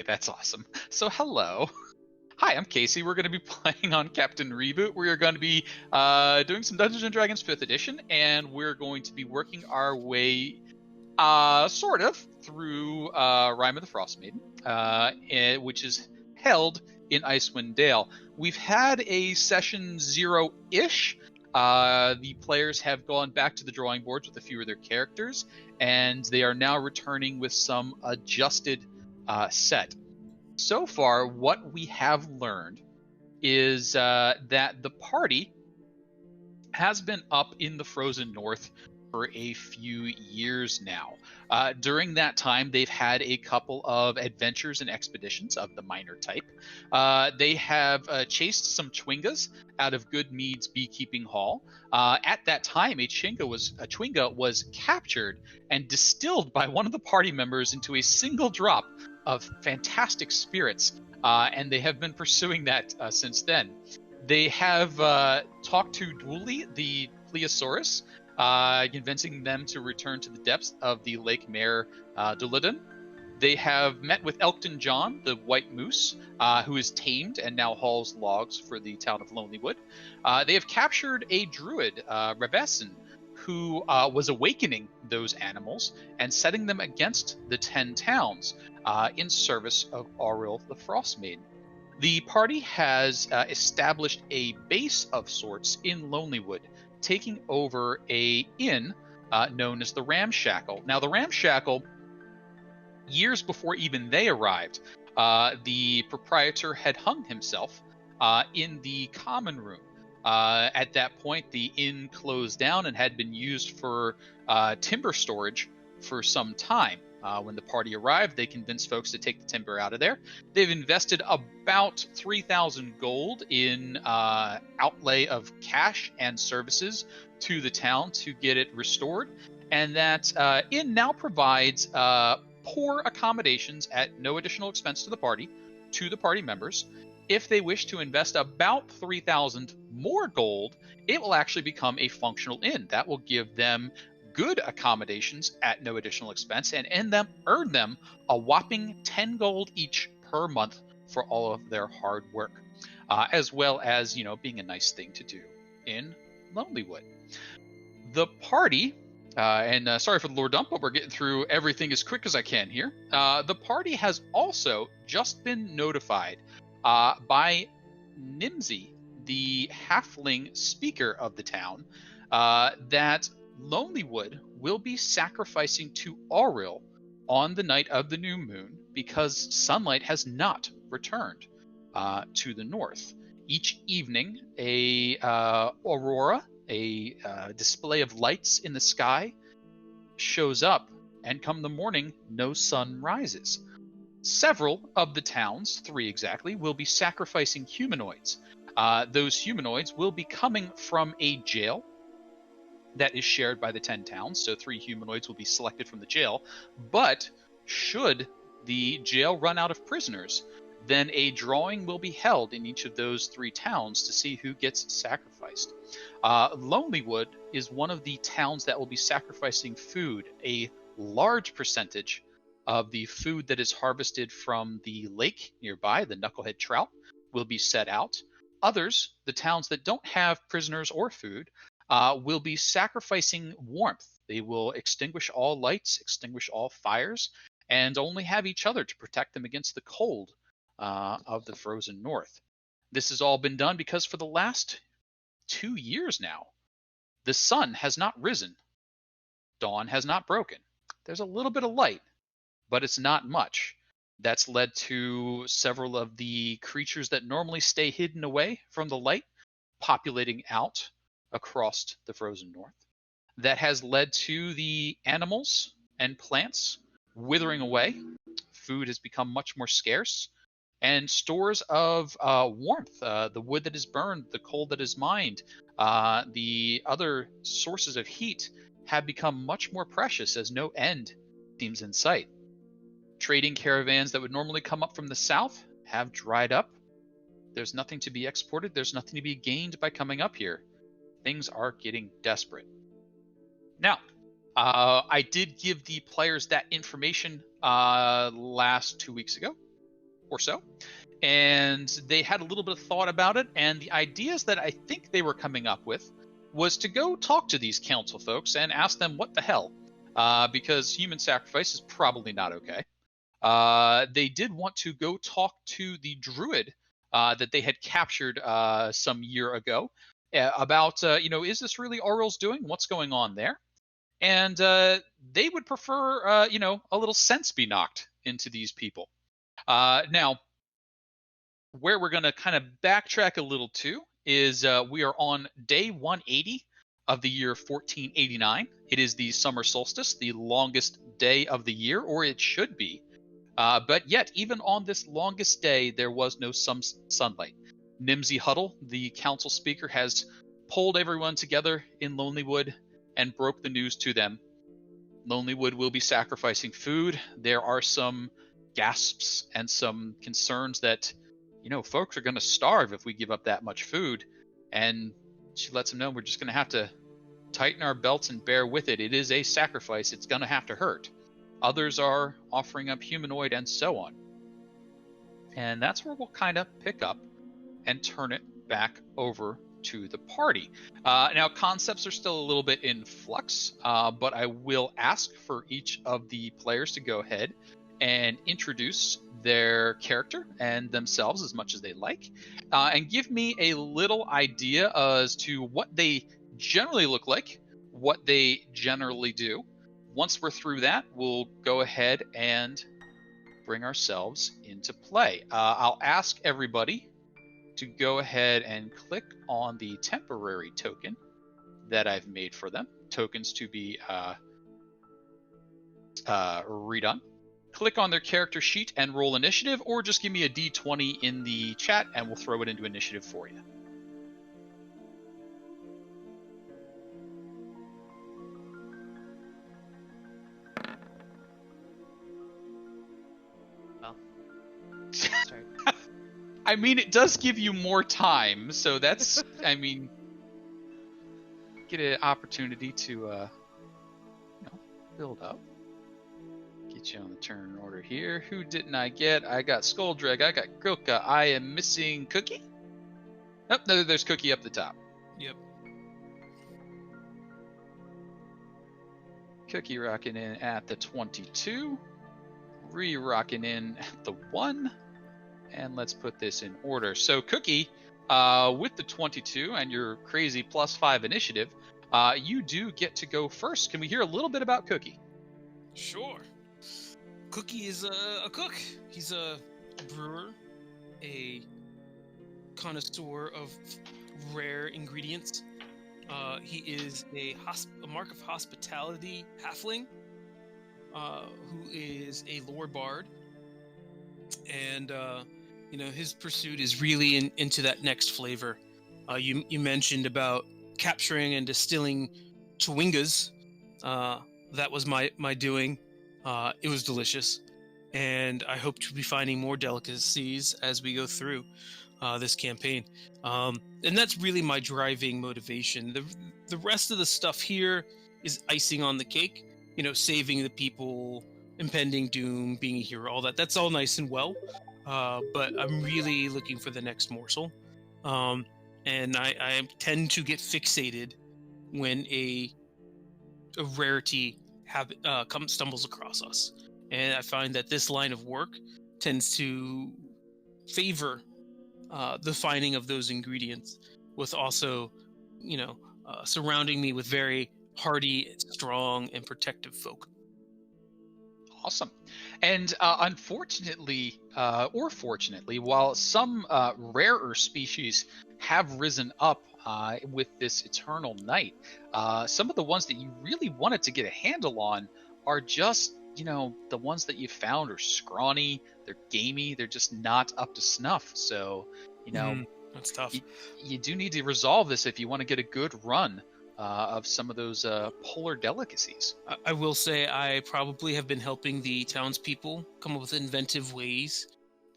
That's awesome. So hello. Hi, I'm Casey. We're going to be playing on Captain Reboot. We are going to be doing some Dungeons & Dragons 5th edition, and we're going to be working our way, sort of, through Rime of the Frostmaiden, which is held in Icewind Dale. We've had a session 0-ish. The players have gone back to the drawing boards with a few of their characters, and they are now returning with some adjusted set. So far, what we have learned is that the party has been up in the frozen north for a few years now. During that time, they've had a couple of adventures and expeditions of the minor type. They have chased some chwingas out of Goodmead's beekeeping hall. At that time, a chwinga was captured and distilled by one of the party members into a single drop of fantastic spirits, and they have been pursuing that since then. They have talked to Dwuli, the Plesiosaurus, convincing them to return to the depths of the Lake Mare Dulidan. They have met with Elkton John, the white moose, who is tamed and now hauls logs for the town of Lonelywood. They have captured a druid, Revesin, who was awakening those animals and setting them against the 10 towns in service of Auril the Frostmaiden. The party has established a base of sorts in Lonelywood, taking over a inn known as the Ramshackle. Now, the Ramshackle, years before even they arrived, the proprietor had hung himself in the common room. At that point, the inn closed down and had been used for timber storage for some time. When the party arrived, they convinced folks to take the timber out of there. They've invested about 3,000 gold in outlay of cash and services to the town to get it restored. And that inn now provides poor accommodations at no additional expense to the party members. If they wish to invest about 3,000 more gold, it will actually become a functional inn. That will give them good accommodations at no additional expense and earn them a whopping 10 gold each per month for all of their hard work, as well as, being a nice thing to do in Lonelywood. The party, and sorry for the lore dump, but we're getting through everything as quick as I can here. The party has also just been notified by Nimsy, the halfling speaker of the town, that Lonelywood will be sacrificing to Auril on the night of the new moon because sunlight has not returned to the north. Each evening, a aurora, a display of lights in the sky, shows up, and come the morning, no sun rises. Several of the towns, 3 exactly, will be sacrificing humanoids. Those humanoids will be coming from a jail that is shared by the 10 towns, so 3 humanoids will be selected from the jail. But should the jail run out of prisoners, then a drawing will be held in each of those 3 towns to see who gets sacrificed. Lonelywood is one of the towns that will be sacrificing food. A large percentage of the food that is harvested from the lake nearby, the Knucklehead Trout, will be set out. Others, the towns that don't have prisoners or food, will be sacrificing warmth. They will extinguish all lights, extinguish all fires, and only have each other to protect them against the cold of the frozen north. This has all been done because for the last 2 years now, the sun has not risen. Dawn has not broken. There's a little bit of light, but it's not much. That's led to several of the creatures that normally stay hidden away from the light populating out across the frozen north. That has led to the animals and plants withering away. Food has become much more scarce, and stores of warmth, the wood that is burned, the coal that is mined, the other sources of heat have become much more precious as no end seems in sight. Trading caravans that would normally come up from the south have dried up. There's nothing to be exported. There's nothing to be gained by coming up here. Things are getting desperate. Now, I did give the players that information last 2 weeks ago. or so. And they had a little bit of thought about it, and the ideas that I think they were coming up with was to go talk to these council folks and ask them what the hell, because human sacrifice is probably not okay. They did want to go talk to the druid that they had captured some year ago about, is this really Aurel's doing? What's going on there? And they would prefer, a little sense be knocked into these people. Now, where we're going to kind of backtrack a little too is we are on day 180 of the year 1489. It is the summer solstice, the longest day of the year, or it should be. But yet, even on this longest day, there was no sunlight. Nimsy Huddle, the council speaker, has pulled everyone together in Lonelywood and broke the news to them. Lonelywood will be sacrificing food. There are some gasps and some concerns that, folks are going to starve if we give up that much food. And she lets them know we're just going to have to tighten our belts and bear with it. It is a sacrifice. It's going to have to hurt. Others are offering up humanoid and so on. And that's where we'll kind of pick up and turn it back over to the party. Now, concepts are still a little bit in flux, but I will ask for each of the players to go ahead and introduce their character and themselves as much as they like, and give me a little idea as to what they generally look like, what they generally do. Once we're through that, we'll go ahead and bring ourselves into play. I'll ask everybody to go ahead and click on the temporary token that I've made for them. Tokens to be redone. Click on their character sheet and roll initiative, or just give me a d20 in the chat and we'll throw it into initiative for you. Sorry. I mean, it does give you more time, so that's, get an opportunity to, build up. Get you on the turn order here. Who didn't I get? I got Skulldreg, I got Grilka, I am missing Cookie. Oh, no, there's Cookie up the top. Yep. Cookie rocking in at the 22. Rocking in at the 1. And let's put this in order. So Cookie, with the 22 and your crazy +5 initiative, you do get to go first. Can we hear a little bit about Cookie? Sure. Cookie is a cook. He's a brewer, a connoisseur of rare ingredients. He is a mark of hospitality halfling, who is a lore bard. And, his pursuit is really into that next flavor. You mentioned about capturing and distilling chewingas. That was my doing. It was delicious. And I hope to be finding more delicacies as we go through this campaign. And that's really my driving motivation. The rest of the stuff here is icing on the cake. Saving the people, impending doom, being a hero, all that. That's all nice and well. But I'm really looking for the next morsel. And I tend to get fixated when a rarity stumbles across us. And I find that this line of work tends to favor the finding of those ingredients, with also, surrounding me with very hardy, strong, and protective folk. Awesome. And unfortunately, or fortunately, while some rarer species have risen up with this eternal night, some of the ones that you really wanted to get a handle on are just, the ones that you found are scrawny, they're gamey, they're just not up to snuff. So, that's tough. You do need to resolve this if you want to get a good run of some of those polar delicacies. I will say I probably have been helping the townspeople come up with inventive ways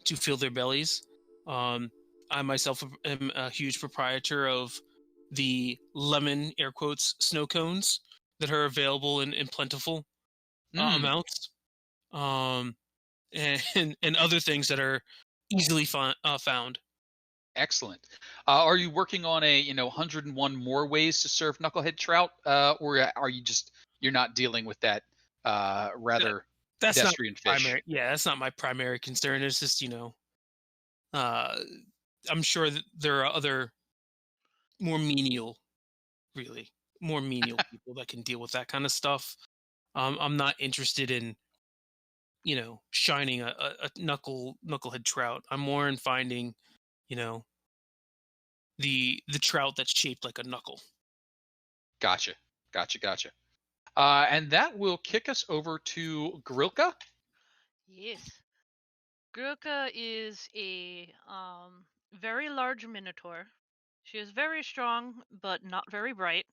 to fill their bellies. I myself am a huge proprietor of the lemon, air quotes, snow cones that are available in plentiful amounts. And other things that are easily found. Excellent. Are you working on a 101 more ways to serve knucklehead trout, or are you just you're not dealing with that rather That's not pedestrian fish? primary. Yeah, that's not my primary concern. It's just uh, I'm sure that there are other more menial, really more menial people that can deal with that kind of stuff. I'm not interested in shining a knucklehead trout. I'm more in finding you know the trout that's shaped like a knuckle. Gotcha, gotcha, gotcha. And that will kick us over to Grilka. Yes. Grilka is a very large minotaur. She is very strong, but not very bright.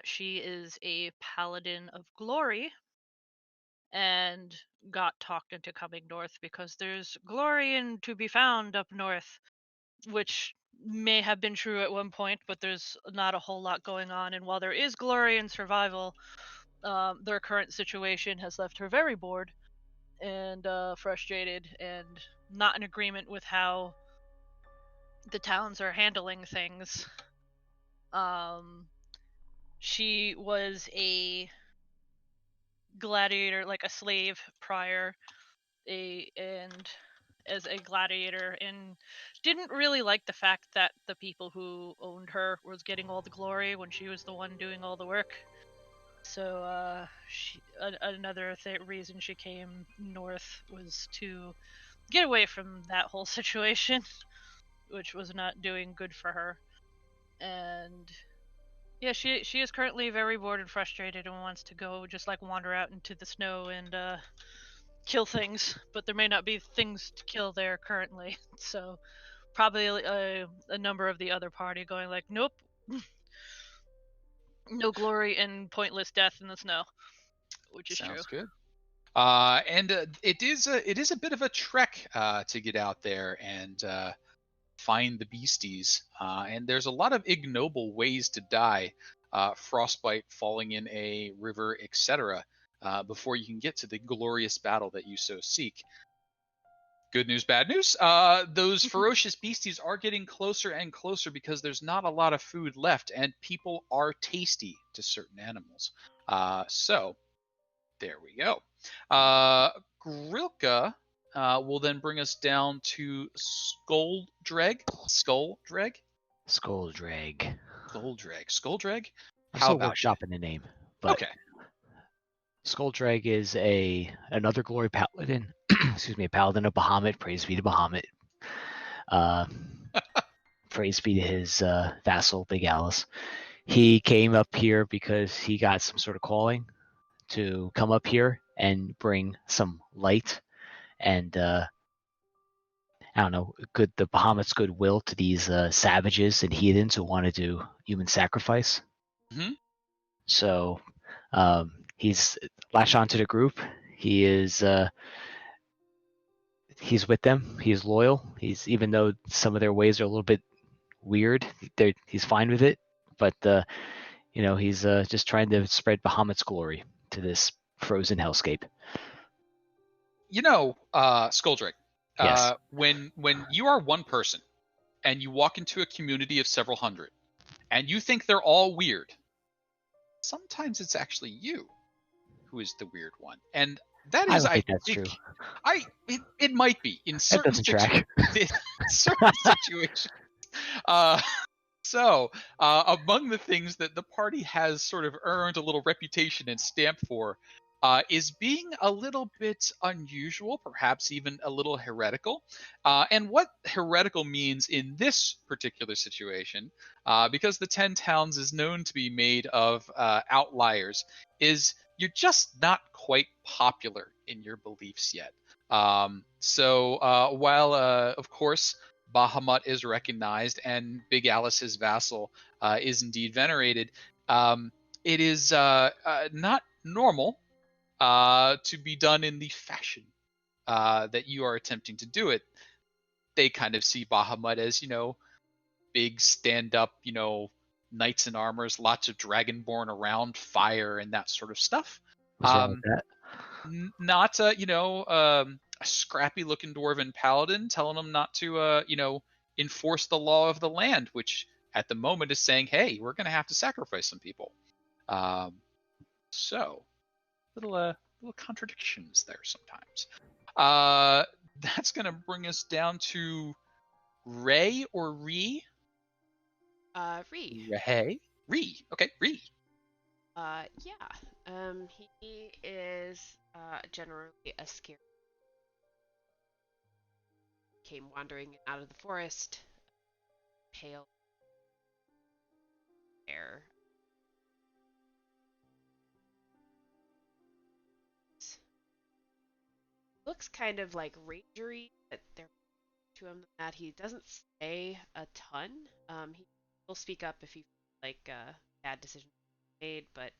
She is a paladin of glory and got talked into coming north because there's glory in to be found up north, which may have been true at one point, but there's not a whole lot going on. And while there is glory in survival, their current situation has left her very bored and frustrated and not in agreement with how the towns are handling things. Um, she was a gladiator, like a slave prior, and as a gladiator, and didn't really like the fact that the people who owned her was getting all the glory when she was the one doing all the work. So another reason she came north was to get away from that whole situation, which was not doing good for her. And yeah, she is currently very bored and frustrated and wants to go just like wander out into the snow and kill things, but there may not be things to kill there currently. So probably a number of the other party going like, nope, no glory and pointless death in the snow, which is Sounds true. good. And it is a bit of a trek to get out there and find the beasties. And there's a lot of ignoble ways to die, frostbite, falling in a river, etc. Before you can get to the glorious battle that you so seek. Good news, bad news. Those ferocious beasties are getting closer and closer because there's not a lot of food left, and people are tasty to certain animals. So there we go. Grilka will then bring us down to Skulldreg. Skulldreg? Skulldreg. Skulldreg? I'm How still about you? workshopping the name. But Okay. Skulldreg is another glory paladin. Excuse me, a paladin of Bahamut. Praise be to Bahamut. Praise be to his vassal, Big Alice. He came up here because he got some sort of calling to come up here and bring some light and I don't know, the Bahamut's goodwill to these savages and heathens who want to do human sacrifice. Mm-hmm. So he's latched onto the group. He is he's with them. He's loyal. Even though some of their ways are a little bit weird, he's fine with it. But he's just trying to spread Bahamut's glory to this frozen hellscape. Skulldreg. Yes. When you are one person and you walk into a community of several hundred and you think they're all weird, sometimes it's actually you who is the weird one. And that is, I think that's true. It might be in certain certain situations. So, among the things that the party has sort of earned a little reputation and stamp for is being a little bit unusual, perhaps even a little heretical. And what heretical means in this particular situation, because the 10 Towns is known to be made of outliers, is you're just not quite popular in your beliefs yet. So while, of course, Bahamut is recognized and Big Alice's vassal is indeed venerated, it is not normal to be done in the fashion that you are attempting to do it. They kind of see Bahamut as, big stand-up, knights in armors, lots of dragonborn around, fire, and that sort of stuff. What's wrong with that? Not, a scrappy-looking dwarven paladin telling them not to, enforce the law of the land, which at the moment is saying, hey, we're going to have to sacrifice some people. So, little contradictions there sometimes. That's going to bring us down to Ray or Ree? Ree. Ray? Ree. Okay, Ree. Yeah. He is generally a scary. Came wandering out of the forest, pale hair. Looks kind of like rangery, but they're to him that he doesn't say a ton. He will speak up if he feels like bad decision made, but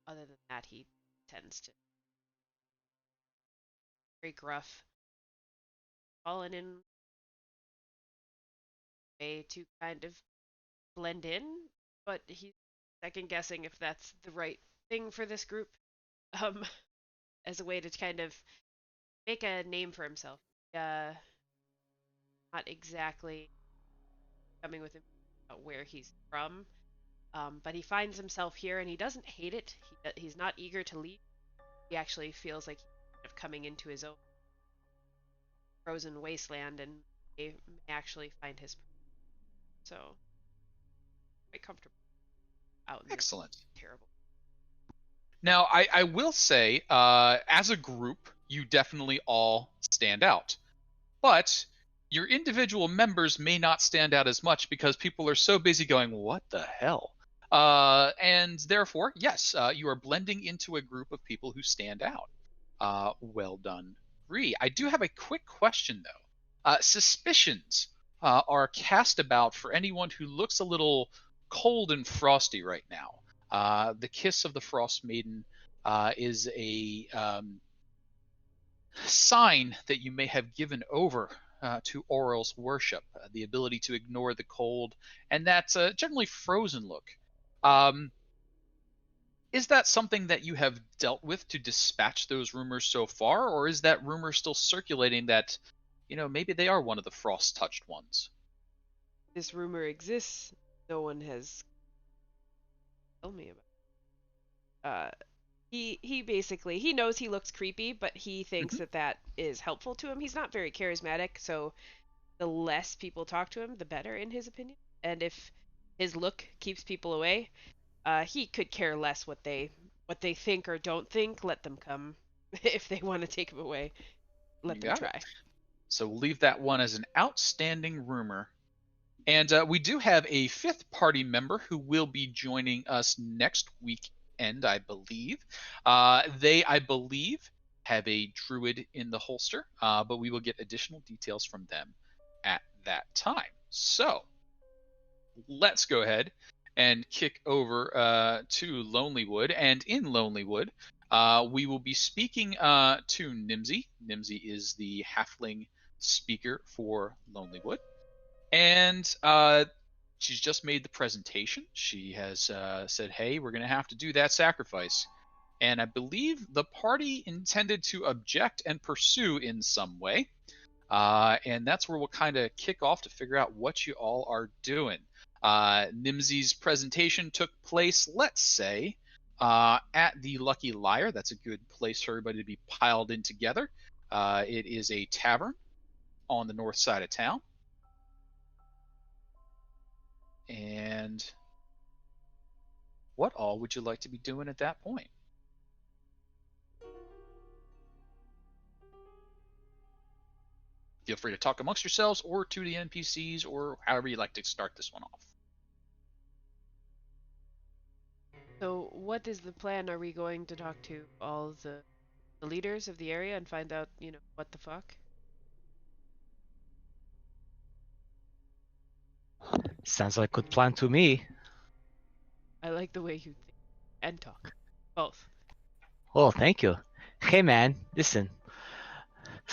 other than that, he tends to very gruff, fallen in way to kind of blend in, but he's second guessing if that's the right thing for this group, um, as a way to kind of make a name for himself. Not exactly coming with him about where he's from, but he finds himself here and he doesn't hate it. He's not eager to leave. He actually feels like he's kind of coming into his own frozen wasteland and may actually find his so quite comfortable out in Excellent. this terrible. Now, I will say, as a group, you definitely all stand out. But your individual members may not stand out as much because people are so busy going, what the hell? And therefore, yes, you are blending into a group of people who stand out. Well done, Ree. I do have a quick question, though. Suspicions are cast about for anyone who looks a little cold and frosty right now. The kiss of the Frostmaiden is a sign that you may have given over to Oral's worship, the ability to ignore the cold, and that generally frozen look. Is that something that you have dealt with to dispatch those rumors so far, or is that rumor still circulating that, maybe they are one of the frost-touched ones? This rumor exists. No one has told me about. He basically he knows he looks creepy, but he thinks that is helpful to him. He's not very charismatic, so the less people talk to him, the better, in his opinion. And if his look keeps people away, he could care less what they think or don't think. Let them come. If they want to take him away, let them try. So we'll leave that one as an outstanding rumor. And we do have a fifth party member who will be joining us next weekend, I believe. They, I believe, have a druid in the holster, but we will get additional details from them at that time. So let's go ahead and kick over to Lonelywood. And in Lonelywood, we will be speaking to Nimsy. Nimsy is the halfling speaker for Lonelywood. And she's just made the presentation. She has said, hey, we're going to have to do that sacrifice. And I believe the party intended to object and pursue in some way. And that's where we'll kind of kick off to figure out what you all are doing. Nimsy's presentation took place, let's say, at the Lucky Lyre. That's a good place for everybody to be piled in together. It is a tavern on the north side of town. And what all would you like to be doing at that point? Feel free to talk amongst yourselves or to the NPCs or however you'd like to start this one off. So what is the plan? Are we going to talk to all the leaders of the area and find out, what the fuck? Sounds like a good plan to me. I like the way you think and talk. Both. Oh, thank you. Hey, man, listen.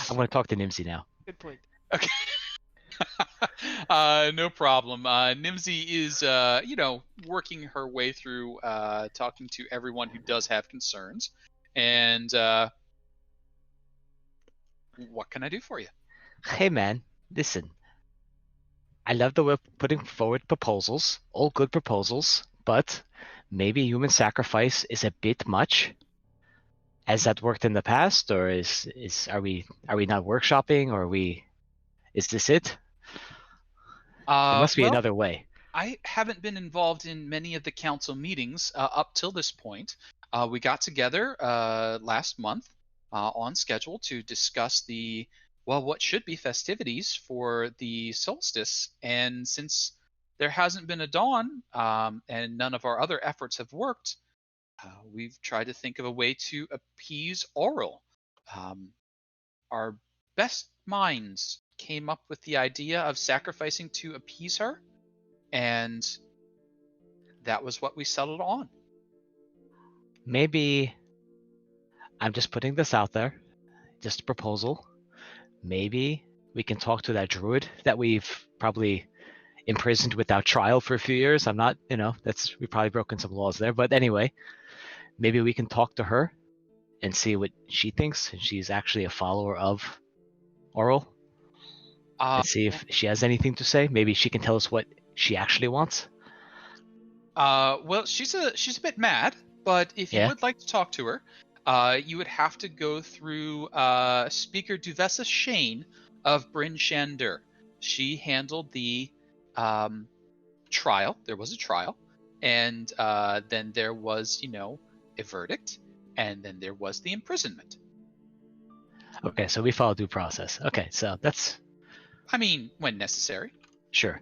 I'm going to talk to Nimsy now. Good point. Okay. No problem. Nimsy is, working her way through talking to everyone who does have concerns. And What can I do for you? Hey man, listen. I love that we're putting forward proposals, all good proposals, but maybe human sacrifice is a bit much. Has that worked in the past, or are we not workshopping, or is this it? There must be Well, another way. I haven't been involved in many of the council meetings up till this point. We got together last month on schedule to discuss what should be festivities for the solstice. And since there hasn't been a dawn and none of our other efforts have worked, we've tried to think of a way to appease Oral. Our best minds came up with the idea of sacrificing to appease her, and that was what we settled on. Maybe I'm just putting this out there, just a proposal. Maybe we can talk to that druid that we've probably imprisoned without trial for a few years. I'm not, we've probably broken some laws there, but anyway, maybe we can talk to her and see what she thinks. And she's actually a follower of Oral. And see if she has anything to say. Maybe she can tell us what she actually wants. Well, she's a bit mad, but if you would like to talk to her, you would have to go through Speaker Duvessa Shane of Bryn Shander. She handled the trial. There was a trial, and then there was, a verdict, and then there was the imprisonment. Okay, so we follow due process. Okay, so that's... I mean, when necessary. Sure.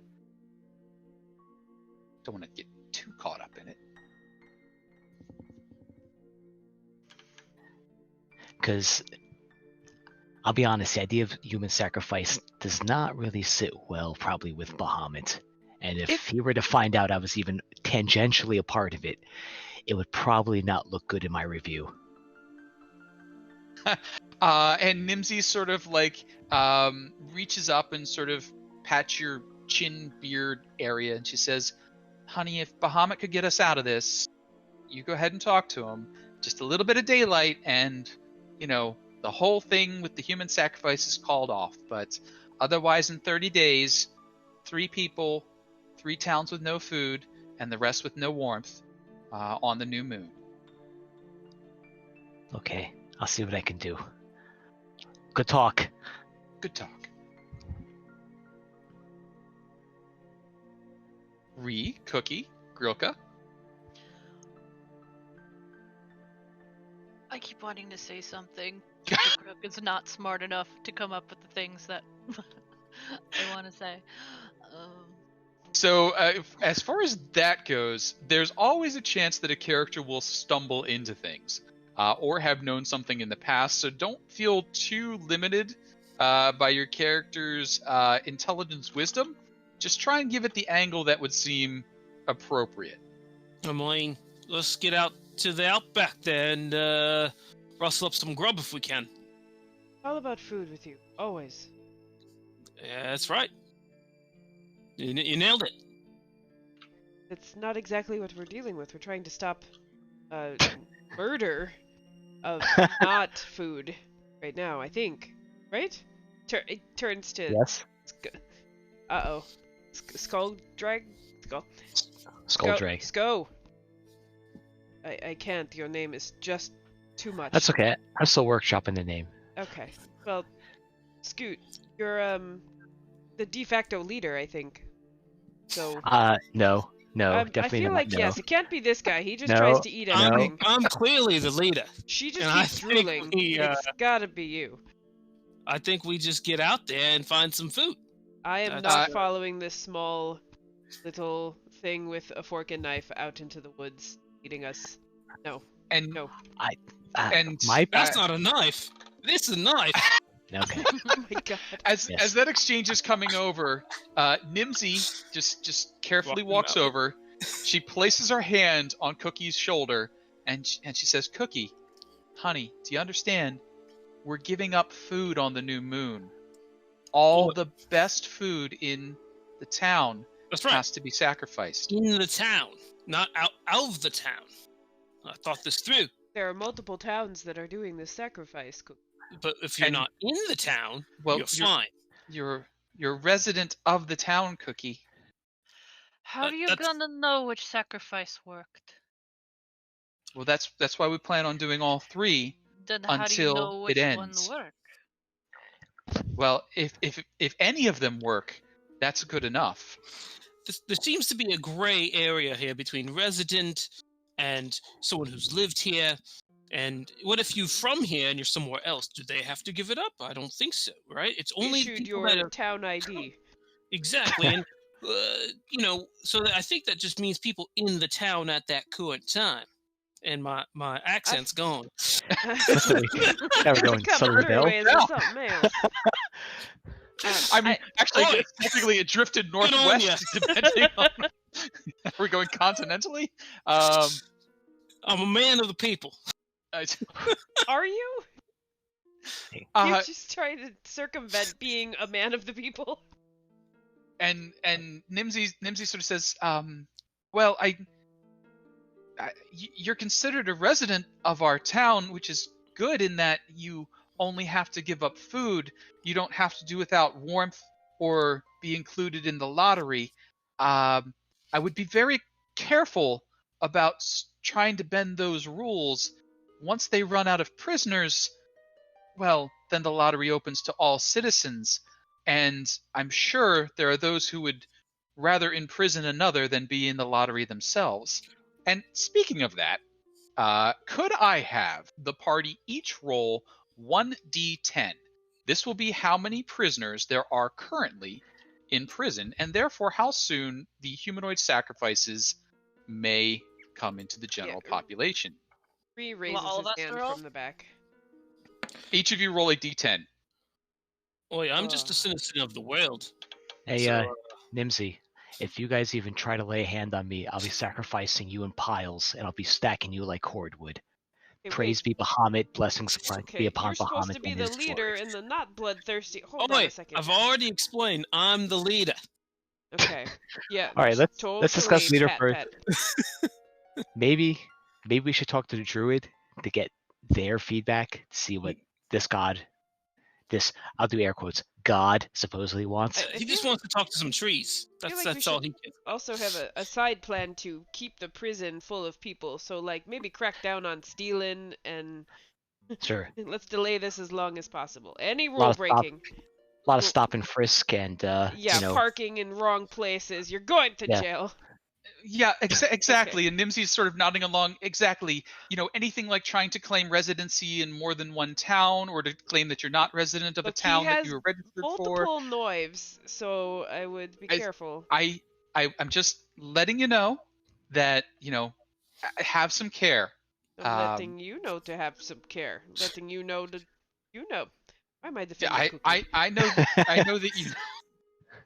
Don't want to get too caught up in it. Because I'll be honest, the idea of human sacrifice does not really sit well probably with Bahamut. And if he were to find out I was even tangentially a part of it, it would probably not look good in my review. And Nimsy sort of reaches up and sort of pats your chin beard area, and she says, "Honey, if Bahamut could get us out of this, you go ahead and talk to him. Just a little bit of daylight, and the whole thing with the human sacrifice is called off. But otherwise, in 30 days, 3 people, 3 towns with no food, and the rest with no warmth on the new moon." Okay, I'll see what I can do. Good talk. Good talk. Cookie, Grilka. I keep wanting to say something. The Crook is not smart enough to come up with the things that I want to say. So, as far as that goes, there's always a chance that a character will stumble into things, or have known something in the past, so don't feel too limited by your character's intelligence wisdom. Just try and give it the angle that would seem appropriate. I mean, let's get out to the outback there and rustle up some grub if we can. All about food with you, always. Yeah, that's right. You nailed it. It's not exactly what we're dealing with. We're trying to stop murder of not food right now, I think. Right? It turns to... Yes. Uh-oh. Skull drag? Skull drag. Sko. I can't. Your name is just too much. That's okay. I'm still workshopping the name. Okay. Well, Scoot, you're the de facto leader, I think. So. No, definitely I feel not. like no. yes, it can't be this guy. He just No, tries to eat everything. I'm clearly the leader. She just And keeps drooling. It's gotta be you. I think we just get out there and find some food. I am not following this small little thing with a fork and knife out into the woods eating us. No. And no. That's not a knife. This is a knife. Okay. Oh my god. As that exchange is coming over, Nimsy just carefully walks over. She places her hand on Cookie's shoulder, and she says, "Cookie, honey, do you understand? We're giving up food on the new moon. All the best food in the town has to be sacrificed." In the town, not out of the town. I thought this through. There are multiple towns that are doing this sacrifice. But if you're And- not in the town, Well, you're fine. You're resident of the town, Cookie. How are you that's- gonna know which sacrifice worked? Well, that's why we plan on doing all three Then how do you until know it which one ends. worked? Well, if any of them work, that's good enough. There seems to be a gray area here between resident and someone who's lived here. And what if you're from here and you're somewhere else? Do they have to give it up? I don't think so, right? It's only Issued people your that are town ID. exactly, and so I think that just means people in the town at that current time. And my accent's gone. Listen, now we're going Coming Southern through Belle. ways or something else. I mean, actually, Oi! technically, it drifted Good on northwest, depending on. We're going continentally. I'm a man of the people. Are you? uh, You're just trying to circumvent being a man of the people. and Nimsy sort of says, well, you're considered a resident of our town, which is good in that you only have to give up food. You don't have to do without warmth or be included in the lottery. I would be very careful about trying to bend those rules. Once they run out of prisoners, well, then the lottery opens to all citizens, and I'm sure there are those who would rather imprison another than be in the lottery themselves. And speaking of that, could I have the party each roll 1d10? This will be how many prisoners there are currently in prison, and therefore how soon the humanoid sacrifices may come into the general population. Ree raises all of his us hand roll? from the back. Each of you roll a d10. Oh yeah, I'm just a citizen of the world. Hey, So, Nimsy, if you guys even try to lay a hand on me, I'll be sacrificing you in piles, and I'll be stacking you like cordwood. Hey, Praise wait. be Bahamut, blessings Okay, be upon you're supposed Bahamut to be and the his leader glory. and the not bloodthirsty. Hold oh on a wait, second. I've already explained. I'm the leader. Okay. Yeah. All right, let's totally discuss leader pat, first. pat. Maybe we should talk to the druid to get their feedback to see what this I'll do air quotes, god supposedly wants. I He just feel- wants to talk to some trees. feel That's like we all should- he can. Also have a side plan to keep the prison full of people. So like maybe crack down on stealing and Sure. let's delay this as long as possible. Any lot rule of stop- breaking. A lot of stop and frisk and Yeah, parking in wrong places. You're going to Yeah. jail. Yeah, exactly. And Nimsy's sort of nodding along. Exactly. Anything like trying to claim residency in more than one town, or to claim that you're not resident of a Look, he town that has you were registered for. multiple knives, so I would be careful. I'm just letting you know that have some care. I'm letting you know to have some care. Letting you know to, Why am I defending Yeah, Cookie? I know I know that you.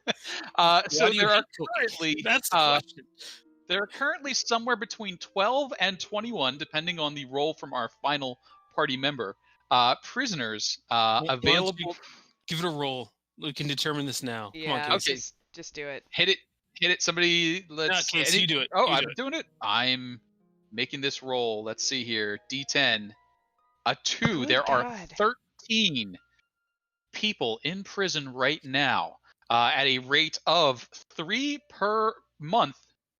So Why do you there are hate cookies? currently That's the question. there are currently somewhere between 12 and 21, depending on the roll from our final party member, prisoners Why don't you available. Give it a roll. We can determine this now. Yeah, Come on, Okay. Casey. just do it. Hit it. Somebody, let's. Casey, you do it. Oh, You I'm do it. doing it. I'm making this roll. Let's see here. D10. A 2. Good There are God. 13 people in prison right now at a rate of 3 per month.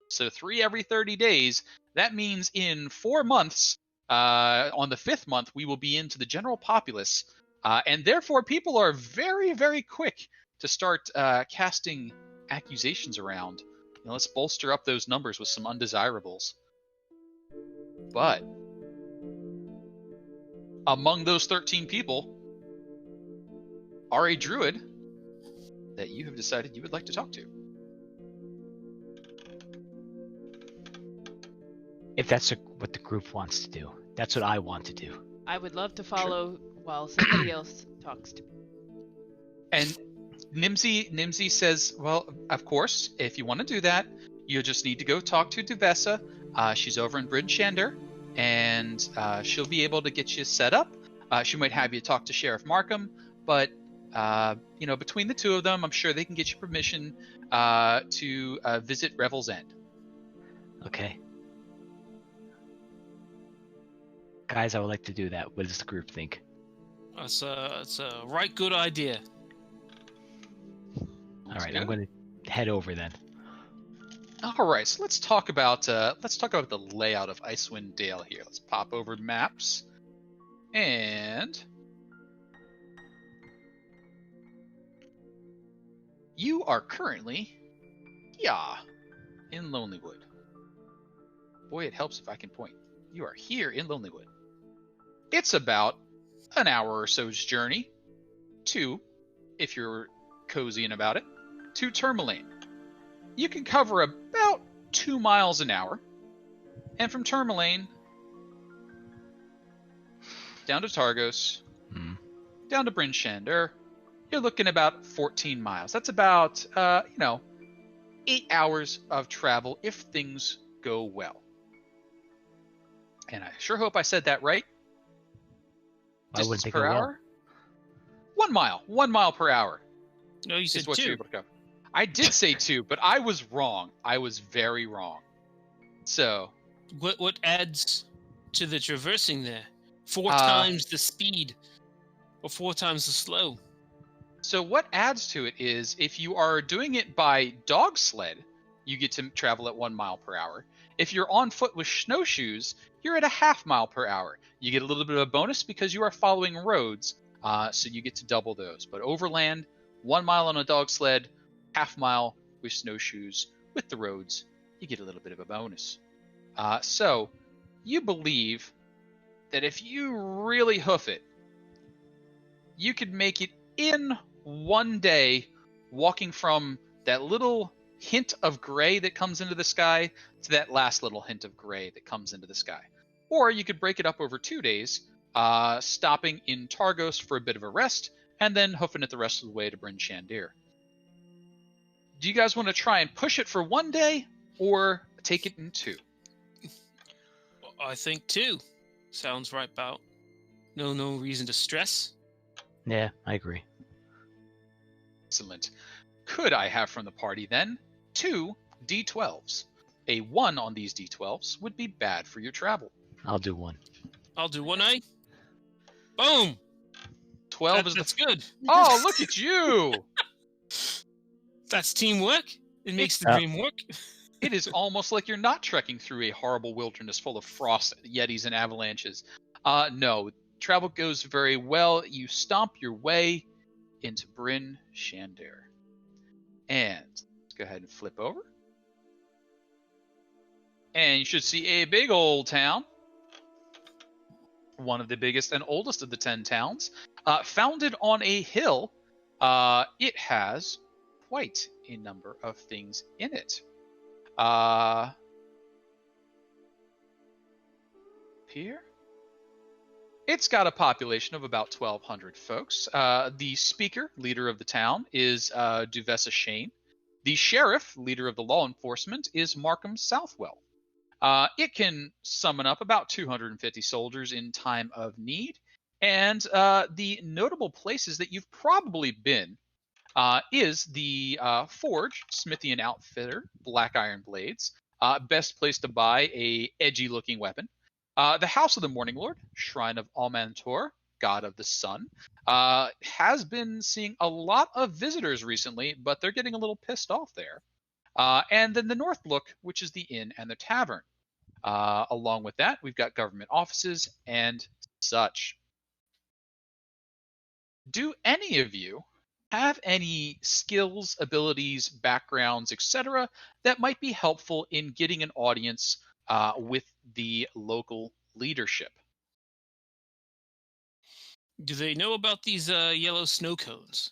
So 3 every 30 days. That means in 4 months, on the 5th month, we will be into the general populace. And therefore, people are very, very quick to start casting accusations around. Let's bolster up those numbers with some undesirables. But among those 13 people are a druid that you have decided you would like to talk to. If that's what the group wants to do. That's what I want to do. I would love to follow while somebody else talks to me. And Nimsy says, well, of course, if you want to do that, you just need to go talk to Duvessa. She's over in Bryn Shander, and she'll be able to get you set up. She might have you talk to Sheriff Markham, but between the two of them, I'm sure they can get you permission to visit Revel's End. Okay. Guys, I would like to do that. What does the group think? That's a right good idea. All right, I'm going to head over then. All right, so let's talk about the layout of Icewind Dale here. Let's pop over maps, and you are currently, in Lonelywood. Boy, it helps if I can point. You are here in Lonelywood. It's about an hour or so's journey to, if you're cozying about it, to Tourmaline. You can cover about 2 miles an hour, and from Tourmaline down to Targos, down to Bryn Shander, you're looking about 14 miles. That's about 8 hours of travel if things go well. And I sure hope I said that right. I wouldn't Distance think per it will. hour? 1 mile. 1 mile per hour. No, you said is what 2. you're able to cover. I did say 2, but I was wrong. I was very wrong. So, What adds to the traversing there? 4 times the speed, or 4 times the slow. So what adds to it is if you are doing it by dog sled, you get to travel at 1 mile per hour. If you're on foot with snowshoes, you're at a 0.5 mile per hour. You get a little bit of a bonus because you are following roads, so you get to double those. But overland, 1 mile on a dog sled, 0.5 mile with snowshoes. With the roads, you get a little bit of a bonus. So you believe that if you really hoof it, you could make it in 1 day, walking from that little hint of gray that comes into the sky to that last little hint of gray that comes into the sky. Or you could break it up over 2 days, stopping in Targos for a bit of a rest, and then hoofing it the rest of the way to Bryn Shander. Do you guys want to try and push it for 1 day, or take it in 2? I think 2 sounds right about. No reason to stress. Yeah, I agree. Excellent. Could I have from the party then 2 D12s? A 1 on these D12s would be bad for your travel. I'll do 1. I'll do 1, eh? Boom! 12 is that's good. Oh, look at you! That's teamwork. It makes the dream work. It is almost like you're not trekking through a horrible wilderness full of frost, yetis, and avalanches. No, travel goes very well. You stomp your way into Bryn Shander. And let's go ahead and flip over. And you should see a big old town. One of the biggest and oldest of the 10 towns. Founded on a hill, it has quite a number of things in it. Here. It's got a population of about 1,200 folks. The speaker, leader of the town, is Duvessa Shane. The sheriff, leader of the law enforcement, is Markham Southwell. It can summon up about 250 soldiers in time of need. And the notable places that you've probably been is the Forge, Smithy and Outfitter, Black Iron Blades. Best place to buy a edgy-looking weapon. The House of the Morning Lord, Shrine of Almantor, God of the Sun, has been seeing a lot of visitors recently, but they're getting a little pissed off there. And then the North Look, which is the inn and the tavern. Along with that, we've got government offices and such. Do any of you have any skills, abilities, backgrounds, etc., that might be helpful in getting an audience with the local leadership? Do they know about these yellow snow cones?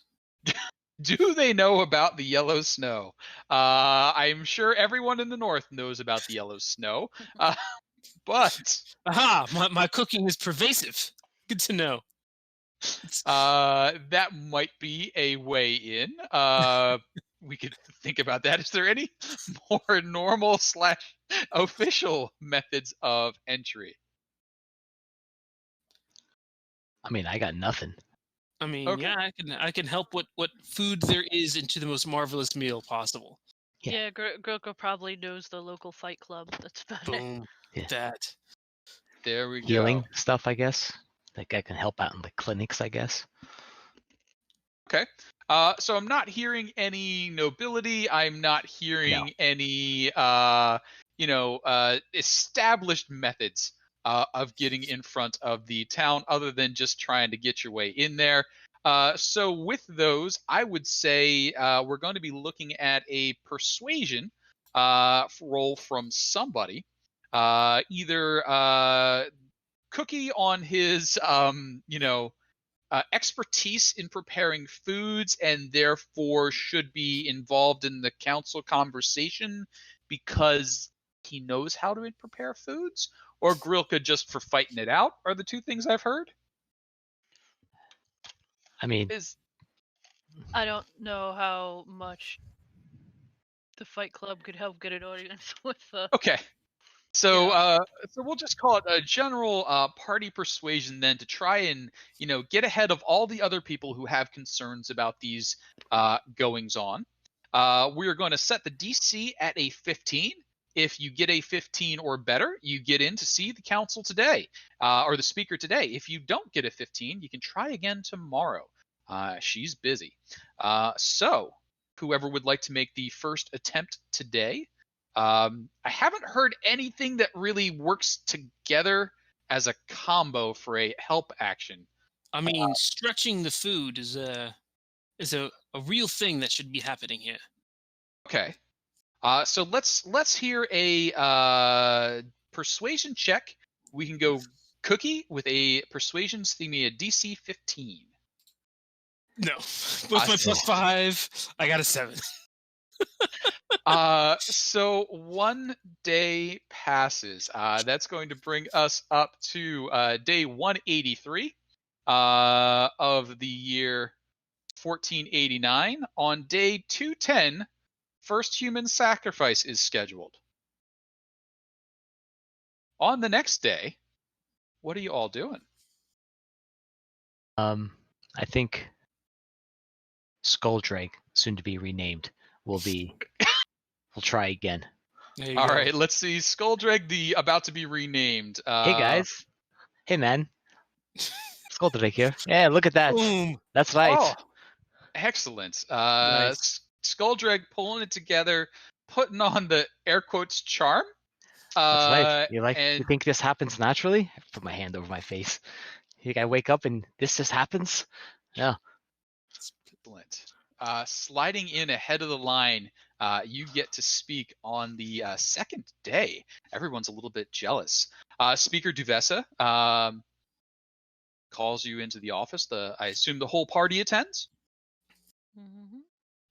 Do they know about the yellow snow? I'm sure everyone in the north knows about the yellow snow, but... Aha! My cooking is pervasive. Good to know. That might be a way in. We could think about that. Is there any more normal / official methods of entry? I mean, I got nothing. I mean, Okay. yeah, I can help what food there is into the most marvelous meal possible. Yeah, Grilka probably knows the local fight club. That's about it. Boom. Yeah. That. There we go. Healing stuff, I guess. Like I can help out in the clinics, I guess. Okay. So I'm not hearing any nobility. I'm not hearing any, established methods of getting in front of the town, other than just trying to get your way in there. So with those, I would say we're going to be looking at a persuasion roll from somebody. Either Cookie on his, expertise in preparing foods and therefore should be involved in the council conversation because he knows how to prepare foods, or Grilka just for fighting it out, are the two things I've heard. I mean, I don't know how much the Fight Club could help get an audience with okay. So, Yeah. so we'll just call it a general party persuasion then, to try and get ahead of all the other people who have concerns about these goings on. We are going to set the DC at a 15. If you get a 15 or better, you get in to see the council today, or the speaker today. If you don't get a 15, you can try again tomorrow. She's busy. So, whoever would like to make the first attempt today. I haven't heard anything that really works together as a combo for a help action. I mean, stretching the food is a real thing that should be happening here. Okay. So let's hear a persuasion check. We can go Cookie with a persuasion, give me a DC 15. No, with my +5, I got a 7. So 1 day passes. That's going to bring us up to day 183 of the year 1489. On day 210, first human sacrifice is scheduled. On the next day, what are you all doing? I think Skulldrake, soon to be renamed, will try again. All right, let's see. Skulldrake, the about to be renamed. Hey guys. Hey man. Skulldrake here. Yeah, look at that. Boom. That's right. Oh, excellent. Nice. Skulldrake pulling it together, putting on the air quotes charm. That's right. And you think this happens naturally? I put my hand over my face. You think I wake up and this just happens? Yeah. excellent. Sliding in ahead of the line, you get to speak on the second day. Everyone's a little bit jealous. Speaker Duvessa calls you into the office. I assume the whole party attends? Mm-hmm.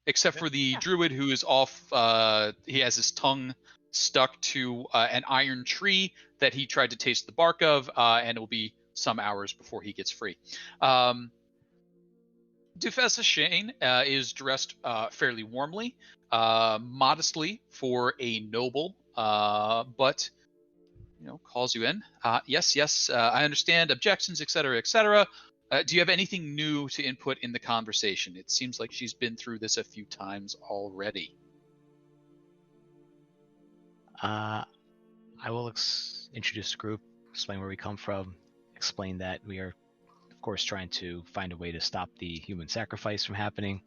Except for the druid who is off. He has his tongue stuck to an iron tree that he tried to taste the bark of, and it will be some hours before he gets free. Dufessa Shane is dressed fairly warmly, modestly for a noble, but calls you in. Yes, I understand objections, etc., etc. Do you have anything new to input in the conversation? It seems like she's been through this a few times already. I will introduce the group, explain where we come from, explain that we are, of course, trying to find a way to stop the human sacrifice from happening,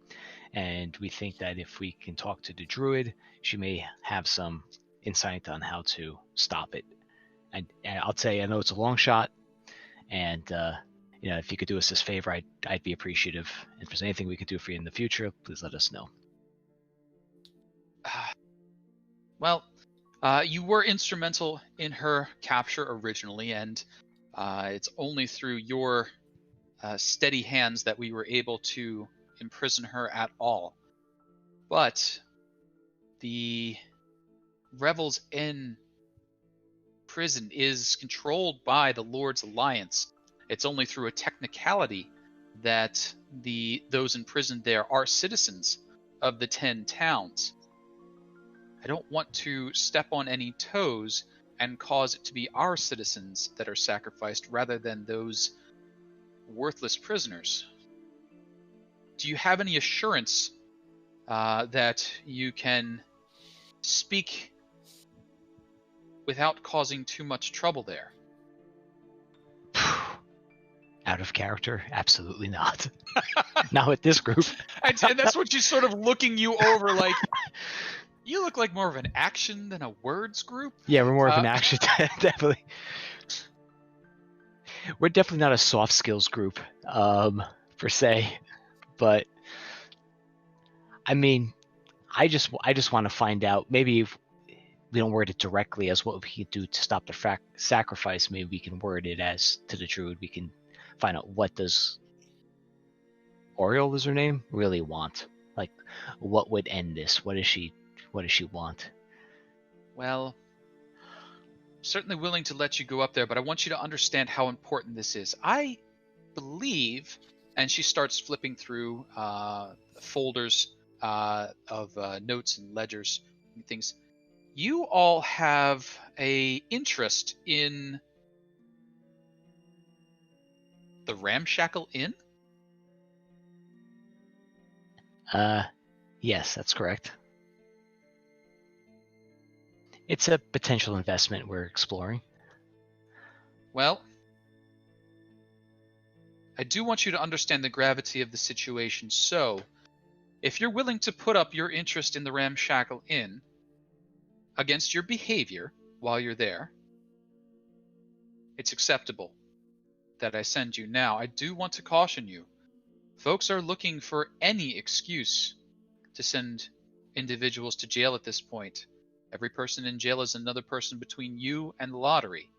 and we think that if we can talk to the druid, she may have some insight on how to stop it. And I'll tell you, I know it's a long shot, and if you could do us this favor, I'd be appreciative. If there's anything we could do for you in the future, please let us know. Well, you were instrumental in her capture originally, and it's only through your steady hands that we were able to imprison her at all. But the Revel's Inn prison is controlled by the Lord's Alliance. It's only through a technicality that those imprisoned there are citizens of the 10 towns. I don't want to step on any toes and cause it to be our citizens that are sacrificed rather than those worthless prisoners. Do you have any assurance that you can speak without causing too much trouble there? Out of character? Absolutely not. Not with this group. And that's what she's sort of looking you over like, you look like more of an action than a words group. Yeah, we're more of an action, definitely. We're definitely not a soft skills group, per se. But I mean, I just want to find out. Maybe if we don't word it directly as what we can do to stop the sacrifice, maybe we can word it as to the druid. We can find out what does Oriole is her name really want. Like, what would end this? What does she want? Well, certainly willing to let you go up there, but I want you to understand how important this is. I believe, and she starts flipping through folders of notes and ledgers and things. You all have a interest in the Ramshackle Inn? Yes, that's correct. It's a potential investment we're exploring. Well, I do want you to understand the gravity of the situation, so if you're willing to put up your interest in the Ramshackle Inn against your behavior while you're there, it's acceptable that I send you. Now, I do want to caution you. Folks are looking for any excuse to send individuals to jail at this point. Every person in jail is another person between you and the lottery.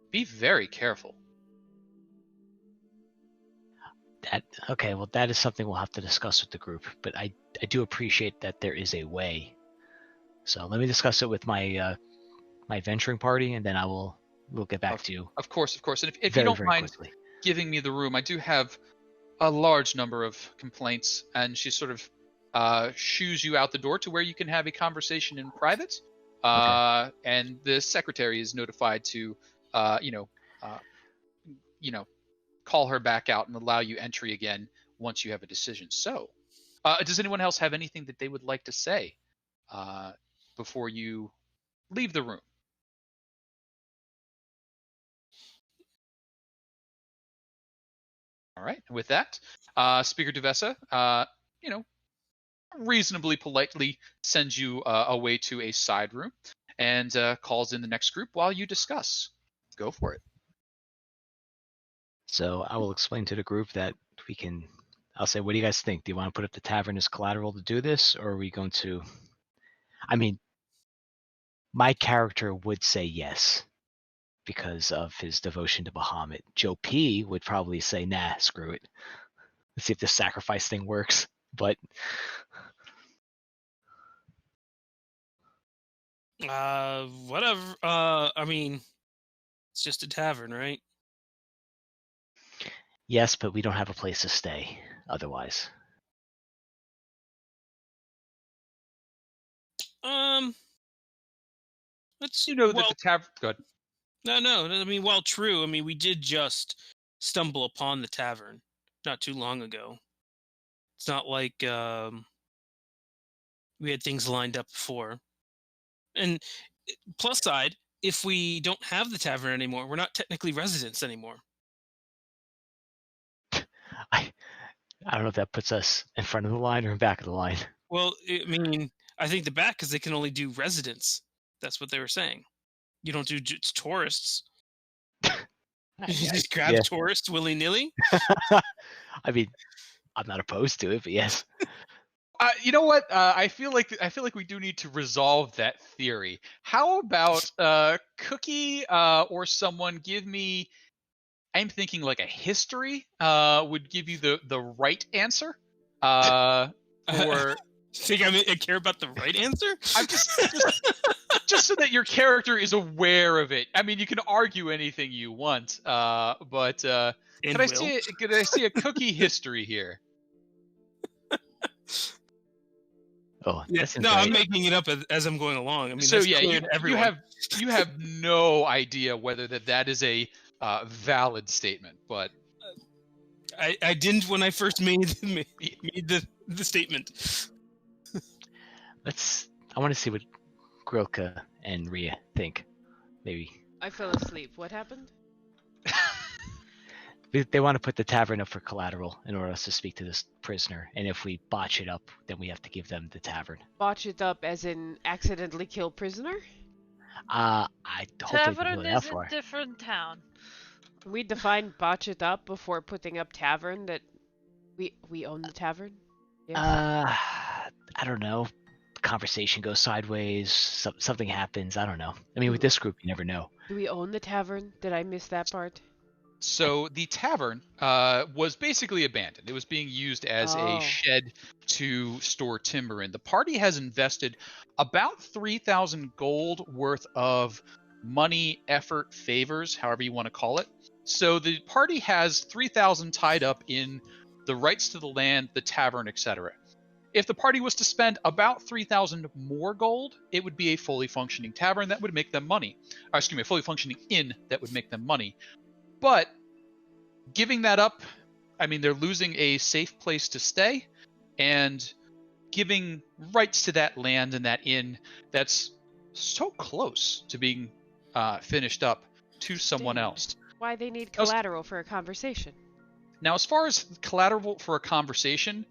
Be very careful. Okay, well, that is something we'll have to discuss with the group, but I do appreciate that there is a way. So let me discuss it with my my venturing party, and then we'll get back to you. Of course. And if very, you don't very mind quickly. giving me the room, I do have a large number of complaints, and she sort of shoos you out the door to where you can have a conversation in private. Okay. And the secretary is notified to, call her back out and allow you entry again once you have a decision. So, does anyone else have anything that they would like to say before you leave the room? All right. And with that, Speaker Duvessa, reasonably politely sends you away to a side room and calls in the next group while you discuss. Go for it. So I will explain to the group that I'll say, what do you guys think? Do you want to put up the tavern as collateral to do this, or are we going to? I mean, my character would say yes because of his devotion to Bahamut. Joe P would probably say, nah, screw it. Let's see if this sacrifice thing works. But whatever. I mean, it's just a tavern, right? yes, but we don't have a place to stay otherwise. Let's. That the tavern. Good. No. I mean, while true, I mean, we did just stumble upon the tavern not too long ago. It's not like we had things lined up before. And plus side, if we don't have the tavern anymore, we're not technically residents anymore. I don't know if that puts us in front of the line or in back of the line. Well, I mean, I think the back, because they can only do residents. That's what they were saying. You don't do tourists. You just grab tourists willy-nilly? I mean, I'm not opposed to it, but yes. You know what? I feel like we do need to resolve that theory. How about Cookie or someone give me? I'm thinking like a history would give you the right answer. Or think I care about the right answer? I'm just so that your character is aware of it. I mean, you can argue anything you want, but could I see a Cookie history here? Oh, yes. No, I'm making it up as I'm going along. I mean, so yeah, you have no idea whether that is a valid statement, but I didn't when I first made the statement. I want to see what Grilka and Rhea think. Maybe. I fell asleep. What happened? They want to put the tavern up for collateral in order for us to speak to this prisoner, and if we botch it up, then we have to give them the tavern. Botch it up as in accidentally kill prisoner? I hopefully can go Tavern that is a far. different town. Can we define botch it up before putting up tavern that we own the tavern? Yes. I don't know. Conversation goes sideways. Something happens. I don't know. I mean, with this group, you never know. Do we own the tavern? Did I miss that part? So the tavern was basically abandoned. It was being used as a Oh. shed to store timber in. The party has invested about 3,000 gold worth of money, effort, favors, however you want to call it. So the party has 3,000 tied up in the rights to the land, the tavern, etc. If the party was to spend about 3,000 more gold, it would be a fully functioning tavern that would make them money. Or, excuse me, a fully functioning inn that would make them money. But giving that up, I mean, they're losing a safe place to stay, and giving rights to that land and that inn that's so close to being finished up to someone Dang. else. Why they need That was- collateral for a conversation? Now, as far as collateral for a conversation,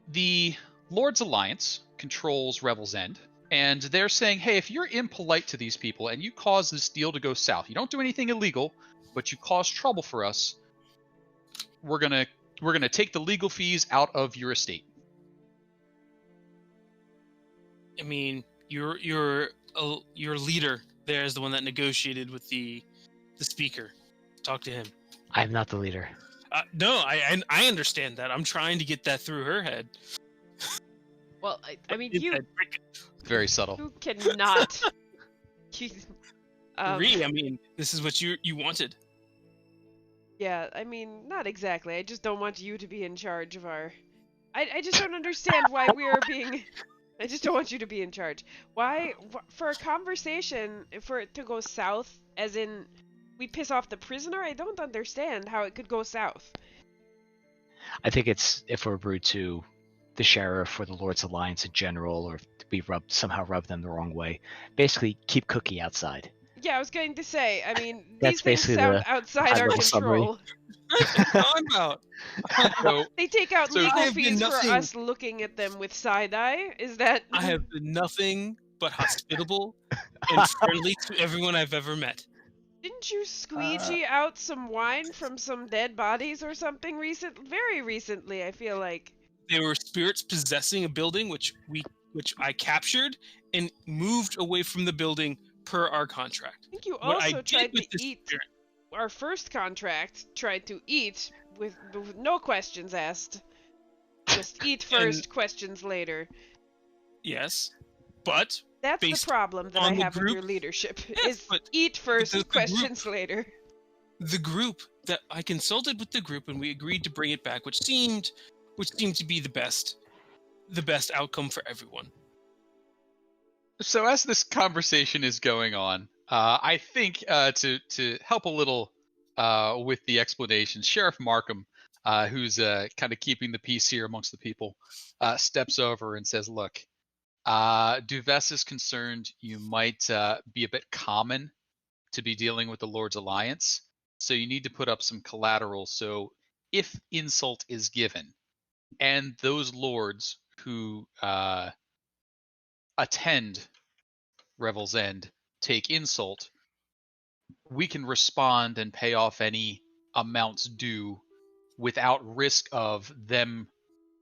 the Lord's Alliance controls Revel's End, and they're saying, hey, if you're impolite to these people and you cause this deal to go south, you don't do anything illegal, but you cause trouble for us, we're gonna take the legal fees out of your estate. I mean, your leader there is the one that negotiated with the speaker. Talk to him. I'm not the leader. No, I understand that. I'm trying to get that through her head. Well, I mean, His you head. Very subtle. you cannot. You- Agree. I mean, this is what you wanted. Yeah, I mean, not exactly. I just don't want you to be in charge of our. I just don't understand why we are being. I just don't want you to be in charge. Why, for a conversation, for it to go south, as in we piss off the prisoner? I don't understand how it could go south. I think it's if we're rude to the sheriff or the Lord's Alliance in general, or if we somehow rub them the wrong way. Basically, keep Cookie outside. Yeah, I was going to say. I mean, That's these things basically sound the outside our high-level summary. control. Talking about. So, They take out So- I legal have been fees for nothing- us looking at them with side eye. Is that? I have been nothing but hospitable and friendly to everyone I've ever met. Didn't you squeegee out some wine from some dead bodies or something very recently? I feel like. There were spirits possessing a building, which I captured and moved away from the building per our contract. I think you What I also did tried with to this eat. spirit- Our first contract tried to eat with no questions asked. Just eat first, questions later. Yes, but That's the based problem that I on the have with your group- leadership. Yes, is but eat first, the group- questions later. the group that I consulted with the group and we agreed to bring it back, which seemed to be the best outcome for everyone. So as this conversation is going on, I think to help a little with the explanation, Sheriff Markham, who's kind of keeping the peace here amongst the people, steps over and says, "Look, Duves is concerned you might be a bit common to be dealing with the Lord's Alliance, so you need to put up some collateral. So if insult is given, and those lords who attend Revel's End take insult, we can respond and pay off any amounts due without risk of them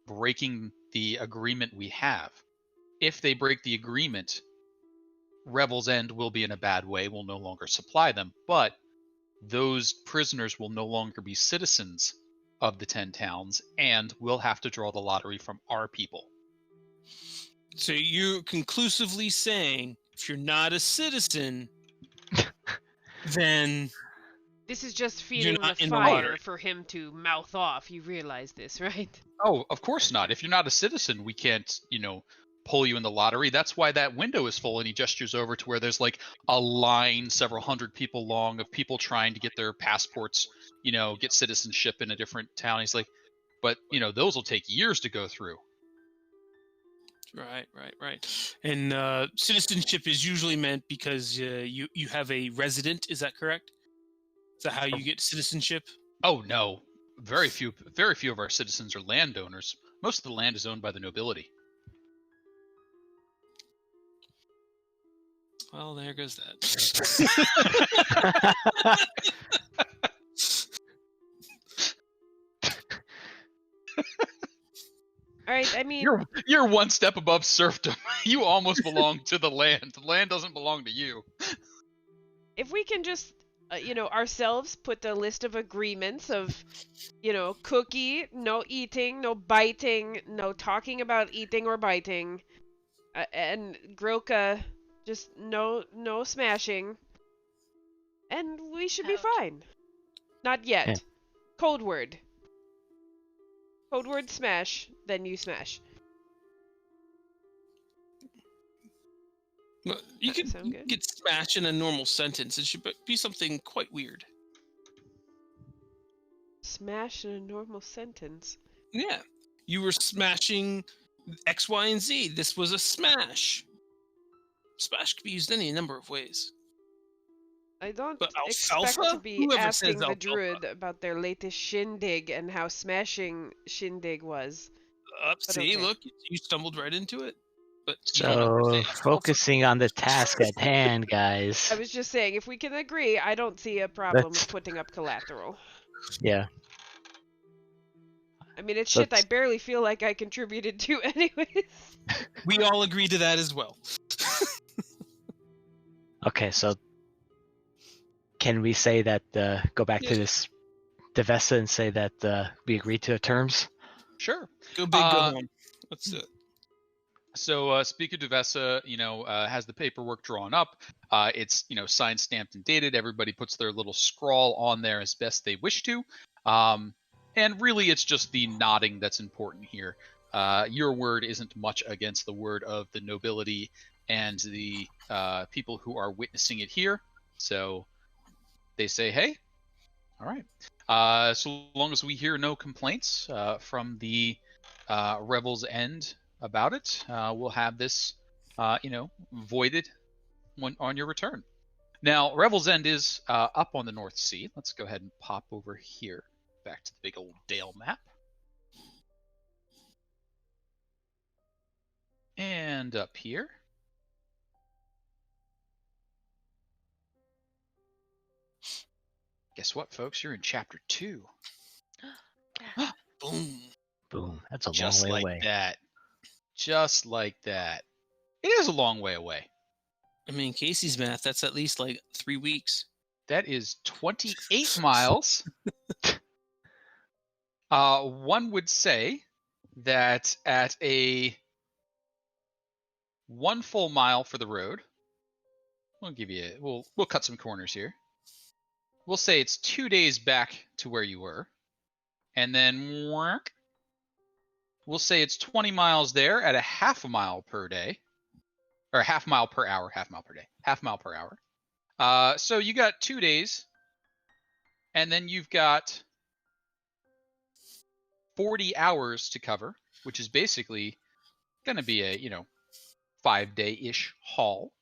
breaking the agreement we have. If they break the agreement, Revel's End will be in a bad way. We'll no longer supply them, but those prisoners will no longer be citizens of the 10 towns, and we'll have to draw the lottery from our people." So you're conclusively saying if you're not a citizen, then This is just feeding the not in the fire lottery. for him to mouth off. You realize this, right? Oh, of course not. If you're not a citizen, we can't, pull you in the lottery. That's why that window is full, and he gestures over to where there's like a line several hundred people long of people trying to get their passports, get citizenship in a different town. He's like, but, those will take years to go through. Right. And citizenship is usually meant because you have a resident. Is that correct? Is that how you get citizenship? Oh no, very few of our citizens are landowners. Most of the land is owned by the nobility. Well, there goes that. All right, I mean, You're one step above serfdom. You almost belong to the land. The land doesn't belong to you. if we can just, ourselves put a list of agreements of, Cookie, no eating, no biting, no talking about eating or biting, and Grilka, just no smashing, and we should be Ouch. fine. Not yet. Yeah. Code word. Code word smash, then you smash. Well, you That could sound good? get smashed in a normal sentence. It should be something quite weird. Smash in a normal sentence. Yeah. You were smashing X, Y, and Z. This was a smash. Smash could be used any number of ways. I don't But expect alfalfa? to be Whoever asking says the alfalfa. druid about their latest shindig and how smashing shindig was. See, okay. look, you stumbled right into it. But you don't know So if they- focusing on the task at hand, guys. I was just saying, if we can agree, I don't see a problem Let's- with putting up collateral. Yeah. I mean, it's So shit I it's- barely feel like I contributed to anyways. We all agree to that as well. Okay, so can we say that go back Yeah. to this Devessa and say that we agreed to the terms? Sure. Go big, go home. Let's do it. So Speaker Devessa, has the paperwork drawn up. It's signed, stamped, and dated. Everybody puts their little scrawl on there as best they wish to. And really, it's just the nodding that's important here. Your word isn't much against the word of the nobility and the people who are witnessing it here. So they say, hey, all right. So long as we hear no complaints from the Revel's End about it, we'll have this, voided on your return. Now, Revel's End is up on the North Sea. Let's go ahead and pop over here, back to the big old Dale map. And up here. Guess what, folks? You're in Chapter 2. Boom. Boom. That's a Just long way like away. that. Just like that. It is a long way away. I mean, Casey's math, that's at least like 3 weeks. That is 28 miles. One would say that at a 1 full mile for the road, we'll cut some corners here. We'll say it's 2 days back to where you were, and then we'll say it's 20 miles there at a half a mile per day, or a half mile per hour, half mile per day, half mile per hour. So you got 2 days, and then you've got 40 hours to cover, which is basically going to be a 5-day-ish haul.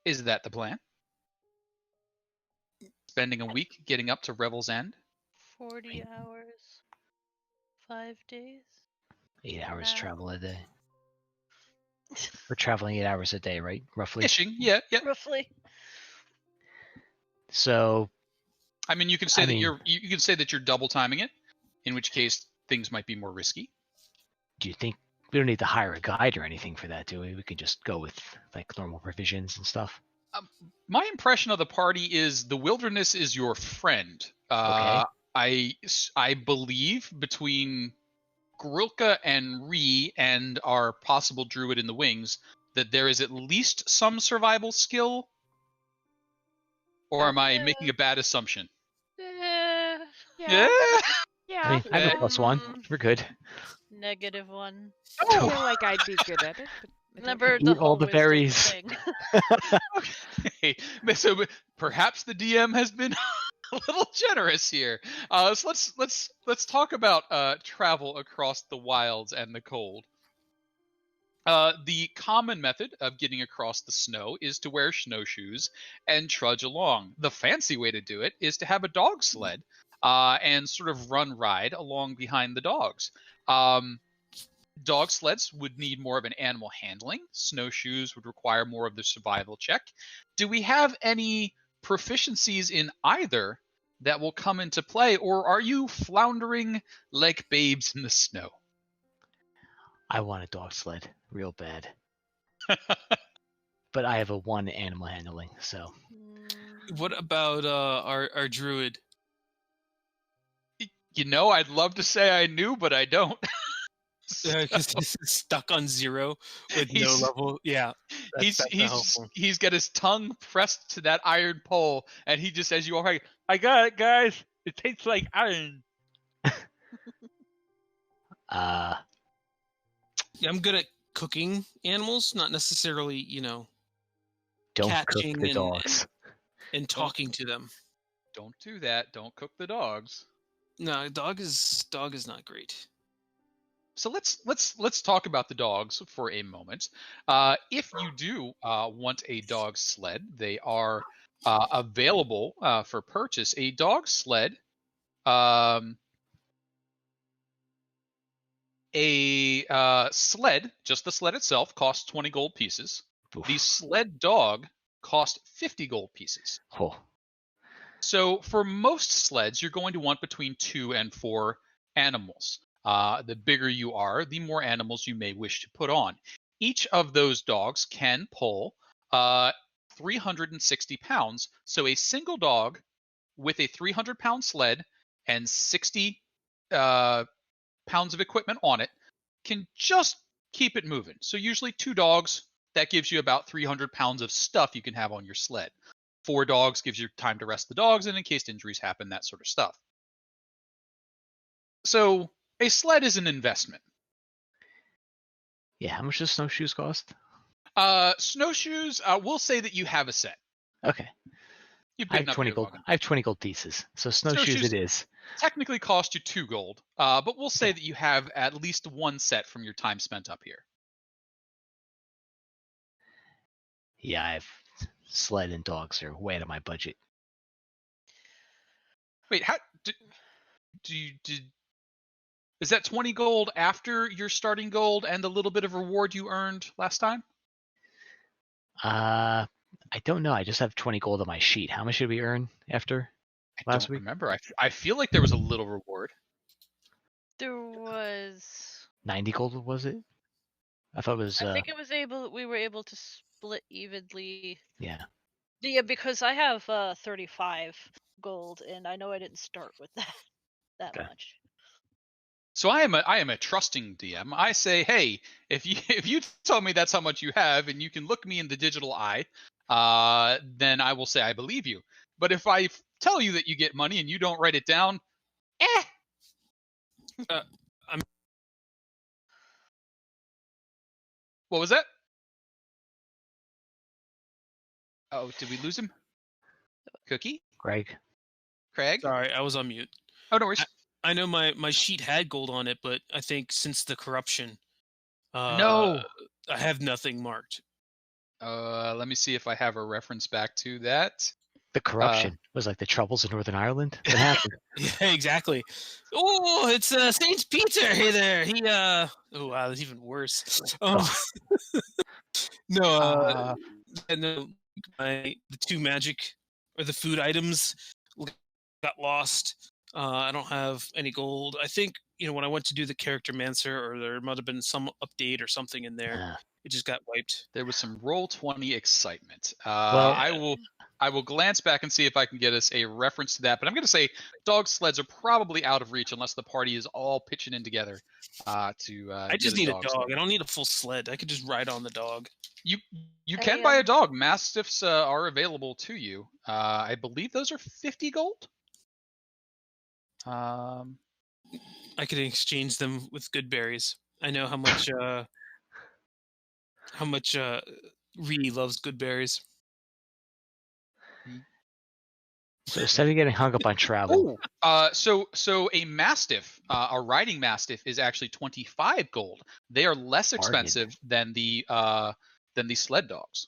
Is that the plan? Spending a week getting up to Revel's End? 40 hours, 5 days. 8 hours Wow. travel a day. We're traveling 8 hours a day, right? Roughly. Fishing, yeah. Roughly. So I mean, you can say I that mean- you can say that you're double timing it, in which case things might be more risky. do you think we don't need to hire a guide or anything for that, do we? We could just go with like normal provisions and stuff. My impression of the party is the wilderness is your friend. Okay. I believe between Grilka and Ree and our possible druid in the wings that there is at least some survival skill. Or am I Yeah. making a bad assumption? Eh, Yeah. I Yeah. mean, I have a +1. We're good. -1. I feel like I'd be good at it. But I don't Remember Eat the all whole the wisdom berries. thing. Okay, so perhaps the DM has been a little generous here. So let's talk about travel across the wilds and the cold. The common method of getting across the snow is to wear snowshoes and trudge along. The fancy way to do it is to have a dog sled and sort of ride along behind the dogs. Dog sleds would need more of an animal handling. Snowshoes would require more of the survival check. Do we have any proficiencies in either that will come into play, or are you floundering like babes in the snow? I want a dog sled real bad. But I have a 1 animal handling, so. What about our druid? You know, I'd love to say I knew, but I don't. Because he's stuck on 0 with no level. Yeah, he's got his tongue pressed to that iron pole, and he just, as you walk, I got it, guys. It tastes like iron. Yeah, I'm good at cooking animals, not necessarily, don't catching cook the dogs. and talking to them. Don't do that. Don't cook the dogs. No, dog is not great. So let's talk about the dogs for a moment. If you do want a dog sled, they are available for purchase. A dog sled, sled, just the sled itself, costs 20 gold pieces. Oof. The sled dog costs 50 gold pieces. Oh. So for most sleds, you're going to want between 2 and 4 animals. The bigger you are, the more animals you may wish to put on. Each of those dogs can pull 360 pounds. So a single dog with a 300-pound sled and 60 pounds of equipment on it can just keep it moving. So usually 2 dogs, that gives you about 300 pounds of stuff you can have on your sled. 4 dogs gives you time to rest the dogs and in case injuries happen, that sort of stuff. So a sled is an investment. Yeah, how much does snowshoes cost? Snowshoes, we'll say that you have a set. Okay. I have 20 gold. I have 20 gold pieces. So snowshoes it is. Technically cost you 2 gold, but we'll say that you have at least 1 set from your time spent up here. Yeah, I have sled and dogs are way out of my budget. Wait, how is that 20 gold after your starting gold and the little bit of reward you earned last time? I don't know. I just have 20 gold on my sheet. How much did we earn after last week? I don't remember. I feel like there was a little reward. There was 90 gold, was it? I thought it was. I think it was we were able to split evenly. Yeah. Yeah, because I have 35 gold, and I know I didn't start with that Okay. much. So I am a trusting DM. I say, hey, if you tell me that's how much you have, and you can look me in the digital eye, then I will say I believe you. But if I tell you that you get money and you don't write it down, What was that? Oh, did we lose him? Cookie? Craig? Sorry, I was on mute. Oh, no worries. I know my sheet had gold on it, but I think since the corruption, No. I have nothing marked. Let me see if I have a reference back to that. The corruption was like the troubles in Northern Ireland. What happened? Yeah, exactly. Oh, it's Saint Peter. Hey there. He oh wow, that's even worse. No, the 2 magic or the food items got lost. I don't have any gold. I think when I went to do the character mancer, or there might have been some update or something in there. It just got wiped. There was some Roll20 excitement. Well, I will glance back and see if I can get us a reference to that. But I'm going to say dog sleds are probably out of reach unless the party is all pitching in together. I just need a dog. sled. I don't need a full sled. I could just ride on the dog. You can buy a dog. Mastiffs are available to you. I believe those are 50 gold. I could exchange them with good berries. I know how much Ree loves good berries. So instead of getting hung up on travel, So a mastiff, a riding mastiff, is actually 25 gold. They are less Bargain. expensive than the sled dogs.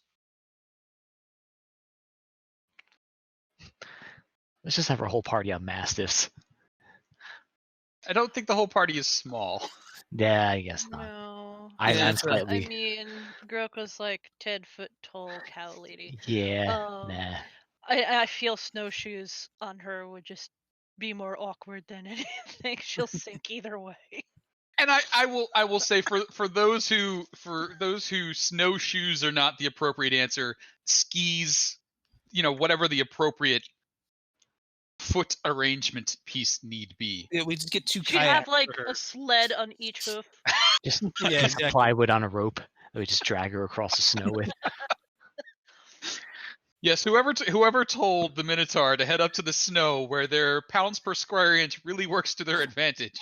let's just have our whole party on mastiffs. I don't think the whole party is small. Yeah, I guess not. No. I'm Yeah, it's slightly. I mean, Grilka's like 10-foot tall cow lady. Yeah, Um, nah. I feel snowshoes on her would just be more awkward than anything. She'll sink either way. And I will say for those who snowshoes are not the appropriate answer, skis, whatever the appropriate foot arrangement piece need be. Yeah, we just get 2 She'd have kayaks like for her. a sled on each hoof. Just, Yeah, just exactly. plywood on a rope that we just drag her across the snow with. Yes, whoever told the Minotaur to head up to the snow where their pounds per square inch really works to their advantage.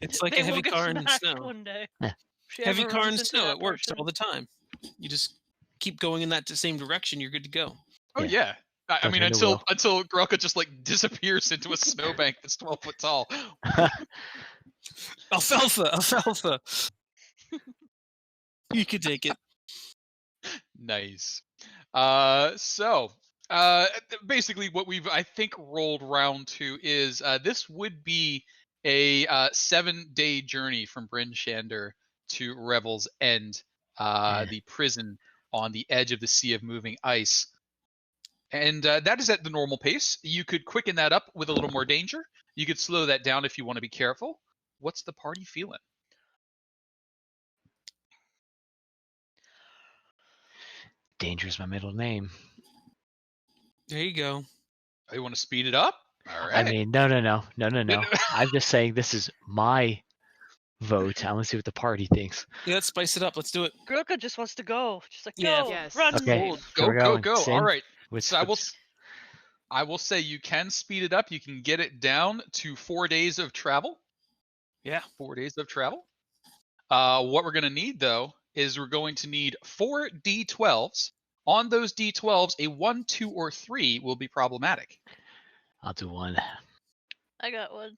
It's like They a heavy will get car in smashed snow. one day. Yeah. If she Heavy ever car in runs into snow, that it works person. all the time. You just keep going in that same direction, you're good to go. Oh yeah. I Don't mean, turn the until wheel. Grilka just like disappears into a snowbank that's 12 foot tall. Alfalfa. You could take it. Nice. So basically what we've I think rolled round to is this would be a 7-day journey from Bryn Shander to Revel's End, the prison on the edge of the Sea of Moving Ice. And that is at the normal pace. You could quicken that up with a little more danger. You could slow that down if you want to be careful. What's the party feeling? Danger is my middle name. There you go. Oh, you want to speed it up? All right. I mean, no. I'm just saying this is my vote. I want to see what the party thinks. Yeah, let's spice it up. Let's do it. Grilka just wants to go. She's like, Yeah. go, Yes. run. Okay. Go, So we're go, going go. Sin All right. with So I will say you can speed it up. You can get it down to 4 days of travel. Yeah. 4 days of travel. What we're going to need, though, is we're going to need 4 D12s. On those D12s, a 1, 2, or 3 will be problematic. I'll do one. I got one.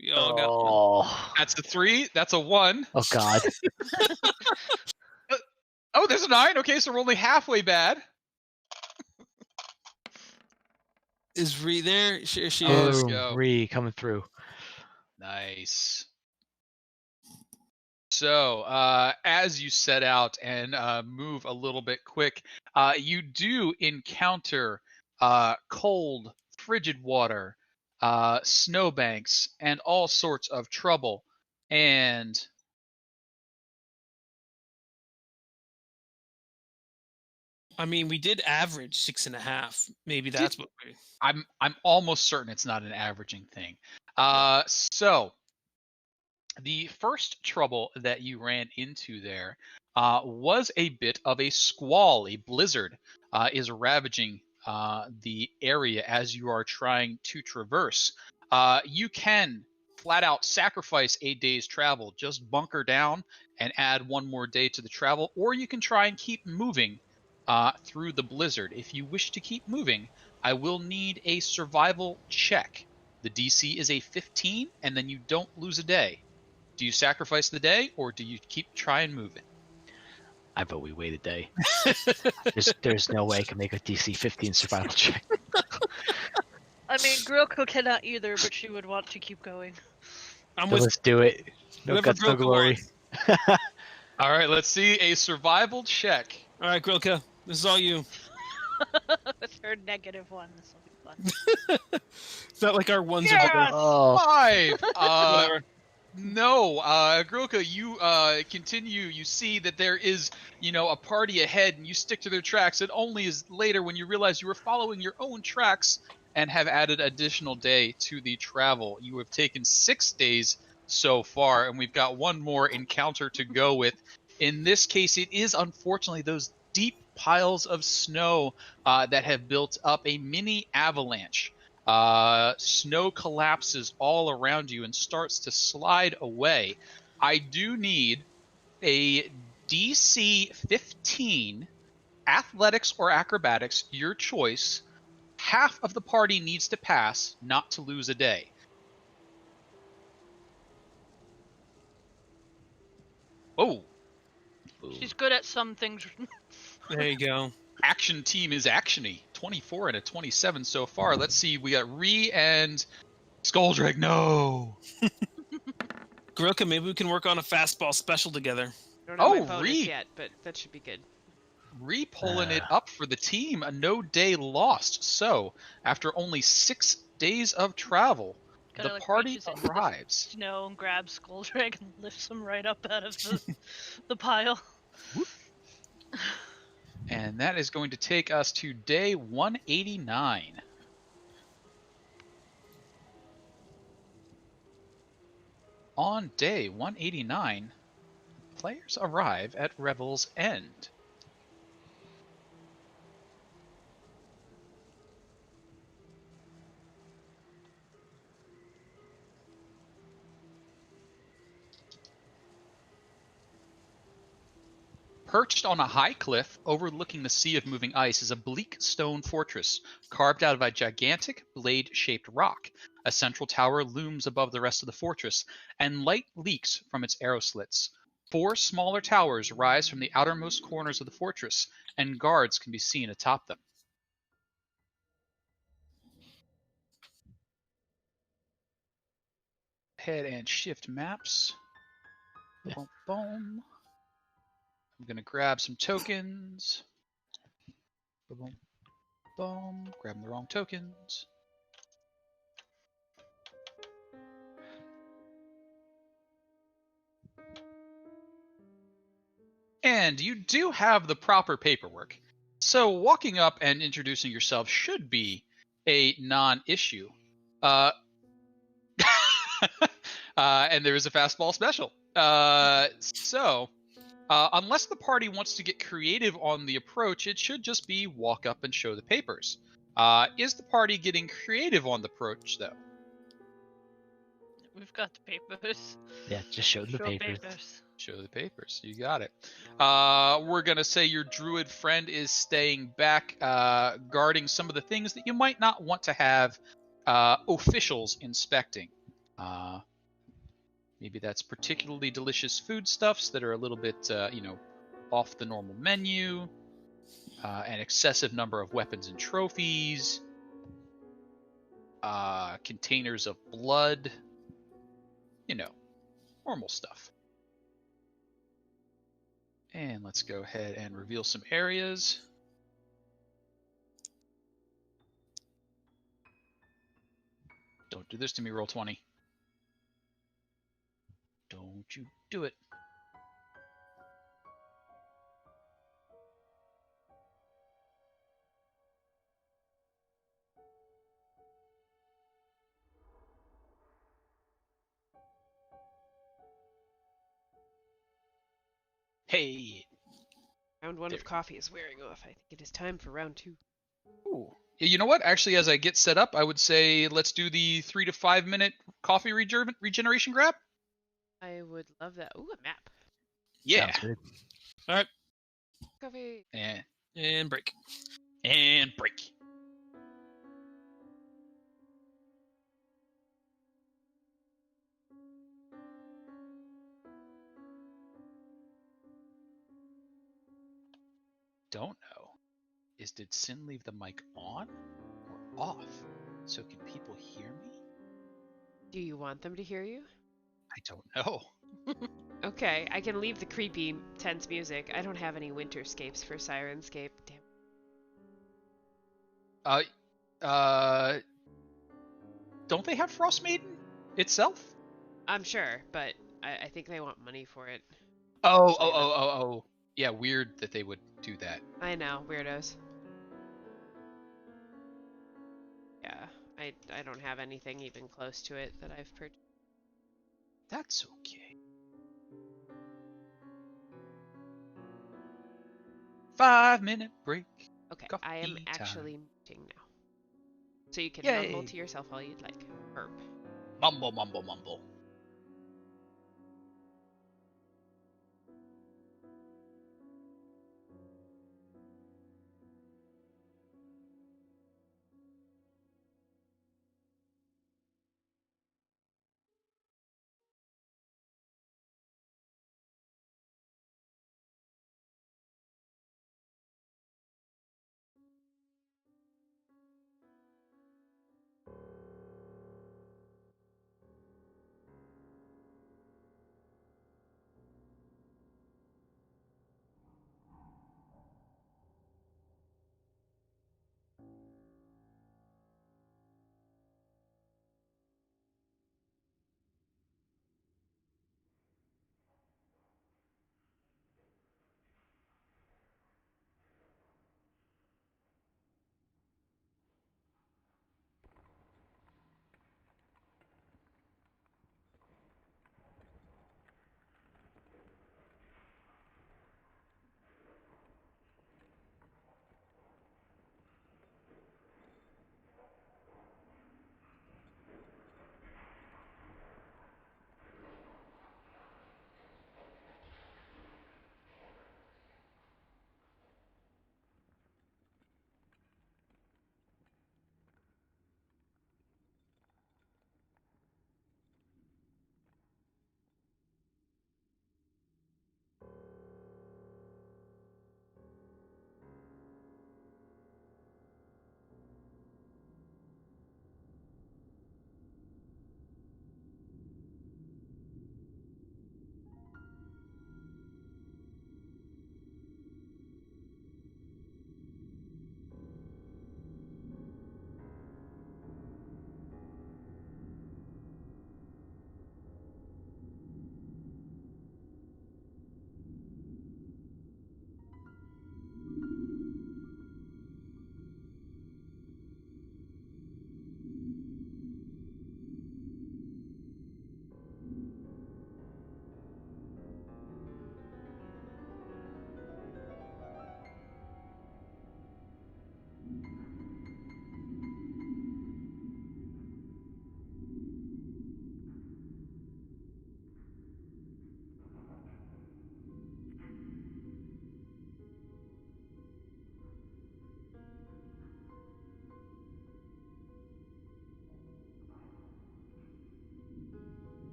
We all got one. Oh, That's a 3. That's a 1. oh God. Oh, there's a 9. Okay, so we're only halfway bad. Is Ree there? She Let's is. go. Ree coming through. Nice. So, as you set out and move a little bit quick, you do encounter cold, frigid water, snowbanks, and all sorts of trouble. And I mean, we did average 6.5. Maybe that's what we. I'm almost certain it's not an averaging thing. So the first trouble that you ran into there was a bit of a squall. A blizzard is ravaging the area as you are trying to traverse. You can flat out sacrifice a day's travel, just bunker down and add 1 more day to the travel, or you can try and keep moving through the blizzard. If you wish to keep moving, I will need a survival check. The DC is a 15, and then you don't lose a day. Do you sacrifice the day, or do you keep trying moving? I vote we wait a day. there's no way I can make a DC 15 survival check. I mean, Grilka cannot either, but she would want to keep going. I'm So with let's do it. No whoever guts, no Grilka glory. wants. All right, let's see a survival check. All right, Grilka, this is all you. With her -1, this will be fun. It's not like our ones Yeah. are better. Oh, 5. Whatever. No, Grilka, you continue. You see that there is, a party ahead, and you stick to their tracks. It only is later when you realize you were following your own tracks and have added additional day to the travel. You have taken 6 days so far, and we've got 1 more encounter to go with. In this case, it is unfortunately those deep piles of snow that have built up a mini avalanche. Snow collapses all around you and starts to slide away. I do need a DC 15 athletics or acrobatics, your choice, half of the party needs to pass not to lose a day. Oh, She's good at some things. There you go. action team is actiony. 24 and a 27 so far. Let's see. We got Ree and Skulldrake. No. Grilka, maybe we can work on a fastball special together. I don't have Oh, my bonus Reed. yet, but that should be good. Ree pulling it up for the team. A no day lost. So, after only 6 days of travel, Kinda the like party reaches into the arrives. snow and grabs Skulldrake and lifts him right up out of the pile. And that is going to take us to day 189. On day 189, players arrive at Revel's End. Perched on a high cliff overlooking the sea of moving ice is a bleak stone fortress carved out of a gigantic blade-shaped rock. A central tower looms above the rest of the fortress, and light leaks from its arrow slits. 4 smaller towers rise from the outermost corners of the fortress, and guards can be seen atop them. Head and shift maps. Boom, boom. I'm going to grab some tokens. Boom, boom. Grabbing the wrong tokens. And you do have the proper paperwork. So walking up and introducing yourself should be a non-issue. And there is a fastball special. Unless the party wants to get creative on the approach, it should just be walk up and show the papers. Is the party getting creative on the approach, though? We've got the papers. Yeah, just show the Show papers. Show the papers. You got it. We're going to say your druid friend is staying back, guarding some of the things that you might not want to have officials inspecting. Maybe that's particularly delicious foodstuffs that are a little bit, off the normal menu. An excessive number of weapons and trophies. Containers of blood. Normal stuff. And let's go ahead and reveal some areas. Don't do this to me, Roll20. Don't you do it. Hey. Round 1 There of we go. coffee is wearing off. I think it is time for round 2. Ooh. You know what? Actually, as I get set up, I would say let's do the 3 to 5 minute coffee regeneration grab. I would love that. Ooh, a map. Yeah. Sounds good. All right, Coffee. and break. And break. Don't know. Did Sin leave the mic on or off? So can people hear me? Do you want them to hear you? I don't know. Okay, I can leave the creepy, tense music. I don't have any winterscapes for Sirenscape. Damn. Don't they have Frostmaiden itself? I'm sure, but I think they want money for it. Oh. Yeah, weird that they would do that. I know, weirdos. Yeah, I don't have anything even close to it that I've purchased. That's okay. 5-minute break. Okay, Coffee I am time. actually muting now. So you can Yay. mumble to yourself all you'd like. Burp. Mumble, mumble, mumble.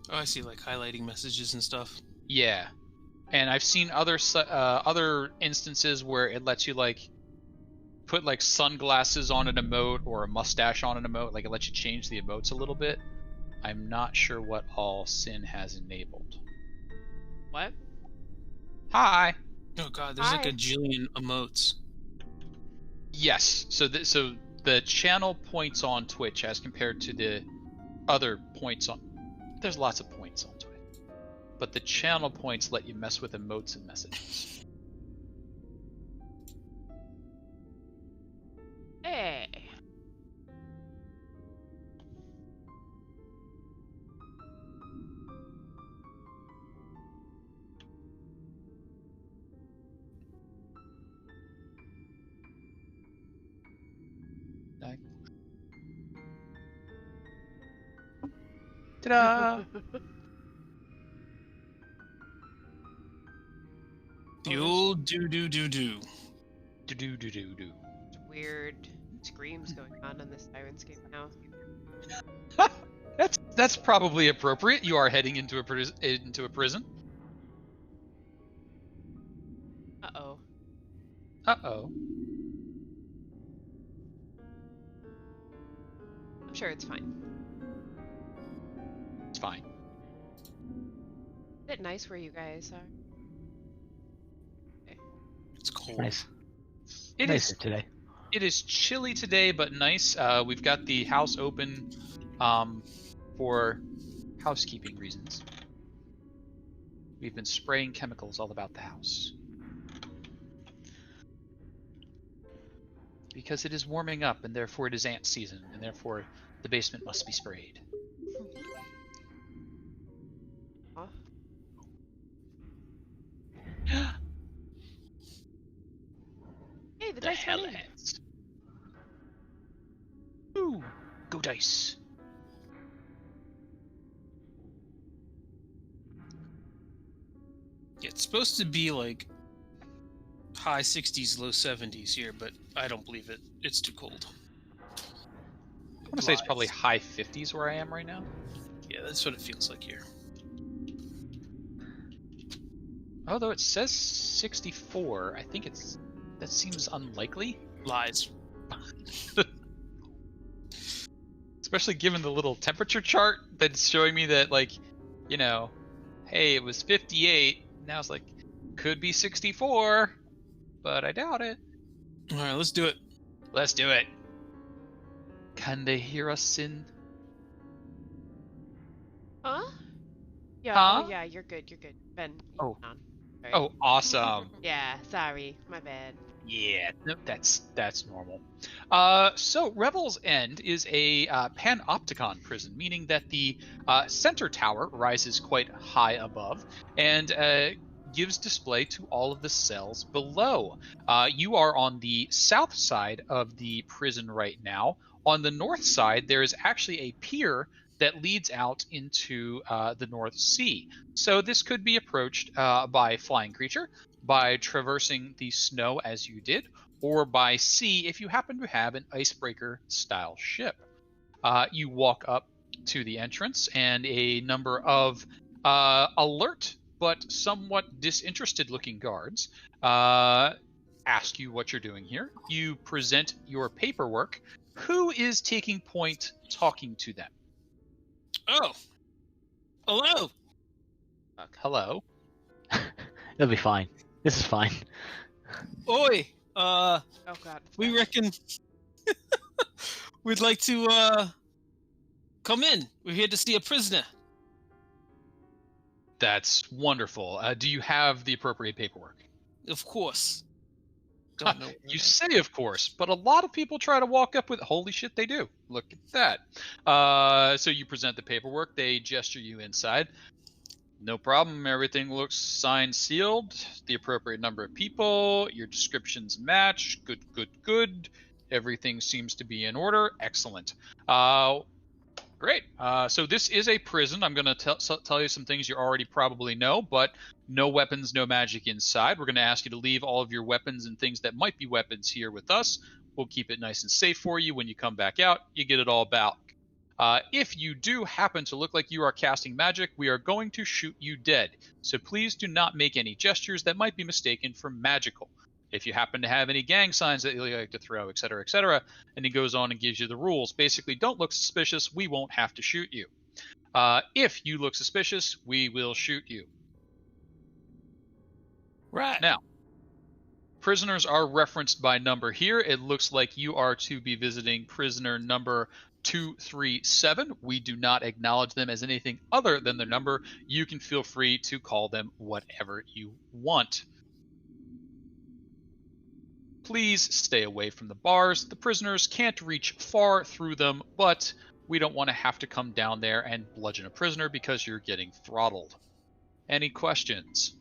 Oh, I see, like highlighting messages and stuff. Yeah, and I've seen other instances where it lets you like put like sunglasses on an emote or a mustache on an emote. Like it lets you change the emotes a little bit. I'm not sure what all Sin has enabled. What? Hi. Oh god, there's like a Hi. jillion emotes. Yes. So the channel points on Twitch as compared to the other points on. There's lots of points on Twitch, but the channel points let you mess with emotes and messages. Hey. Ta-da! The old do. Do. Weird screams going on in this Sirenscape now. That's probably appropriate. You are heading into a prison. Uh-oh. Uh-oh. I'm sure it's fine. It's fine. Is it nice where you guys are? It's cold. Nice. It Nice is. today. It is chilly today, but nice. We've got the house open for housekeeping reasons. We've been spraying chemicals all about the house. Because it is warming up, and therefore it is ant season, and therefore the basement must be sprayed. Aw. Hey, the dice went in. Hellheads. Ooh, go dice. Yeah, it's supposed to be like high 60s, low 70s here, but I don't believe it. It's too cold. I want to say it's probably high 50s where I am right now. Yeah, that's what it feels like here. Although it says 64, I think that seems unlikely. Lies. Especially given the little temperature chart that's showing me that, like, you know, hey, it was 58, now it's like, could be 64, but I doubt it. Alright, let's do it. Let's do it. Can they hear us, Sin? Huh? Yeah, Huh? oh yeah, you're good, you're good. Ben, you Oh. went on. Sorry. Oh, awesome. Yeah, sorry, my bad. Yeah, no, that's normal. So Revel's End is a panopticon prison, meaning that the center tower rises quite high above and gives display to all of the cells below. You are on the south side of the prison right now. On the north side, there is actually a pier that leads out into the North Sea. So this could be approached by flying creature, by traversing the snow as you did, or by sea if you happen to have an icebreaker style ship. You walk up to the entrance, and a number of alert but somewhat disinterested looking guards ask you what you're doing here. You present your paperwork. Who is taking point talking to them? Oh! Hello! Hello? It'll be fine. This is fine. Oi! Oh god. it's We bad. reckon we'd like to come in. We're here to see a prisoner. That's wonderful. Do you have the appropriate paperwork? Of course. Don't know. You say, of course, but a lot of people try to walk up with, holy shit, they do. Look at that. So you present the paperwork. They gesture you inside. No problem. Everything looks signed, sealed. The appropriate number of people. Your descriptions match. Good. Everything seems to be in order. Excellent. Great. So this is a prison. I'm going to tell you some things you already probably know, but no weapons, no magic inside. We're going to ask you to leave all of your weapons and things that might be weapons here with us. We'll keep it nice and safe for you. When you come back out, you get it all back. If you do happen to look like you are casting magic, we are going to shoot you dead. So please do not make any gestures that might be mistaken for magical. If you happen to have any gang signs that you like to throw, etc., etc., and he goes on and gives you the rules. Basically, don't look suspicious. We won't have to shoot you. If you look suspicious, we will shoot you. Right. Now, prisoners are referenced by number here. It looks like you are to be visiting prisoner number 237. We do not acknowledge them as anything other than their number. You can feel free to call them whatever you want. Please stay away from the bars. The prisoners can't reach far through them, but we don't want to have to come down there and bludgeon a prisoner because you're getting throttled. Any questions?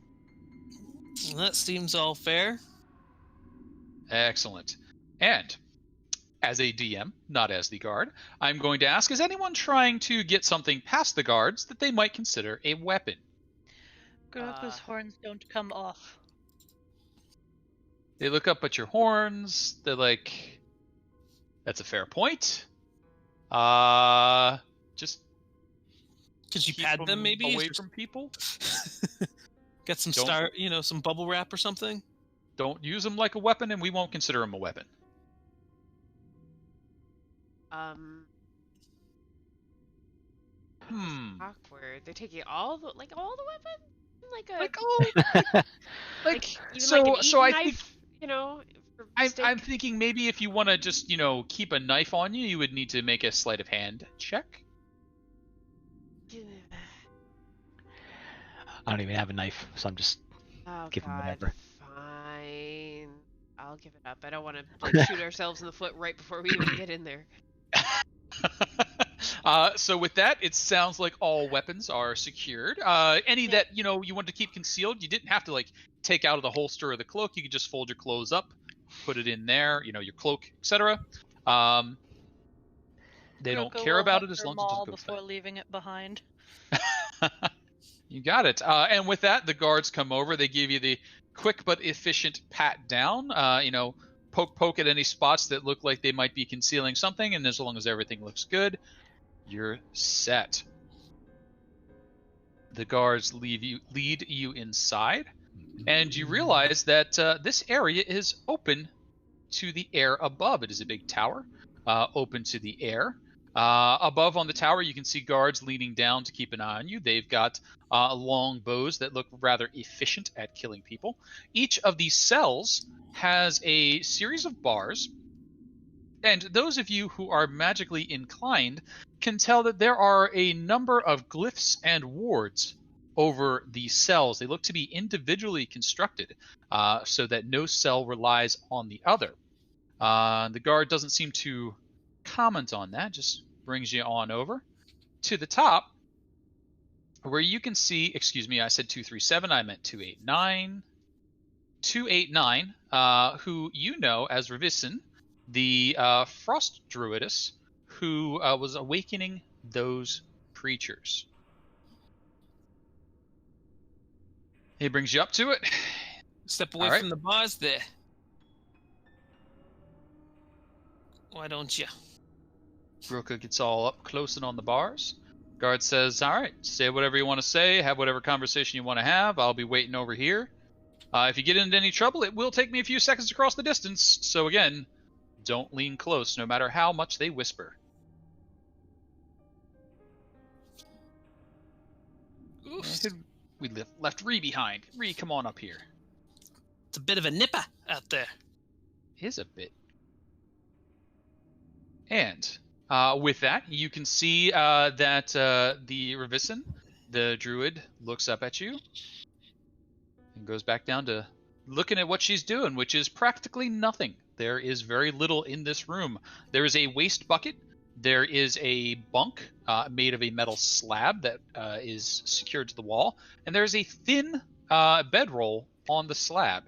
Well, that seems all fair. Excellent. And as a DM, not as the guard, I'm going to ask, is anyone trying to get something past the guards that they might consider a weapon? Grilka's horns don't come off. They look up at your horns. They're like, that's a fair point. Just Could you keep pad them maybe? away from people. Get some Don't- some bubble wrap or something? Don't use them like a weapon, and we won't consider them a weapon. Awkward. They're taking all the weapons? Like a even so like an so I knife, think you know, for I'm steak? thinking maybe if you want to just keep a knife on you, you would need to make a sleight of hand check. I don't even have a knife, so I'm just Oh give 'em God, whatever. fine. I'll give it up. I don't want to shoot ourselves in the foot right before we even get in there. So with that, it sounds like all weapons are secured. Any that you want to keep concealed, you didn't have to take out of the holster or the cloak. You could just fold your clothes up, put it in there. Your cloak, etc. They don't Grilka care will about hunt it as her long as it maul doesn't go before inside. leaving it behind. You got it. And with that, the guards come over. They give you the quick but efficient pat down. Poke at any spots that look like they might be concealing something, and as long as everything looks good, you're set. The guards lead you inside, and you realize that this area is open to the air above. It is a big tower, open to the air. Above on the tower, you can see guards leaning down to keep an eye on you. They've got long bows that look rather efficient at killing people. Each of these cells has a series of bars, and those of you who are magically inclined can tell that there are a number of glyphs and wards over these cells. They look to be individually constructed so that no cell relies on the other. The guard doesn't seem to comment on that, just brings you on over to the top where you can see, excuse me, I said 237, I meant 289. 289, who you know as Revisin, the frost druidess who was awakening those creatures. He brings you up to it. Step away All right. from the bars there. Why don't you? Grilka gets all up close and on the bars. Guard says, all right, say whatever you want to say, have whatever conversation you want to have. I'll be waiting over here. If you get into any trouble, it will take me a few seconds to cross the distance. So again, don't lean close, no matter how much they whisper. Oof. We left Ree behind. Ree, come on up here. It's a bit of a nipper out there. Is a bit. And with that, you can see that the Revisin, the druid, looks up at you and goes back down to looking at what she's doing, which is practically nothing. There is very little in this room. There is a waste bucket. There is a bunk made of a metal slab that is secured to the wall. And there's a thin bedroll on the slab.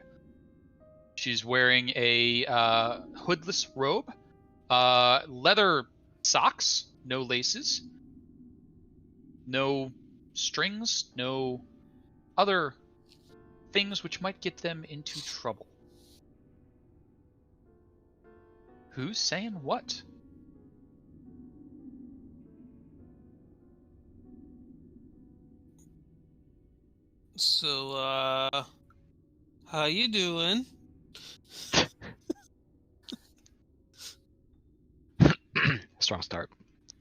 She's wearing a hoodless robe, leather socks, no laces, no strings, no other things which might get them into trouble. Who's saying what? So, how you doing? Strong start.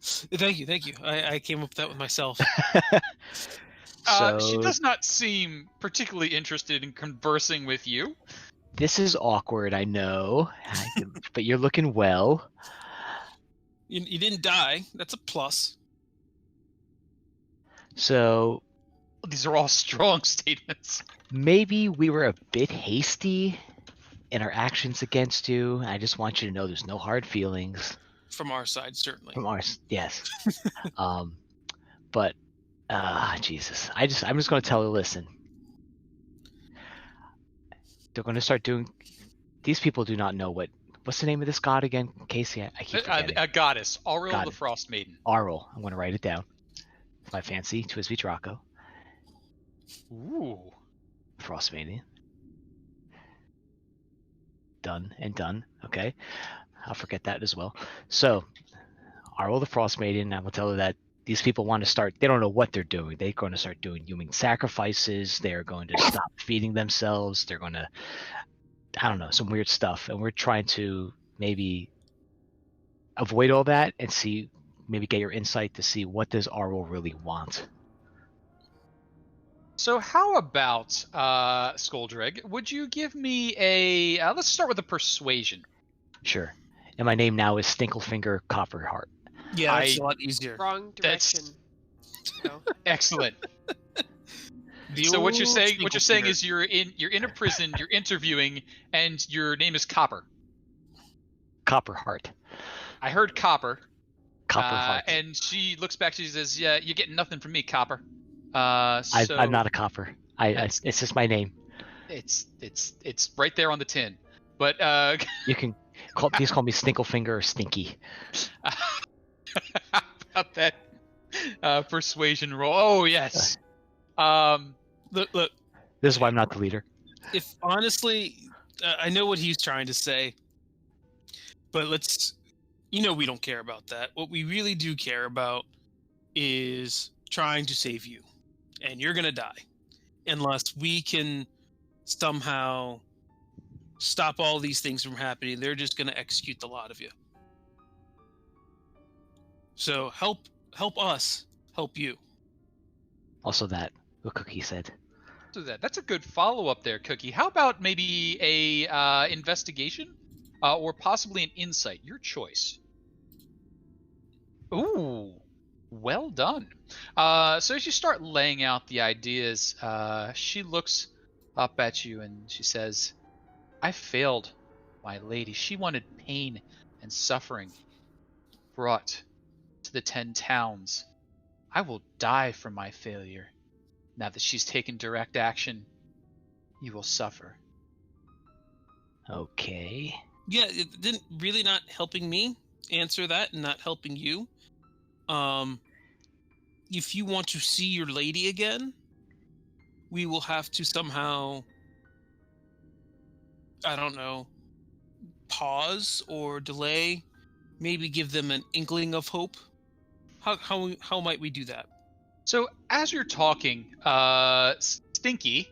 Thank you. I came up with that with myself. She So does not seem particularly interested in conversing with you. this is awkward, I know, but you're looking well. You didn't die. That's a plus. So These are all strong statements. maybe we were a bit hasty in our actions against you. I just want you to know there's no hard feelings From our side, certainly. from ours. Yes. But Jesus, I'm just going to tell you. Listen, they're going to start doing. These people do not know what's the name of this god again, Casey? I keep forgetting. A goddess, Auril the Goddess. Frostmaiden. Arl. I'm going to write it down. My fancy Twisby Draco. Ooh. Frostmaiden. Done and done. Okay. I'll forget that as well. So, Arl the Frostmaiden, I will tell her that these people want to start, they don't know what they're doing. They're going to start doing human sacrifices. They're going to stop feeding themselves. They're going to, I don't know, some weird stuff. And we're trying to maybe avoid all that and see, maybe get your insight to see what does Arl really want. So how about, Skoldreg, would you give me a, let's start with a persuasion. Sure. And my name now is Stinklefinger Copperheart. Yeah, that's a lot easier. Wrong direction. No. Excellent. So what you're saying is you're in a prison, you're interviewing, and your name is Copper. Copperheart. I heard Copper. Copperheart. And she looks back, she says, yeah, you're getting nothing from me, Copper. I'm not a copper. It's just my name. It's right there on the tin. But You can please call me Stinklefinger or Stinky. how about that persuasion roll? Oh yes. Look. This is why I'm not the leader. If honestly, I know what he's trying to say, but we don't care about that. What we really do care about is trying to save you, and you're gonna die unless we can somehow stop all these things from happening. They're just gonna execute the lot of you. So help us help you. Also that, what Cookie said. So that's a good follow-up there, Cookie. How about maybe a investigation, or possibly an insight? Your choice. Ooh, well done. So as you start laying out the ideas, she looks up at you and she says, I failed, my lady. She wanted pain and suffering brought to the 10 towns. I will die for my failure. Now that she's taken direct action, you will suffer. Okay. Yeah, it didn't really not helping me answer that and not helping you. If you want to see your lady again, we will have to somehow, I don't know, pause or delay, maybe give them an inkling of hope. How might we do that? So as you're talking, Stinky,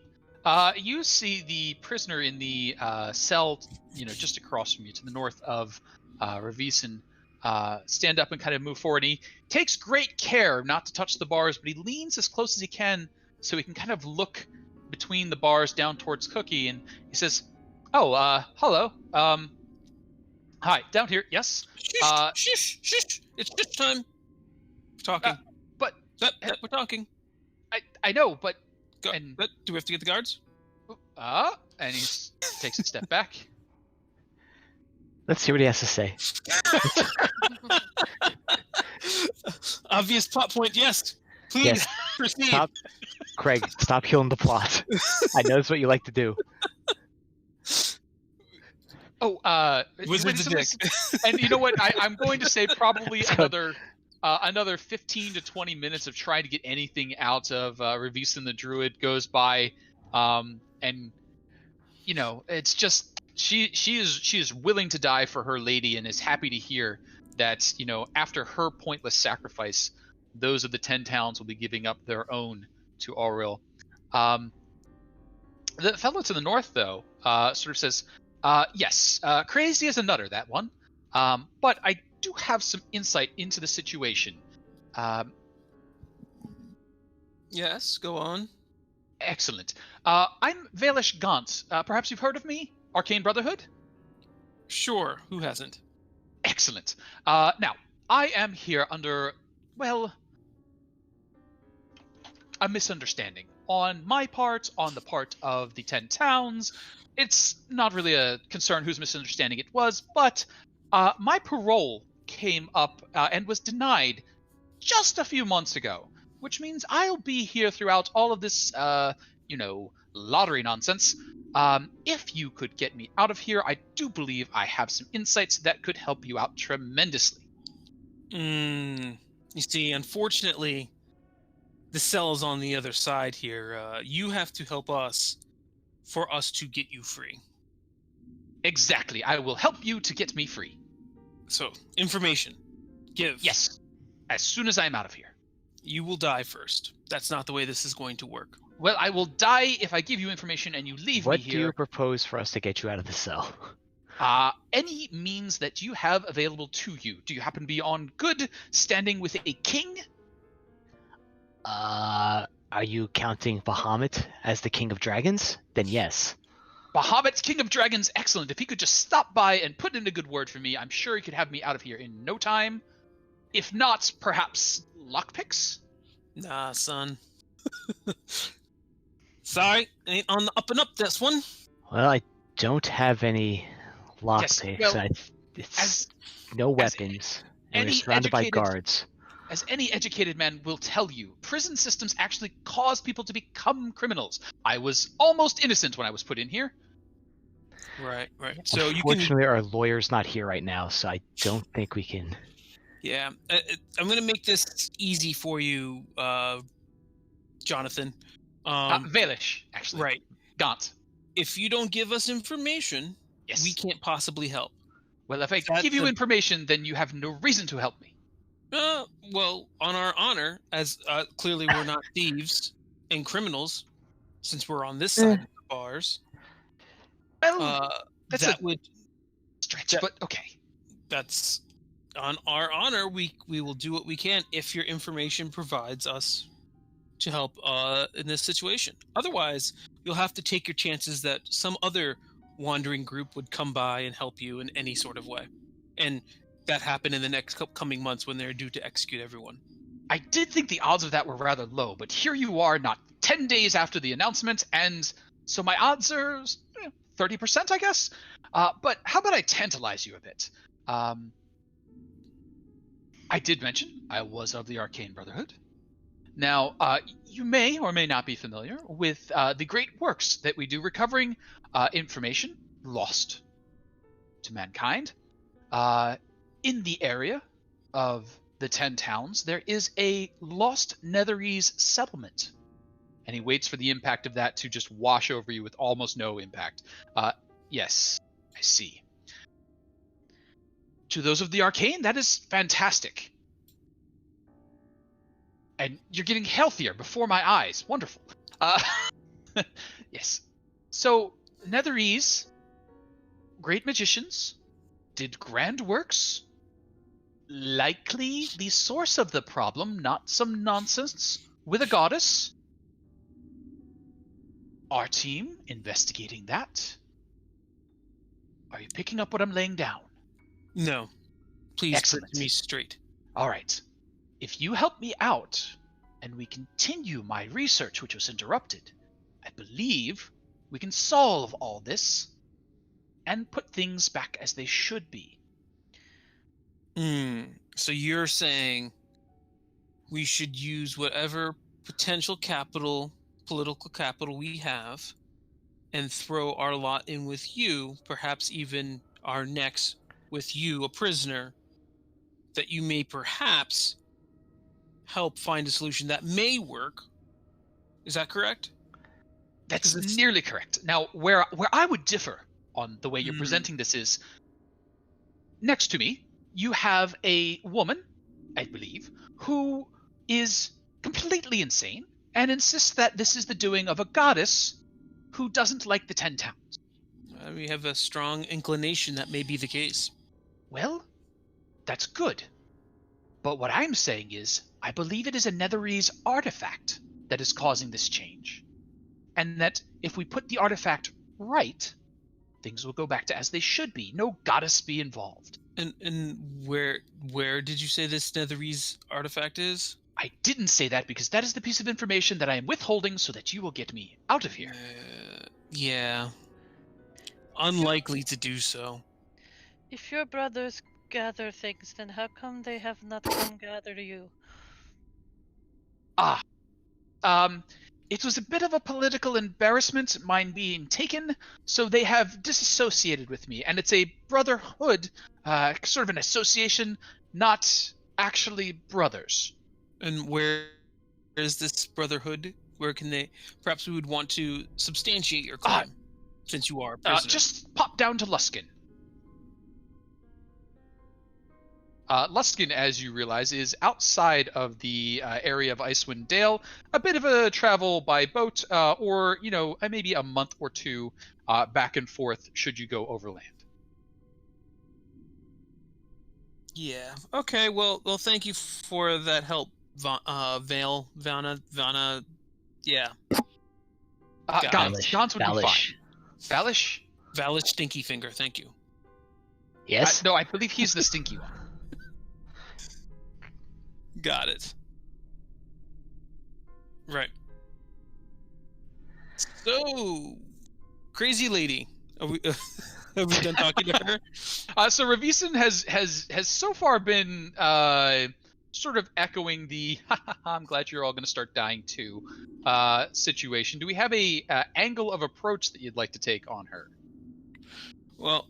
you see the prisoner in the cell, just across from you to the north of Revisen, stand up and kind of move forward. And he takes great care not to touch the bars, but he leans as close as he can so he can kind of look between the bars down towards Cookie, and he says, "Oh, hello. Hi, down here. Yes. Shush. It's just time. We're talking. We're talking. I know, but Do we have to get the guards? And he takes a step back. Let's see what he has to say. Obvious plot point, yes. Please Yes. proceed. Stop, Craig. Stop killing the plot. I know it's what you like to do. Wizard's a dick. And you know what? I'm going to say probably another 15 to 20 minutes of trying to get anything out of Revisen the Druid goes by, and it's just she is willing to die for her lady and is happy to hear that after her pointless sacrifice, those of the 10 towns will be giving up their own to Auril. The fellow to the north, though, sort of says, yes, crazy as a nutter, that one. But I do have some insight into the situation. Yes, go on. Excellent. I'm Valish Gaunt. Perhaps you've heard of me? Arcane Brotherhood? Sure, who hasn't? Excellent. Now, I am here under, well, a misunderstanding. On my part, on the part of the 10 towns, it's not really a concern whose misunderstanding it was, but my parole came up and was denied just a few months ago, which means I'll be here throughout all of this, lottery nonsense. If you could get me out of here, I do believe I have some insights that could help you out tremendously. You see, unfortunately, the cell is on the other side here. You have to help us for us to get you free. Exactly. I will help you to get me free. So, information. Give. Yes. As soon as I'm out of here. You will die first. That's not the way this is going to work. Well, I will die if I give you information and you leave me here. What do you propose for us to get you out of the cell? Any means that you have available to you. Do you happen to be on good standing with a king? Are you counting Bahamut as the king of dragons? Then yes. Bahamut, king of dragons, excellent. If he could just stop by and put in a good word for me, I'm sure he could have me out of here in no time. If not, perhaps lockpicks? Nah, son. Sorry, ain't on the up and up, this one. Well, I don't have any lockpicks. Yes, well, it's no weapons. And we're surrounded by guards. As any educated man will tell you, prison systems actually cause people to become criminals. I was almost innocent when I was put in here. Right. So unfortunately, our lawyer's not here right now, so I don't think we can. Yeah, I'm gonna make this easy for you, Jonathan. Valish, actually. Right. Gaunt. If you don't give us information, yes, we can't possibly help. Well, if I give you information, then you have no reason to help me. Well, on our honor, as clearly we're not thieves and criminals, since we're on this side of the bars. Well, that would stretch, but okay. That's on our honor. We will do what we can if your information provides us to help in this situation. Otherwise, you'll have to take your chances that some other wandering group would come by and help you in any sort of way, and that happened in the next coming months when they're due to execute everyone. I did think the odds of that were rather low, but here you are not 10 days after the announcement, and so my odds are 30%, I guess? But how about I tantalize you a bit? I did mention I was of the Arcane Brotherhood. Now, you may or may not be familiar with the great works that we do recovering information lost to mankind. In the area of the 10 towns, there is a lost Netherese settlement. And he waits for the impact of that to just wash over you with almost no impact. Yes, I see. To those of the Arcane, that is fantastic. And you're getting healthier before my eyes. Wonderful. Yes. So, Netherese, great magicians, did grand works. Likely the source of the problem, not some nonsense with a goddess. Our team investigating that. Are you picking up what I'm laying down? No. Please Excellent. put me straight. All right. If you help me out and we continue my research, which was interrupted, I believe we can solve all this and put things back as they should be. So you're saying we should use whatever potential capital, political capital we have, and throw our lot in with you, perhaps even our necks with you, a prisoner, that you may perhaps help find a solution that may work. Is that correct? That's nearly correct. Now, where I would differ on the way you're presenting this is, next to me, you have a woman, I believe, who is completely insane and insists that this is the doing of a goddess who doesn't like the 10 towns. We have a strong inclination that may be the case. Well, that's good. But what I'm saying is, I believe it is a Netherese artifact that is causing this change. And that if we put the artifact right, things will go back to as they should be. No goddess be involved. And where did you say this Netherese artifact is? I didn't say that because that is the piece of information that I am withholding so that you will get me out of here. Yeah. Unlikely to do so. If your brothers gather things, then how come they have not come gather you? It was a bit of a political embarrassment, mine being taken, so they have disassociated with me, and it's a brotherhood, sort of an association, not actually brothers. And where is this brotherhood? Where can they... Perhaps we would want to substantiate your claim, since you are a prisoner. Just pop down to Luskin. Luskin, as you realize, is outside of the area of Icewind Dale. A bit of a travel by boat, or, maybe a month or two back and forth should you go overland. Yeah. Okay, well, thank you for that help, Vanna, yeah. Gons would be fine. Valish? Valish Stinky Finger, thank you. Yes? No, I believe he's the stinky one. Got it. Right. So, crazy lady. Are we, have we done talking to her? So Ravison has so far been sort of echoing the I'm glad you're all going to start dying too situation. Do we have a angle of approach that you'd like to take on her? Well,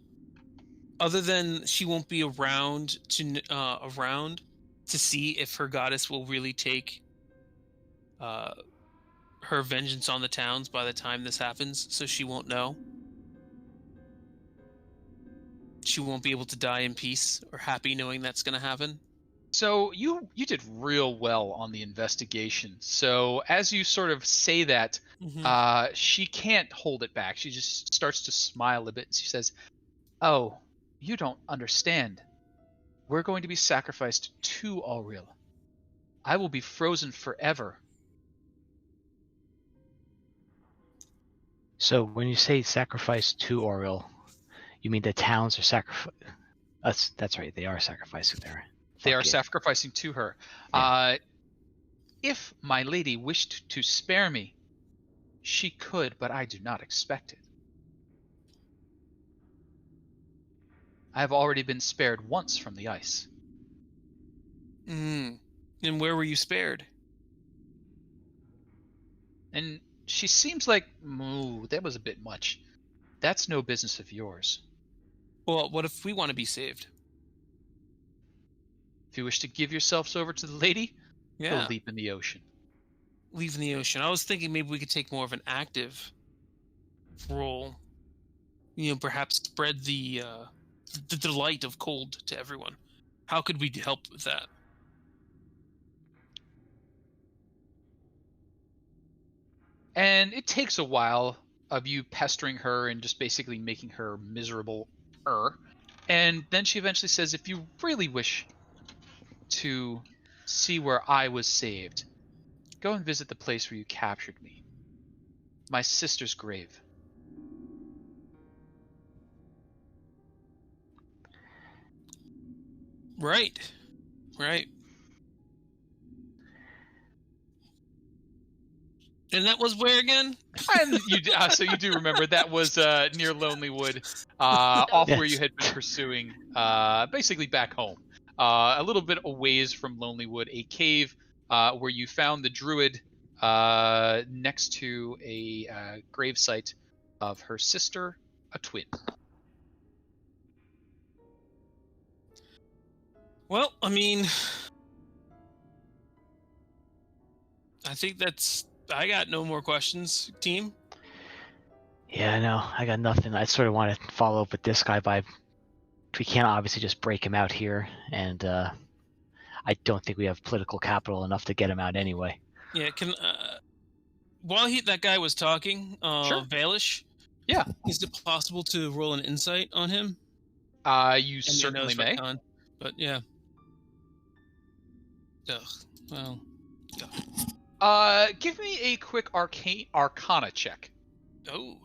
other than she won't be around to see if her goddess will really take her vengeance on the towns by the time this happens, so she won't know. She won't be able to die in peace or happy knowing that's going to happen. So you did real well on the investigation. So as you sort of say that, she can't hold it back. She just starts to smile a bit. And she says, "Oh, you don't understand. We're going to be sacrificed to Auril. I will be frozen forever." So when you say sacrifice to Auril, you mean the towns are sacrificed? That's right. They are sacrificing there. They are sacrificing to her. Yeah. If my lady wished to spare me, she could, but I do not expect it. I have already been spared once from the ice. And where were you spared? And she seems like, that was a bit much. That's no business of yours. Well, what if we want to be saved? If you wish to give yourselves over to the lady, Yeah. go leap in the ocean. Leave in the ocean. I was thinking maybe we could take more of an active role. Perhaps spread the delight of cold to everyone. How could we help with that? And it takes a while of you pestering her and just basically making her miserable. And then she eventually says, if you really wish to see where I was saved, go and visit the place where you captured me. My sister's grave. Right. And that was where again? And so you do remember that was near Lonely Wood, off where you had been pursuing, basically back home. A little bit a ways from Lonely Wood, a cave where you found the druid next to a gravesite of her sister, a twin. Well, I mean, I think I got no more questions, team. Yeah, no, I got nothing. I sort of want to follow up with this guy, but we can't obviously just break him out here, and I don't think we have political capital enough to get him out anyway. Yeah, while that guy was talking, Sure. Valish, Yeah. is it possible to roll an insight on him? You I mean, I know certainly it's may. retcon, but yeah. Ugh. Well. Give me a quick arcana check. Oh.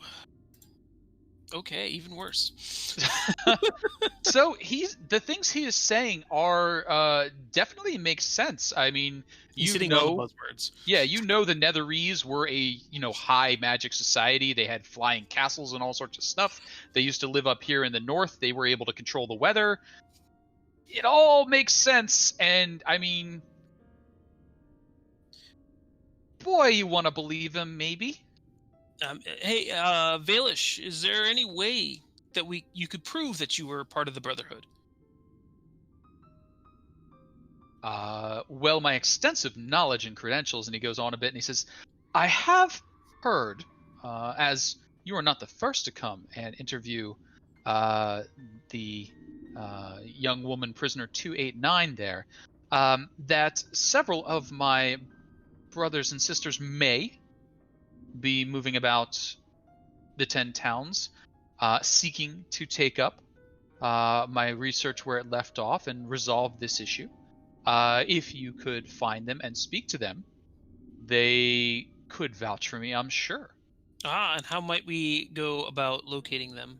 Okay, even worse. So the things he is saying are definitely make sense. I mean, He's you hitting know, all the buzzwords. yeah, you know the Netherese were a high magic society. They had flying castles and all sorts of stuff. They used to live up here in the north. They were able to control the weather. It all makes sense, and I mean, boy, you want to believe him, maybe. Hey, Valish, is there any way that you could prove that you were part of the Brotherhood? Well, my extensive knowledge and credentials, and he goes on a bit, and he says, I have heard, as you are not the first to come and interview the young woman prisoner 289 there, that several of my brothers and sisters may be moving about the 10 towns, seeking to take up my research where it left off and resolve this issue. If you could find them and speak to them, they could vouch for me, I'm sure. And how might we go about locating them?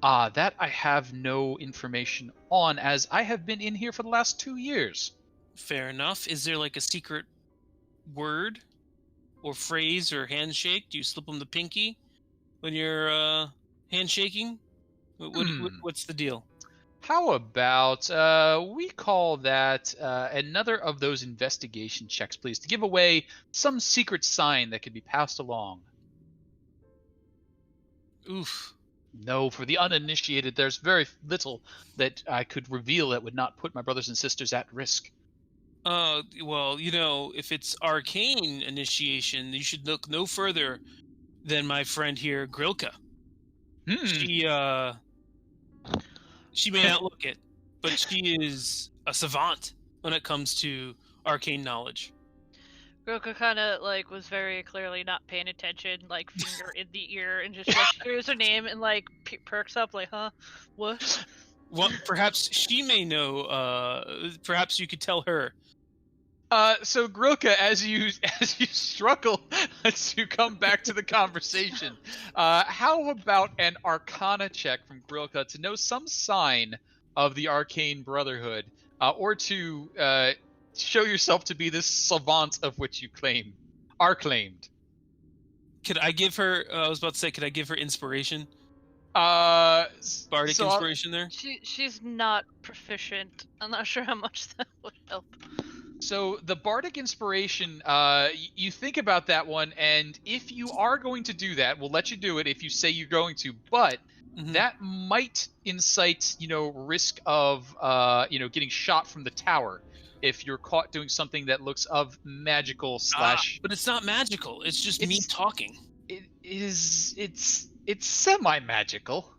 That I have no information on, as I have been in here for the last 2 years. Fair enough. Is there like a secret word or phrase or handshake? Do you slip them the pinky when you're handshaking? What's the deal? How about we call that another of those investigation checks, please, to give away some secret sign that could be passed along. Oof. No, for the uninitiated, there's very little that I could reveal that would not put my brothers and sisters at risk. Well, if it's arcane initiation, you should look no further than my friend here, Grilka. She may not look it, but she is a savant when it comes to arcane knowledge. Grilka kind of was very clearly not paying attention, finger in the ear, and just hears her name and perks up, huh? What? Well, perhaps she may know. Perhaps you could tell her. So Grilka, as you struggle to come back to the conversation, how about an Arcana check from Grilka to know some sign of the Arcane Brotherhood, or to show yourself to be this savant of which you are claimed? Could I give her? I was about to say, could I give her inspiration? Bardic inspiration there. She's not proficient. I'm not sure how much that would help. So the Bardic Inspiration, you think about that one, and if you are going to do that, we'll let you do it if you say you're going to, but that might incite, risk of, getting shot from the tower if you're caught doing something that looks of magical slash... But it's not magical, it's just me talking. It's semi-magical.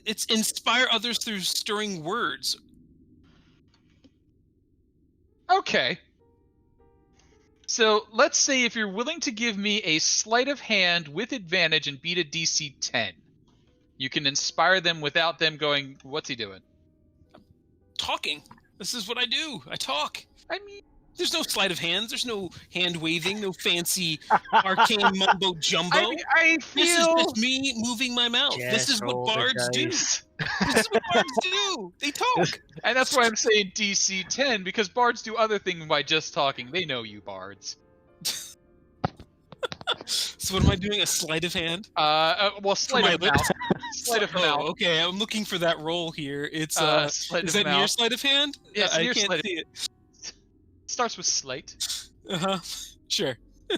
It's inspire others through stirring words. Okay. So let's say if you're willing to give me a sleight of hand with advantage and beat a DC 10, you can inspire them without them going, what's he doing? Talking. This is what I do. I talk. I mean, there's no sleight of hands. There's no hand waving. No fancy arcane mumbo jumbo. I feel... This is just me moving my mouth. This is what bards do. This is what bards do. They talk. And that's why I'm saying DC 10, because bards do other things by just talking. They know you, bards. So what am I doing? A sleight of hand? Well, sleight of mouth. Sleight of mouth. Okay, I'm looking for that roll here. It's is that near sleight of hand? Yes, I can't see it. Starts with slight. Sure.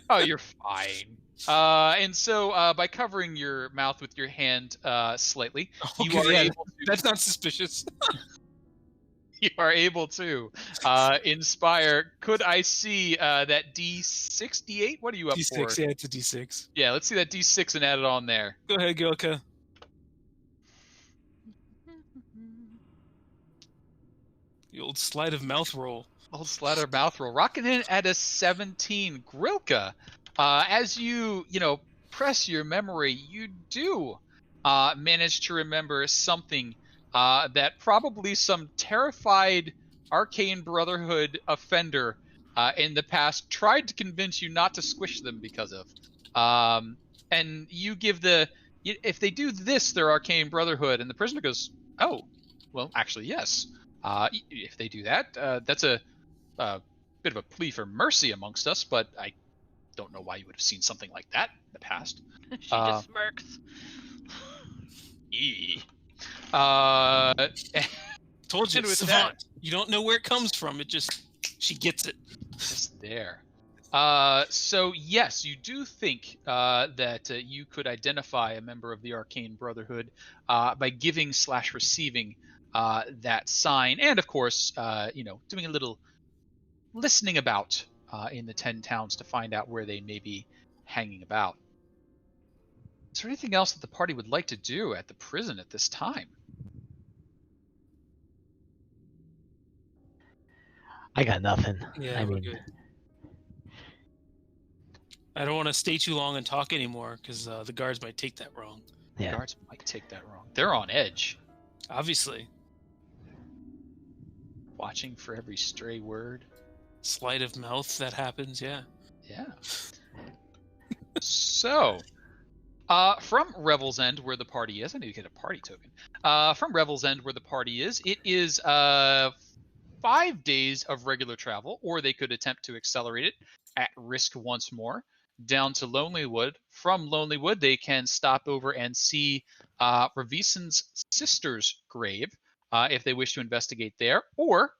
Oh, you're fine. And so by covering your mouth with your hand slightly, you are able to... That's not suspicious. You are able to inspire. Could I see that D6, D8? What are you up D6, for? yeah, it's a D6. Yeah, let's see that D6 and add it on there. Go ahead, Grilka. The old sleight of mouth roll. Old sleight of mouth roll. Rocking in at a 17. Grilka, As you press your memory, you do manage to remember something that probably some terrified Arcane Brotherhood offender in the past tried to convince you not to squish them because of. And you give if they do this, they're Arcane Brotherhood, and the prisoner goes, oh, well, actually, yes. If they do that, that's a bit of a plea for mercy amongst us, but I don't know why you would have seen something like that in the past. She just smirks. Told you, and with savant. You don't know where it comes from. She gets it. Just there. So yes, you do think that you could identify a member of the Arcane Brotherhood by giving/receiving that sign, and of course, doing a little listening about in the 10 towns to find out where they may be hanging about. Is there anything else that the party would like to do at the prison at this time? I got nothing. Yeah, we're good. I don't want to stay too long and talk anymore because the guards might take that wrong. Yeah. The guards might take that wrong. They're on edge. Obviously. Watching for every stray word. Sleight of mouth that happens, yeah. Yeah. So, from Revel's End, where the party is, I need to get a party token. From Revel's End, where the party is, it is 5 days of regular travel, or they could attempt to accelerate it at risk once more, down to Lonelywood. From Lonelywood, they can stop over and see Revisen's sister's grave, if they wish to investigate there, or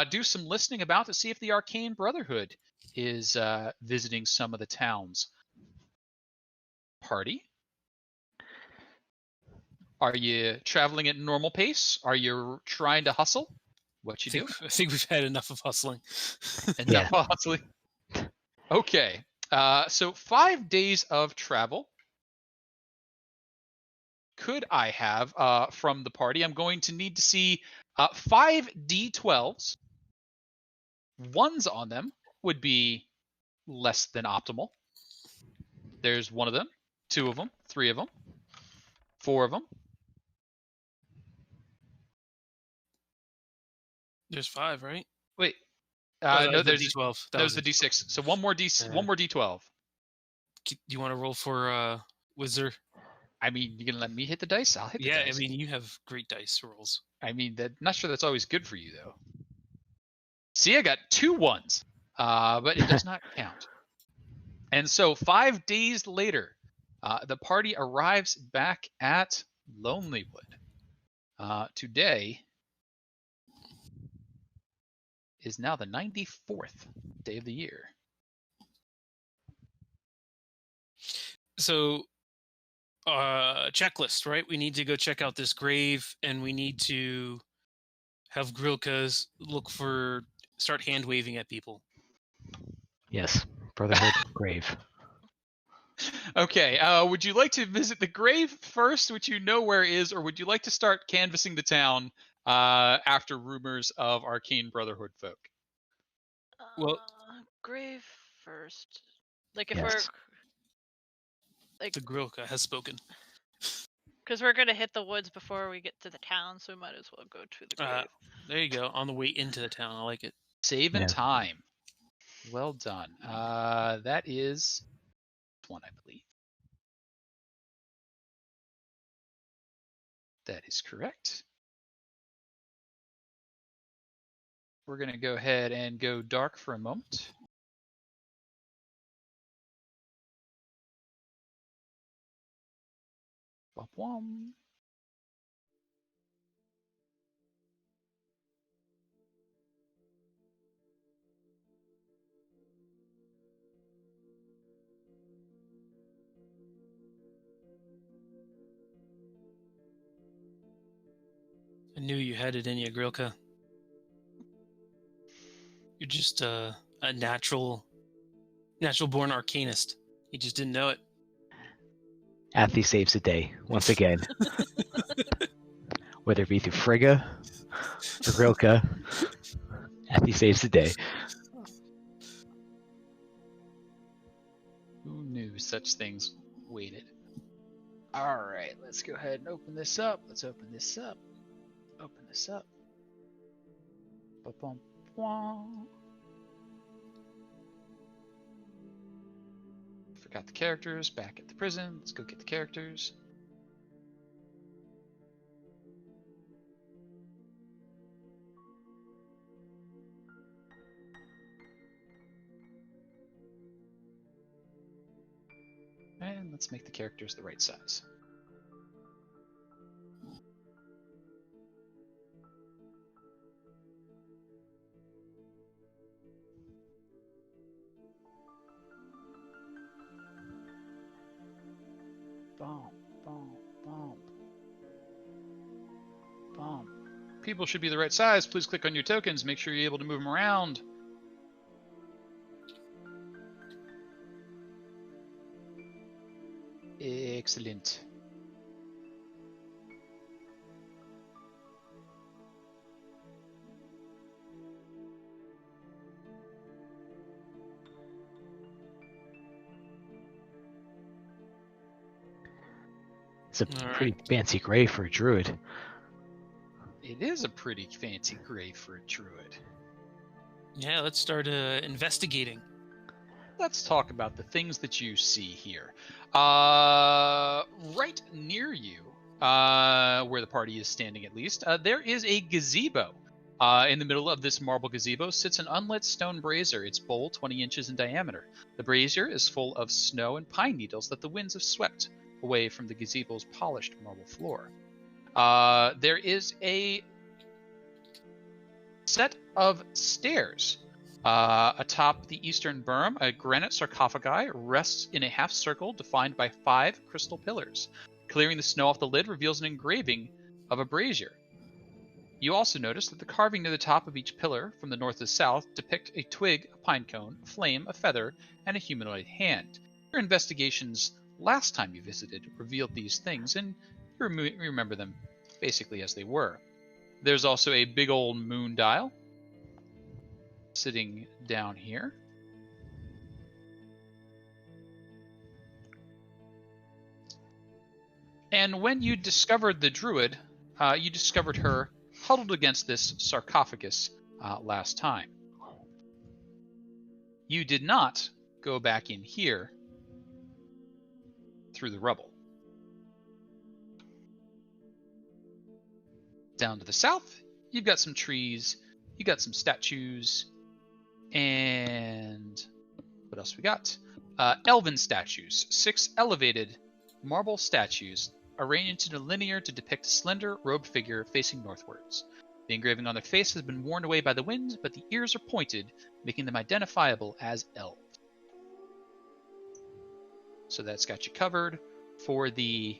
do some listening about to see if the Arcane Brotherhood is visiting some of the towns. Party? Are you traveling at normal pace? Are you trying to hustle? What you doing? I think we've had enough of hustling. Enough of hustling. Okay. So 5 days of travel. Could I have from the party? I'm going to need to see 5 D12s. Ones on them would be less than optimal. There's 1 of them, 2 of them, 3 of them, 4 of them. There's 5, right? Wait. No, there's D12. That was the D6. So one more D12. Do you want to roll for Wizard? I mean, you can let me hit the dice. I'll hit the dice. Yeah, I mean, you have great dice rolls. I mean, not sure that's always good for you, though. See, I got 2 ones, but it does not count. And so 5 days later, the party arrives back at Lonelywood. Today is now the 94th day of the year. So, checklist, right? We need to go check out this grave, and we need to have Grilka's start hand waving at people. Yes, Brotherhood grave. Okay, would you like to visit the grave first, which you know where it is, or would you like to start canvassing the town after rumors of Arcane Brotherhood folk? Well, grave first. Like if Yes. we're like the Grilka has spoken. because we're gonna hit the woods before we get to the town, so we might as well go to the grave. There you go. On the way into the town. I like it. Saving Yeah. time. Well done. That is one, I believe. That is correct. We're going to go ahead and go dark for a moment. Womp-womp. I knew you had it in you, Grilka. You're just a natural born arcanist. You just didn't know it. Athy saves the day once again. Whether it be through Frigga or Grilka, Athy saves the day. such things waited. All right, let's go ahead and open this up. Let's open this up. Open this up. Ba-bum-bum. Forgot the characters. Back at the prison. Let's go get the characters. And let's make the characters the right size. Bomb, bomb, bomb. Bomb. People should be the right size. Please click on your tokens. Make sure you're able to move them around. Excellent. It's a pretty fancy grave for a druid. It is a pretty fancy grave for a druid. Yeah, let's start investigating. Let's talk about the things that you see here. Right near you, where the party is standing at least, there is a gazebo. In the middle of this marble gazebo sits an unlit stone brazier, its bowl 20 inches in diameter. The brazier is full of snow and pine needles that the winds have swept away from the gazebo's polished marble floor. There is a set of stairs atop the eastern berm. A granite sarcophagi rests in a half circle defined by 5 crystal pillars. Clearing the snow off the lid reveals an engraving of a brazier. You also notice that the carving near the top of each pillar, from the north to south, depict a twig, a pine cone, a flame, a feather, and a humanoid hand. Your investigations last time you visited revealed these things, and you remember them basically as they were. There's also a big old moon dial sitting down here. And when you discovered the druid, you discovered her huddled against this sarcophagus last time. You did not go back in here through the rubble. Down to the south, you've got some trees, you got some statues, and what else we got? Elven statues, 6 elevated marble statues arranged in a linear to depict a slender, robed figure facing northwards. The engraving on their face has been worn away by the wind, but the ears are pointed, making them identifiable as elves. So that's got you covered for the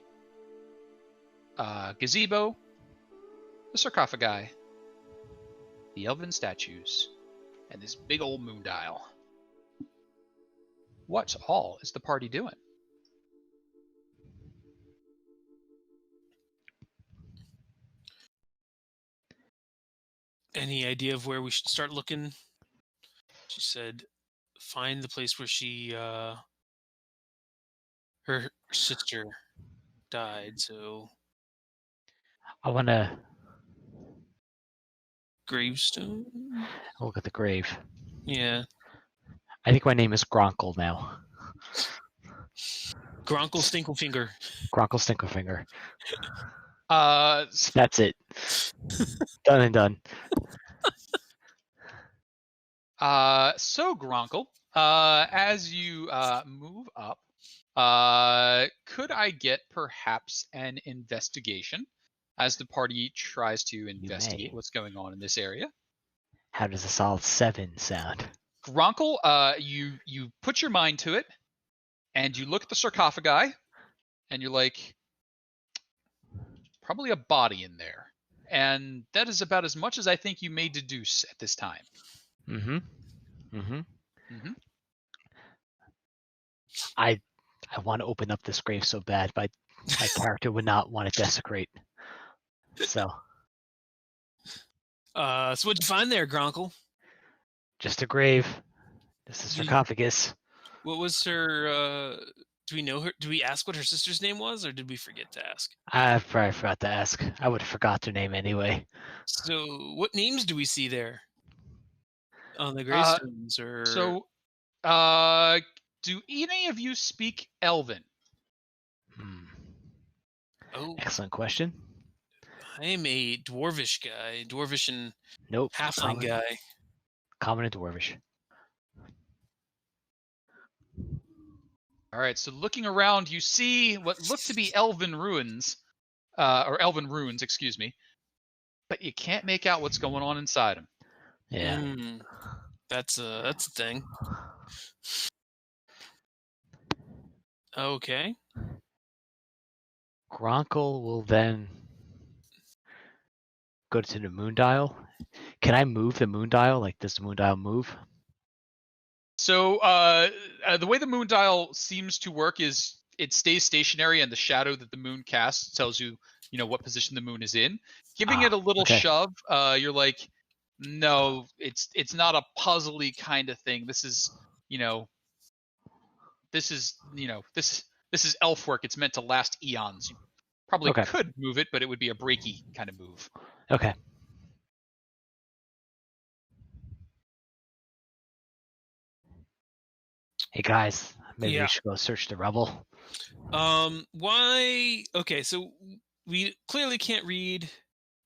gazebo, the sarcophagi, the elven statues, and this big old moon dial. What all is the party doing? Any idea of where we should start looking? She said, find the place where she, her sister died, so... I want to Gravestone? look at the grave. Yeah. I think my name is Gronkle now. Gronkle Stinklefinger. Gronkle Stinkerfinger. Uh, That's it. Done and done. So Gronkle, as you move up, could I get perhaps an investigation as the party tries to investigate what's going on in this area? How does a solid 7 sound? Gronkle, you put your mind to it, and you look at the sarcophagi, and you're like, probably a body in there. And that is about as much as I think you may deduce at this time. Mm-hmm. Mm-hmm. Mm-hmm. I want to open up this grave so bad, but my character would not want to desecrate. So what'd you find there, Gronkle? just a grave. This is sarcophagus. What was her Do we know her? Do we ask what her sister's name was, or did we forget to ask? I probably forgot to ask. I would have forgot their name anyway. So, what names do we see there on the Uh, gravestones? Or So, do any of you speak Elven? Hmm. oh, Excellent question. I am a dwarvish guy, dwarvish and Nope. halfling guy. Common and dwarvish. All right. So, looking around, you see what look to be Elven ruins, or Elven runes, excuse me, but you can't make out what's going on inside them. Yeah. That's a thing. Okay. Gronkle will then go to the moon dial. Can I move the moon dial? Like, does the moon dial move? So, the way the moon dial seems to work is it stays stationary, and the shadow that the moon casts tells you, what position the moon is in. Giving it a little okay. shove, you're like, no, it's not a puzzly kind of thing. This is, this is elf work. It's meant to last eons. You probably Okay. could move it, but it would be a breaky kind of move. Okay. Hey guys, maybe we should go search the rubble. Why? Okay, so we clearly can't read.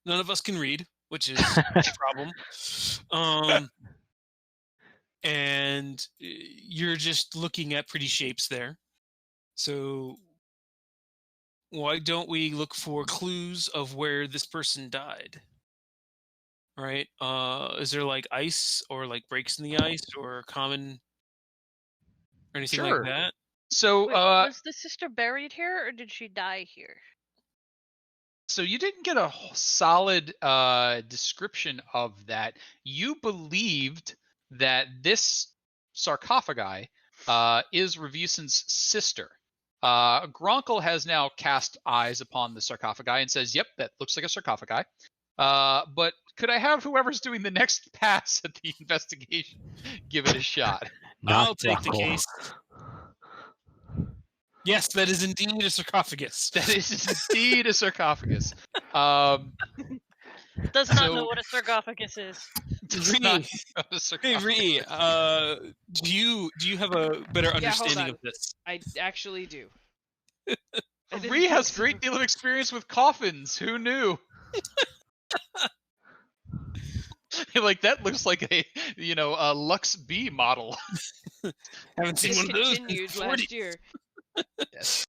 None of us can read, which is a problem. And you're just looking at pretty shapes there. So why don't we look for clues of where this person died? Right? Is there like ice or like breaks in the ice or common or anything Sure. like that? So, Wait, was the sister buried here, or did she die here? So you didn't get a solid description of that. You believed that this sarcophagi is Revusin's sister. Gronkle has now cast eyes upon the sarcophagi and says, "Yep, that looks like a sarcophagi." But could I have whoever's doing the next pass at the investigation give it a shot? I'll take the Gronkle. case. Yes, that is indeed a sarcophagus. That is indeed a sarcophagus. Does not So- know what a sarcophagus is. Does Ree, not know a hey sarcophagus. Ree, do you have a better hold understanding on. of this? I actually do. I didn't Ree has think a great deal of experience with coffins. Who knew? Like that looks like a Lux B model. Haven't seen one of those. in Discontinued 40. last year. Yes.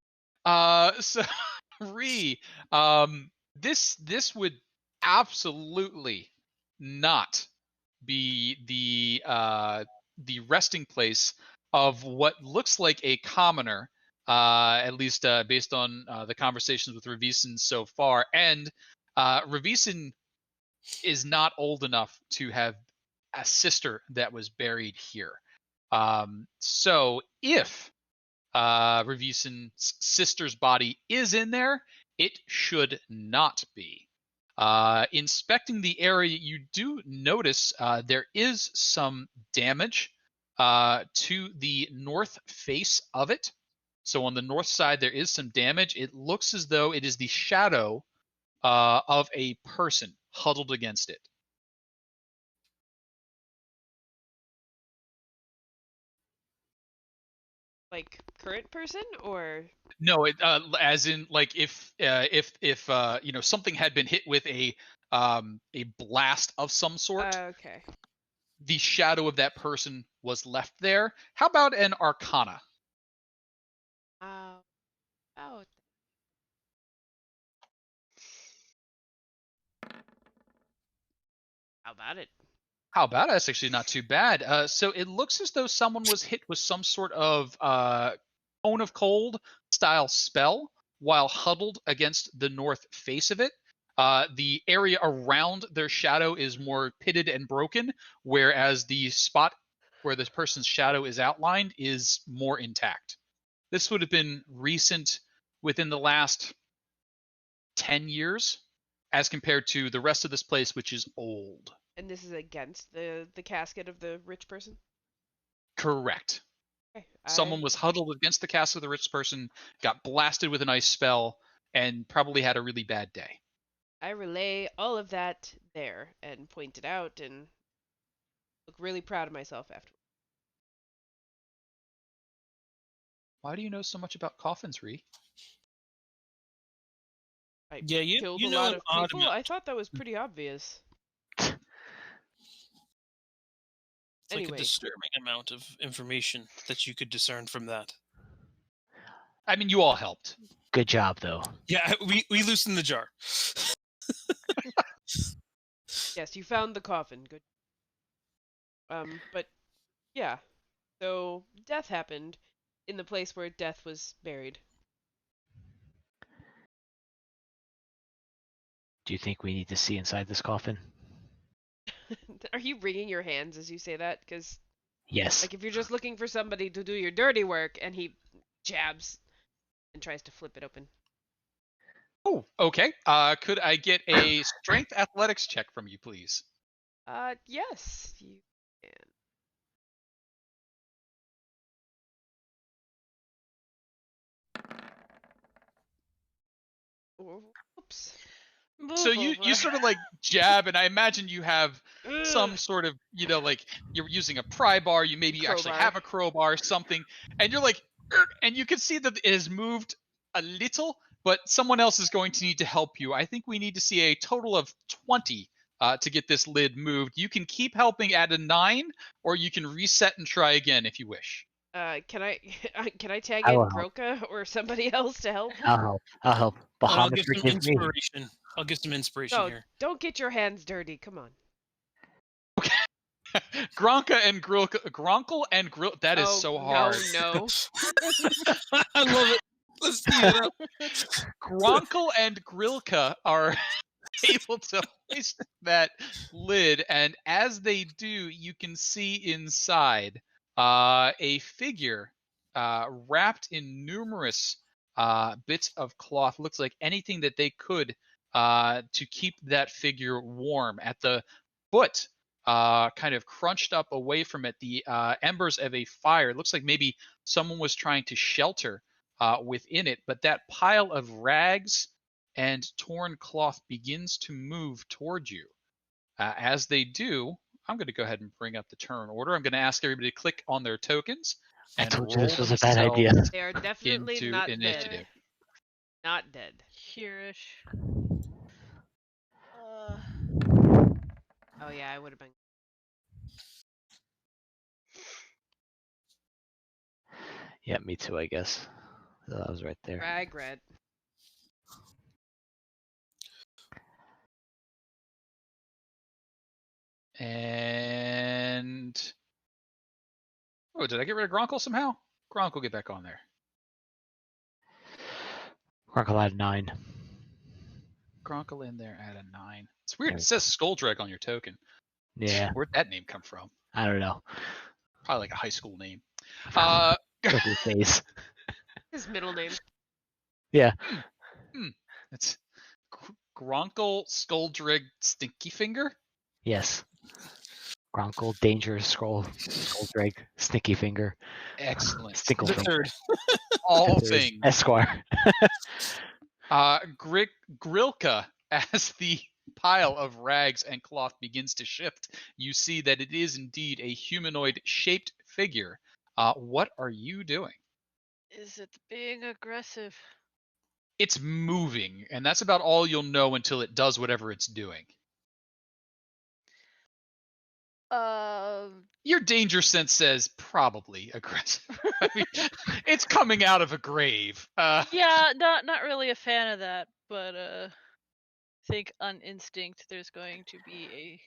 So Ree, this would absolutely not be the resting place of what looks like a commoner, at least based on the conversations with Revusin so far. And Revusin is not old enough to have a sister that was buried here. So if Revusin's sister's body is in there, it should not be. Inspecting the area, you do notice there is some damage to the north face of it. So on the north side, there is some damage. It looks as though it is the shadow of a person huddled against it. Like current person or No, as in like if something had been hit with a blast of some sort, okay. the shadow of that person was left there. How about an Arcana? Oh. How about it? How about it? That's actually not too bad. So it looks as though someone was hit with some sort of cone of cold style spell while huddled against the north face of it. The area around their shadow is more pitted and broken, whereas the spot where this person's shadow is outlined is more intact. This would have been recent within the last 10 years as compared to the rest of this place, which is old. And this is against the casket of the rich person? Correct. Okay, Someone was huddled against the castle of the rich person, got blasted with an ice spell, and probably had a really bad day. I relay all of that there and point it out and look really proud of myself afterwards. Why do you know so much about coffins, Ree? I Yeah, killed you a know lot an of odd people. amount. I thought that was pretty obvious. It's like a Anyway, disturbing amount of information that you could discern from that. I mean, you all helped. Good job, though. Yeah, we loosened the jar. yes, you found the coffin. Good. But yeah. So death happened in the place where death was buried. Do you think we need to see inside this coffin? Are you wringing your hands as you say that? Because Yes. like if you're just looking for somebody to do your dirty work, and he jabs and tries to flip it open. Oh, okay. Could I get a strength athletics check from you, please? Yes, you can. Oops. So you sort of like jab, and I imagine you have some Ugh. sort of, like you're using a pry bar. You maybe actually Crowbar. have a crowbar, something, and you're like, "Ugh," and you can see that it has moved a little, but someone else is going to need to help you. I think we need to see a total of 20 to get this lid moved. You can keep helping at a 9, or you can reset and try again if you wish. Can I can I tag I in will help. Grilka or somebody else to help? I'll help. I'll help. And I'll Bahamut give some forgive me. inspiration. I'll give some inspiration No, here. don't get your hands dirty. Come on. Gronka and Grilka, Gronkle and Grill. That is so hard. No. I love it. Let's speed it up. Gronkle and Grilka are able to hoist that lid, and as they do, you can see inside a figure wrapped in numerous bits of cloth. Looks like anything that they could to keep that figure warm. At the foot, kind of crunched up away from it, the embers of a fire. It looks like maybe someone was trying to shelter within it, but that pile of rags and torn cloth begins to move toward you. As they do, I'm going to go ahead and bring up the turn order. I'm going to ask everybody to click on their tokens I and told you roll this was a bad idea. themselves They are definitely into not initiative. dead. Not dead. Hereish. Oh yeah, I would have been. Yeah, me too, I guess. That was right there. Regret. And oh, did I get rid of Gronkle somehow? Gronkle, get back on there. Grunkle had 9. Gronkle in there at a 9. It's weird. It says Skulldreg on your token. Yeah, Where'd that name come from? I don't know. Probably like a high school name. Look at his face. His middle name. Yeah. It's Gronkle Skulldrig Stinky Finger. Yes. Grunkle, Dangerous Scroll, Skulldrake, Stinky Finger, Excellent. Stinkle The Finger. third. All There's things. Esquire. Grilka, as the pile of rags and cloth begins to shift, you see that it is indeed a humanoid-shaped figure. What are you doing? Is it being aggressive? It's moving, and that's about all you'll know until it does whatever it's doing. Your danger sense says probably aggressive. I mean, it's coming out of a grave. Yeah, not really a fan of that, but I think on instinct there's going to be a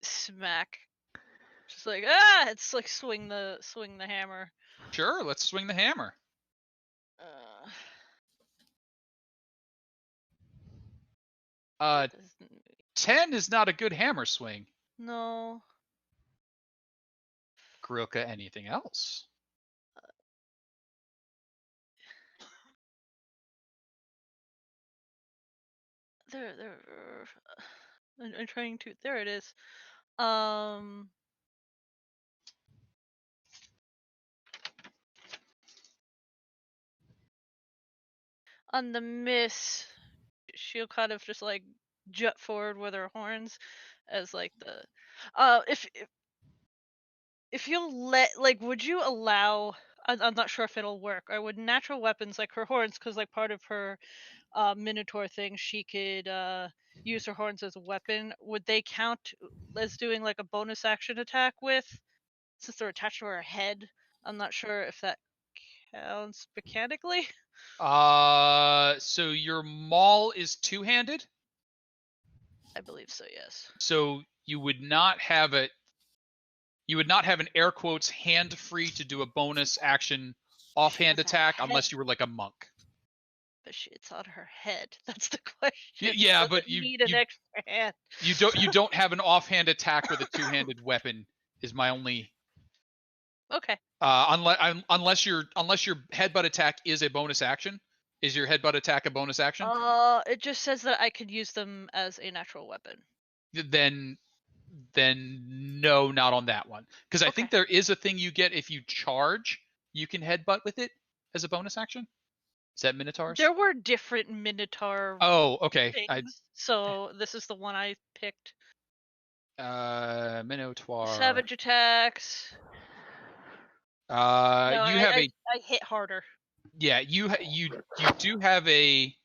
smack. Just like it's like swing the hammer. Sure, let's swing the hammer. That doesn't- 10 is not a good hammer swing. no. Grilka, anything else? There. I'm trying to. There it is. On the miss, she'll kind of just like jut forward with her horns as like the if you'll would you allow I'm not sure if it'll work. Or would natural weapons like her horns, because like part of her minotaur thing, she could use her horns as a weapon. Would they count as doing like a bonus action attack with, since they're attached to her head? I'm not sure if that counts mechanically. So your maul is two-handed. I believe so, yes. So you would not have it. You would not have an air quotes hand free to do a bonus action offhand has a attack head. unless you were like a monk. But it's on her head. That's the question. Yeah, Does but it need an extra hand? you don't have an offhand attack with a two-handed weapon. Is my only. Okay. Unless your headbutt attack is a bonus action. Is your headbutt attack a bonus action? It just says that I could use them as a natural weapon. Then no, not on that one. Because I think Okay. there is a thing you get if you charge. You can headbutt with it as a bonus action. Is that Minotaurs? There were different Minotaur Oh, okay. things, so this is the one I picked. Minotaur. Savage attacks. No, You have I hit harder. Yeah, you do have a.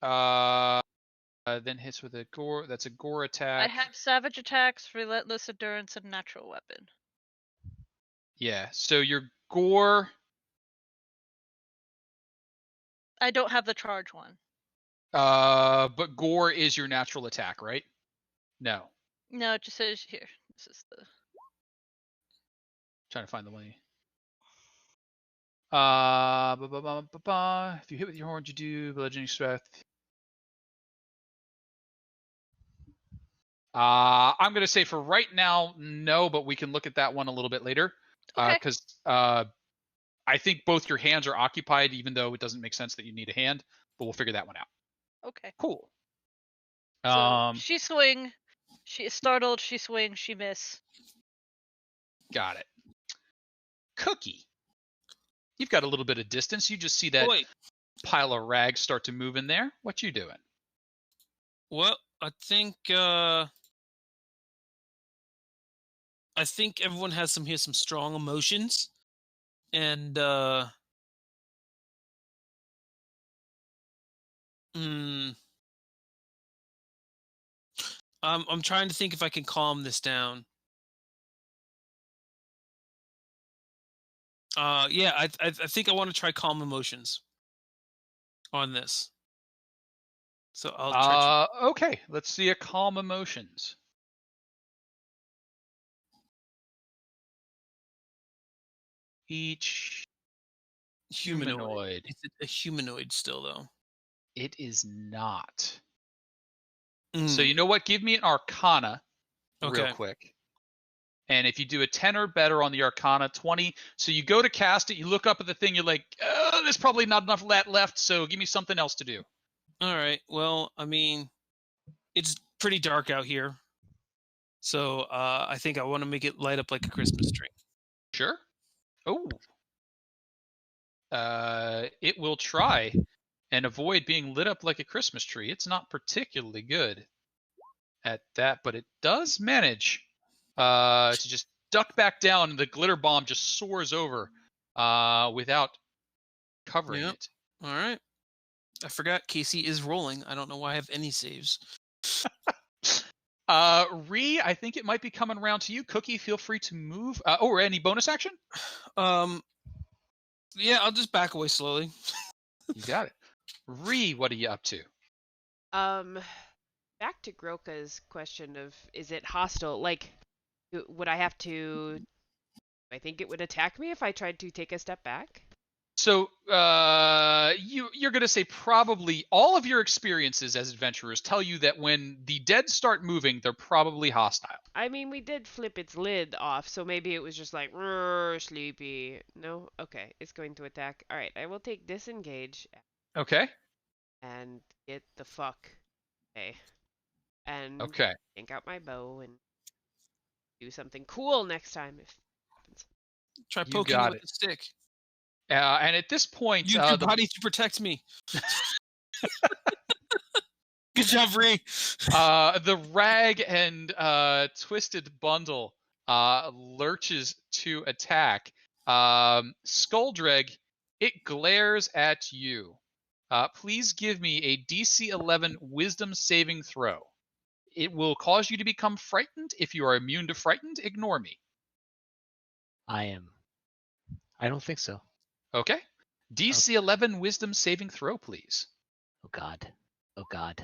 Then hits with a gore. That's a gore attack. I have savage attacks, relentless endurance, and natural weapon. Yeah, so your gore. I don't have the charge one. But gore is your natural attack, right? No. No, it just says here. This is the. Trying to find the one. If you hit with your horns, you do bludgeoning strength. I'm gonna say for right now, no, but we can look at that one a little bit later. Okay. Because I think both your hands are occupied, even though it doesn't make sense that you need a hand. But we'll figure that one out. Okay. Cool. So she swing. She is startled. She swing. She miss. Got it. Cookie. You've got a little bit of distance. You just see that pile of rags start to move in there. What you doing? Well, I think everyone has some strong emotions, and I'm trying to think if I can calm this down. Yeah, I think I want to try calm emotions on this. So I'll try. Okay, let's see a calm emotions. Each humanoid. Is it a humanoid still, though? It is not. So you know what? Give me an Arcana real quick. And if you do a 10 or better on the Arcana, 20. So you go to cast it, you look up at the thing, you're like, oh, there's probably not enough left, so give me something else to do. All right. Well, I mean, it's pretty dark out here. So I think I want to make it light up like a Christmas tree. Sure. Oh. It will try and avoid being lit up like a Christmas tree. It's not particularly good at that, but it does manage to just duck back down, and the glitter bomb just soars over without covering it. All right. I forgot Casey is rolling. I don't know why I have any saves. Ree, I think it might be coming around to you. Cookie, feel free to move. Or any bonus action? Yeah, I'll just back away slowly. You got it. Ree, what are you up to? Back to Grilka's question of, is it hostile? Like, would I have to... I think it would attack me if I tried to take a step back? So, you're going to say probably all of your experiences as adventurers tell you that when the dead start moving, they're probably hostile. I mean, we did flip its lid off, so maybe it was just like, sleepy. No? Okay, it's going to attack. Alright, I will take disengage. Okay. And get the fuck away. And yank out my bow and do something cool next time if it happens. Try poking with a stick. And at this point, Use your body to protect me. Good job, Ree. the rag and twisted bundle lurches to attack. Skuldreg, it glares at you. Please give me a DC 11 Wisdom saving throw. It will cause you to become frightened. If you are immune to frightened, ignore me. I don't think so. Okay. DC 11 Wisdom saving throw, please. Oh God. Oh God.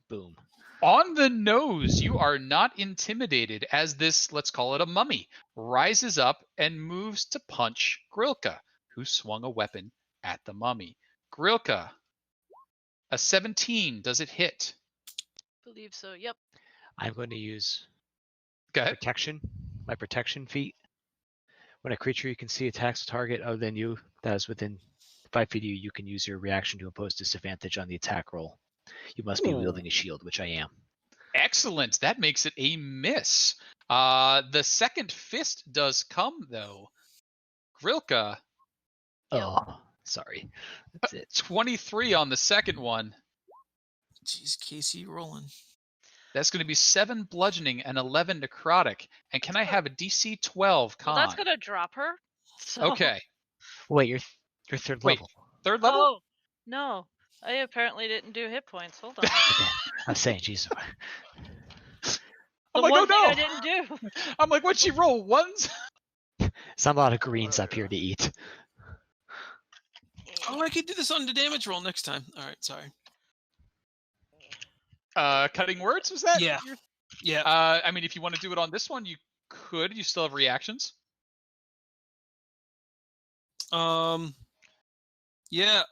Boom. On the nose, you are not intimidated as this, let's call it a mummy, rises up and moves to punch Grilka, who swung a weapon at the mummy. Grilka, a 17, does it hit? Believe so. Yep. I'm going to use Go ahead. protection. My protection feat. When a creature you can see attacks a target other than you that is within 5 feet of you, you can use your reaction to impose disadvantage on the attack roll. You must be wielding a shield, which I am. Excellent. That makes it a miss. The second fist does come, though. Grilka, Yep. Oh, sorry. That's it. 23 on the second one. Jeez, Casey rolling. That's going to be 7 bludgeoning and 11 necrotic. And can I have a DC 12 con? Well, that's gonna drop her. So... Okay. Wait, you're third Wait. level. Third level? Oh no, I apparently didn't do hit points. Hold on. Okay. I'm saying, jeez. The like, one oh, thing no. I didn't do. I'm like, what'd she roll? Ones? It's not a lot of greens up here to eat. Oh, I could do this on the damage roll next time. All right, sorry. Cutting words, was that? Yeah. Yeah. I mean, if you want to do it on this one, you could. You still have reactions. Yeah.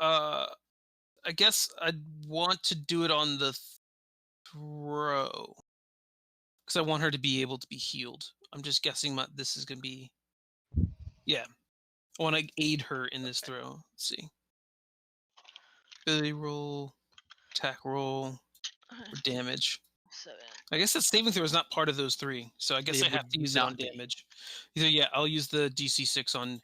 I guess I'd want to do it on the throw because I want her to be able to be healed. I'm just guessing this is gonna be. Yeah. I want to aid her in this throw. Let's see. Ability roll, attack roll, or damage. 7. I guess that saving throw is not part of those 3, so I guess It I have would to use it on not be. damage. Yeah, I'll use the DC 6 on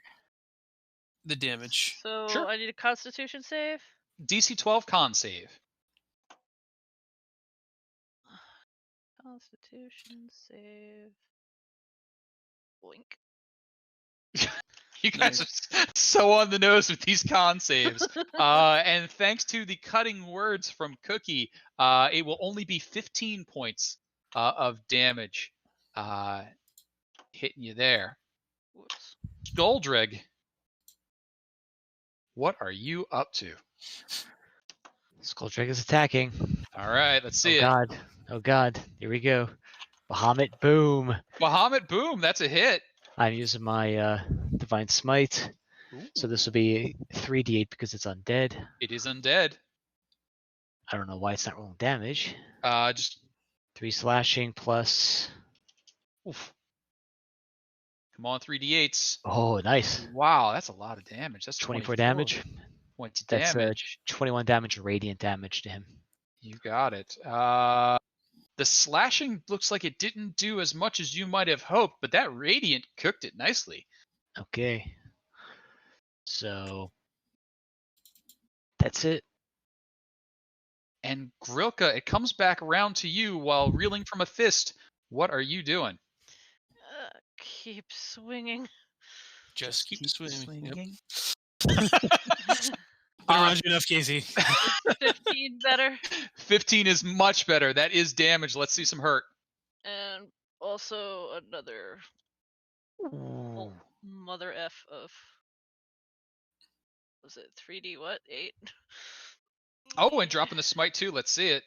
the damage. So Sure. I need a Constitution save. DC 12 con save. Constitution save. Boink. You guys are so on the nose with these con saves. And thanks to the cutting words from Cookie, it will only be 15 points of damage hitting you there. Whoops. Goldrig, what are you up to? Skulldrake is attacking. All right, let's see it. God. Oh God. Here we go. Bahamut, boom. Bahamut, boom, that's a hit. I'm using my Divine Smite. So this will be 3d8 because it's undead. It is undead. I don't know why it's not rolling damage. Just 3 slashing plus. oof. Come on, 3d8s. Oh, nice. Wow, that's a lot of damage. That's 24 damage. Points of That's damage. 21 damage radiant damage to him. You got it. The slashing looks like it didn't do as much as you might have hoped, but that radiant cooked it nicely. Okay. So that's it. And Grilka, it comes back around to you while reeling from a fist. What are you doing? Keep swinging. Just keep swinging. swinging. Yep. Been around you enough, Casey. 15 better. 15 is much better. That is damage. Let's see some hurt. And also another Ooh. mother F of, was it 3D what? 8? Oh, and dropping the smite too. Let's see it.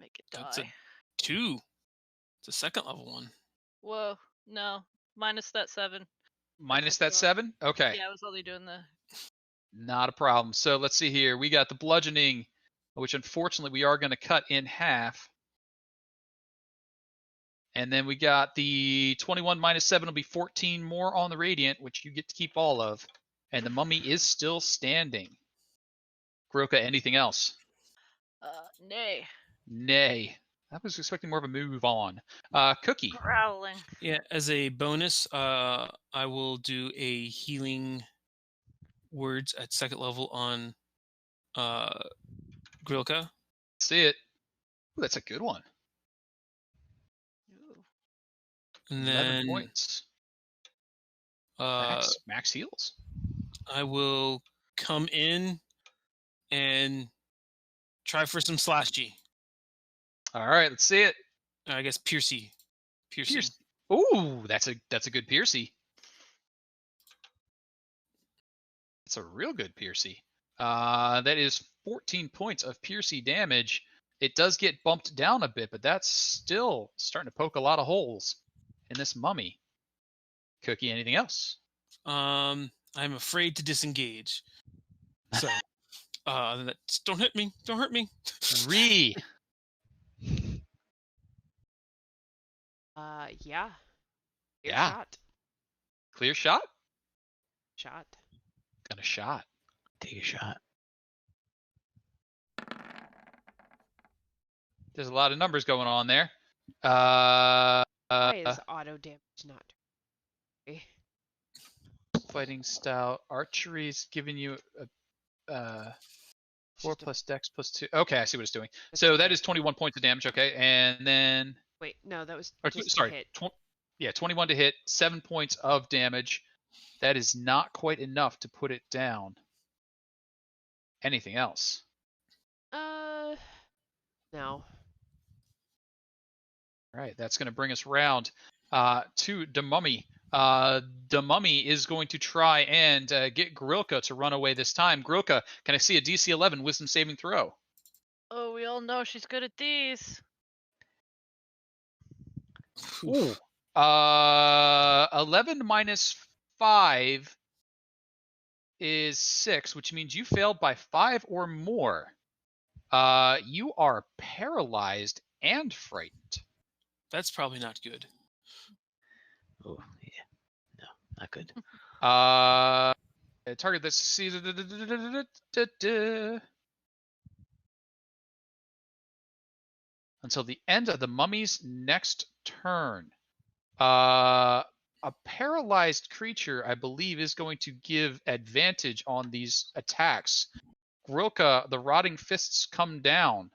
Make it die. That's a 2. It's a second level one. Whoa, no. Minus that 7. Minus that 7? Okay. Yeah, I was only doing the... Not a problem. So let's see here. We got the bludgeoning, which unfortunately we are going to cut in half. And then we got the 21 minus 7 will be 14 more on the radiant, which you get to keep all of. And the mummy is still standing. Grilka, anything else? Nay. Nay. I was expecting more of a move on. Cookie. Growling. Yeah, as a bonus, I will do a healing words at second level on Grilka. See it. Ooh, that's a good one. Ooh. And 11 then points. uh, Max heals. I will come in and try for some slash G. All right, let's see it. I guess piercing. Ooh, that's a good piercy. It's a real good piercy. That is 14 points of piercy damage. It does get bumped down a bit, but that's still starting to poke a lot of holes in this mummy. Cookie, anything else? I'm afraid to disengage. So, that's, don't hit me. Don't hurt me. Yeah. Clear Yeah. shot. Clear shot? Shot. Got a shot. Take a shot. There's a lot of numbers going on there. Why is auto damage not? Fighting style. Archery's giving you a 4 plus dex plus 2. Okay, I see what it's doing. So that is 21 points of damage. Okay, and then Wait, no, that was or, just sorry, a hit. 21 to hit, 7 points of damage. That is not quite enough to put it down. Anything else? No. All right, that's going to bring us round to the mummy. The mummy is going to try and get Grilka to run away this time. Grilka, can I see a DC 11 wisdom saving throw? Oh, we all know she's good at these. Ooh. 11 minus 5 is 6, which means you failed by 5 or more. You are paralyzed and frightened. That's probably not good. Oh, yeah. No, not good. Target this until the end of the mummy's next turn. A paralyzed creature, I believe, is going to give advantage on these attacks. Grilka, the rotting fists come down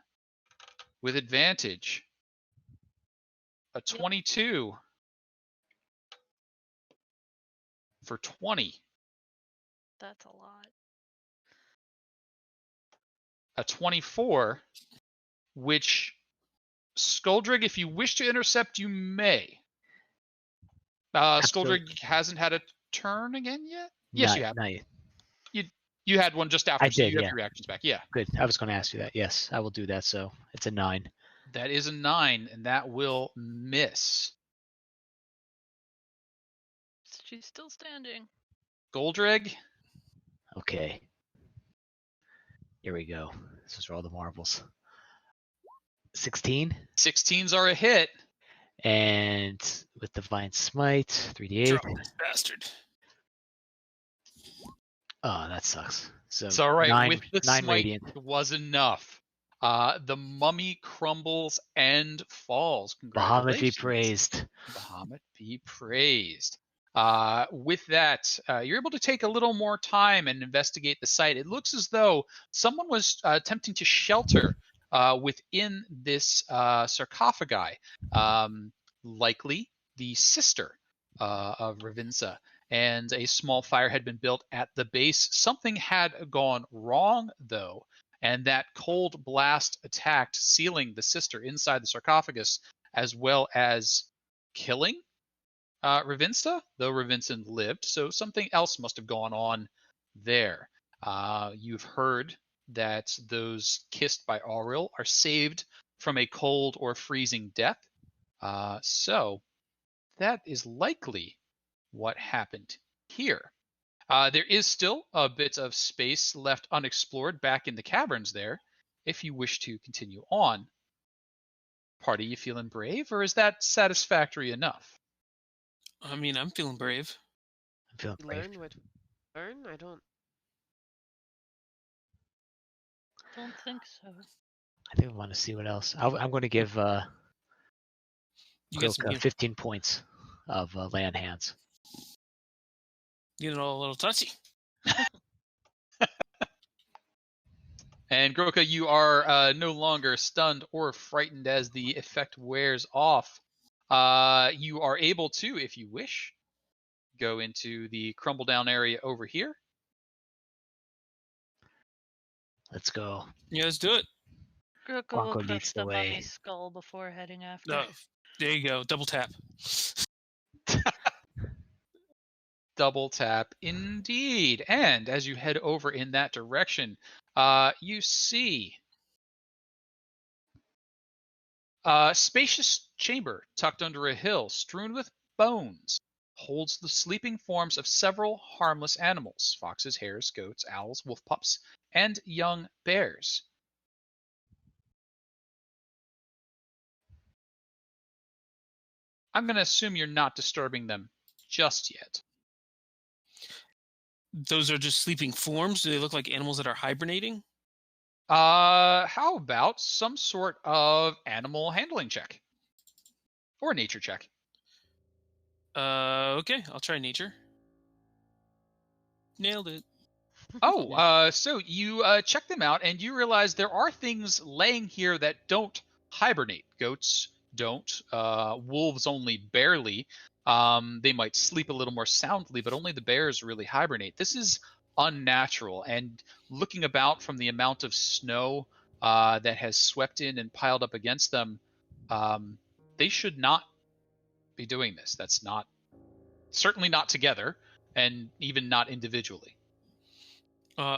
with advantage. A 22 for 20. That's a lot. A 24, which Skuldrig, if you wish to intercept, you may. Skuldrig hasn't had a turn again yet? Yes, you have. Not yet. You had one just after, I so did, you have yeah. your reactions back. Yeah. Good. I was going to ask you that. Yes, I will do that. So it's a 9. That is a 9, and that will miss. She's still standing. Goldrig. Okay. Here we go. This is for all the marbles. 16. 16s are a hit. And with Divine Smite, 3d8. Drop this bastard. Oh, that sucks. So It's all right. 9, With the 9 smite radiant. was enough. The mummy crumbles and falls. Bahamut be Congratulations. praised. Bahamut be praised. With that, you're able to take a little more time and investigate the site. It looks as though someone was attempting to shelter within this sarcophagi, likely the sister of Ravinsa. And a small fire had been built at the base. Something had gone wrong, though, and that cold blast attacked, sealing the sister inside the sarcophagus, as well as killing Ravinsa, though Ravinsa lived. So something else must have gone on there. You've heard that those kissed by Auriel are saved from a cold or freezing death. So that is likely what happened here. There is still a bit of space left unexplored back in the caverns there, if you wish to continue on. Party, you feeling brave, or is that satisfactory enough? I mean, I'm feeling brave. I'm feeling brave. Learn what learn? I don't think so. I think I want to see what else. I'm going to give You get some. 15 points of land hands. You know, a little touchy. And Grilka, you are no longer stunned or frightened as the effect wears off. You are able to, if you wish, go into the crumble down area over here. Let's go. Yeah, let's do it. Grilka will Bronco crush leads the the way. mummy's skull before heading after. There you go. Double tap. Double tap indeed. And as you head over in that direction, you see a spacious chamber tucked under a hill strewn with bones. Holds the sleeping forms of several harmless animals: foxes, hares, goats, owls, wolf pups, and young bears. I'm going to assume you're not disturbing them just yet. Those are just sleeping forms. Do they look like animals that are hibernating? How about some sort of animal handling check? Or nature check. Okay. I'll try nature. Nailed it. Oh, so you check them out and you realize there are things laying here that don't hibernate. Goats don't. Wolves only barely. They might sleep a little more soundly, but only the bears really hibernate. This is unnatural. And looking about from the amount of snow that has swept in and piled up against them, they should not be doing this. That's not, certainly not together, and even not individually.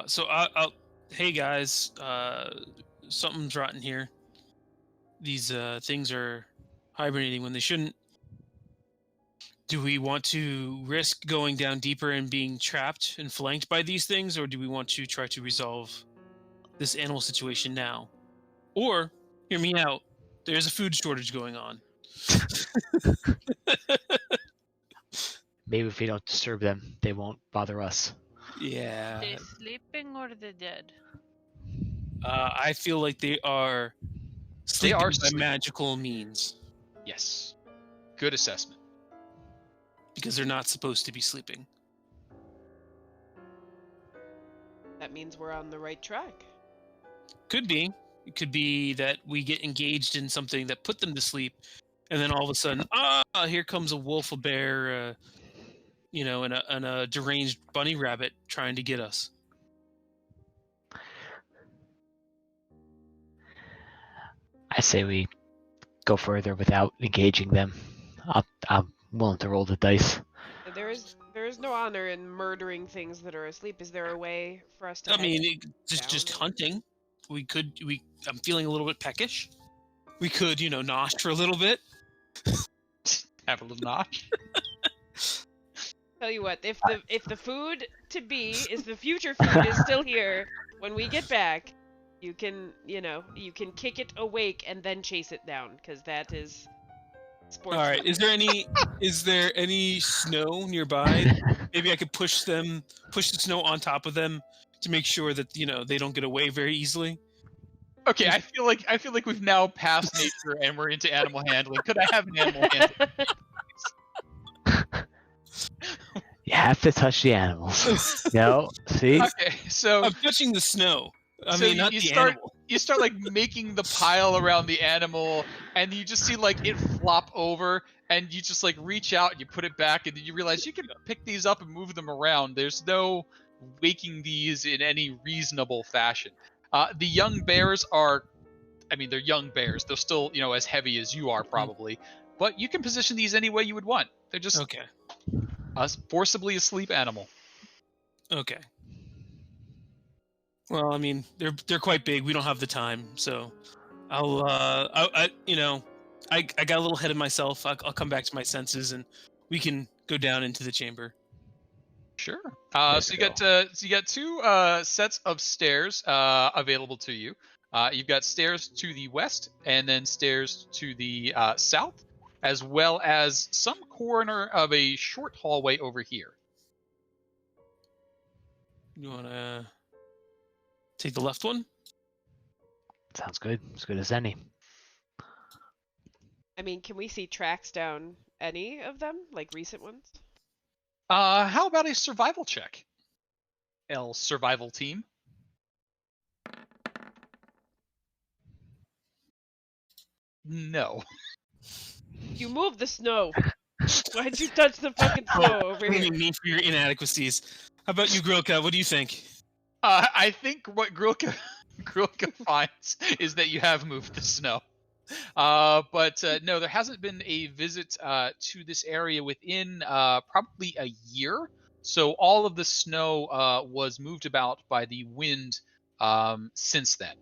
So I'll hey guys, something's rotten here. These things are hibernating when they shouldn't. Do we want to risk going down deeper and being trapped and flanked by these things, or do we want to try to resolve this animal situation now? Or, hear me out, there's a food shortage going on. Maybe if we don't disturb them, they won't bother us. Yeah. They sleeping or they dead? I feel like they are sleeping by sleeping. magical means. Yes. Good assessment. Because they're not supposed to be sleeping. That means we're on the right track. Could be. It could be that we get engaged in something that put them to sleep, and then all of a sudden, here comes a wolf, a bear, and a deranged bunny rabbit trying to get us. I say we go further without engaging them. I'm willing to roll the dice. There is no honor in murdering things that are asleep. Is there a way for us to? I mean, just hunting. I'm feeling a little bit peckish. We could, nosh for a little bit. Have a little notch. Tell you what, if the food to be is the future food is still here when we get back, you can kick it awake and then chase it down, because that is sports. All right. Is there any snow nearby? Maybe I could push the snow on top of them to make sure that they don't get away very easily. Okay, I feel like we've now passed nature and we're into animal handling. Could I have an animal handling? You have to touch the animals. No, see? Okay, so I'm touching the snow. I so mean, not you the start animal. you start like making the pile around the animal, and you just see like it flop over, and you just like reach out and you put it back, and then you realize you can pick these up and move them around. There's no waking these in any reasonable fashion. The young bears they're young bears. They're still, as heavy as you are probably, but you can position these any way you would want. They're just Okay. a forcibly asleep animal. Okay. Well, I mean, they're quite big. We don't have the time, so I'll I got a little ahead of myself. I'll come back to my senses, and we can go down into the chamber. Sure. Let's So you go. got two sets of stairs available to you. You've got stairs to the west and then stairs to the south, as well as some corner of a short hallway over here. You wanna take the left one? Sounds good. As good as any. I mean, can we see tracks down any of them, like recent ones? How about a survival check? L survival team. No. You moved the snow. Why'd you touch the fucking snow over here? Blaming me for your inadequacies. How about you, Grilka? What do you think? I think what Grilka finds is that you have moved the snow. But no, there hasn't been a visit to this area within probably a year. So all of the snow was moved about by the wind since then.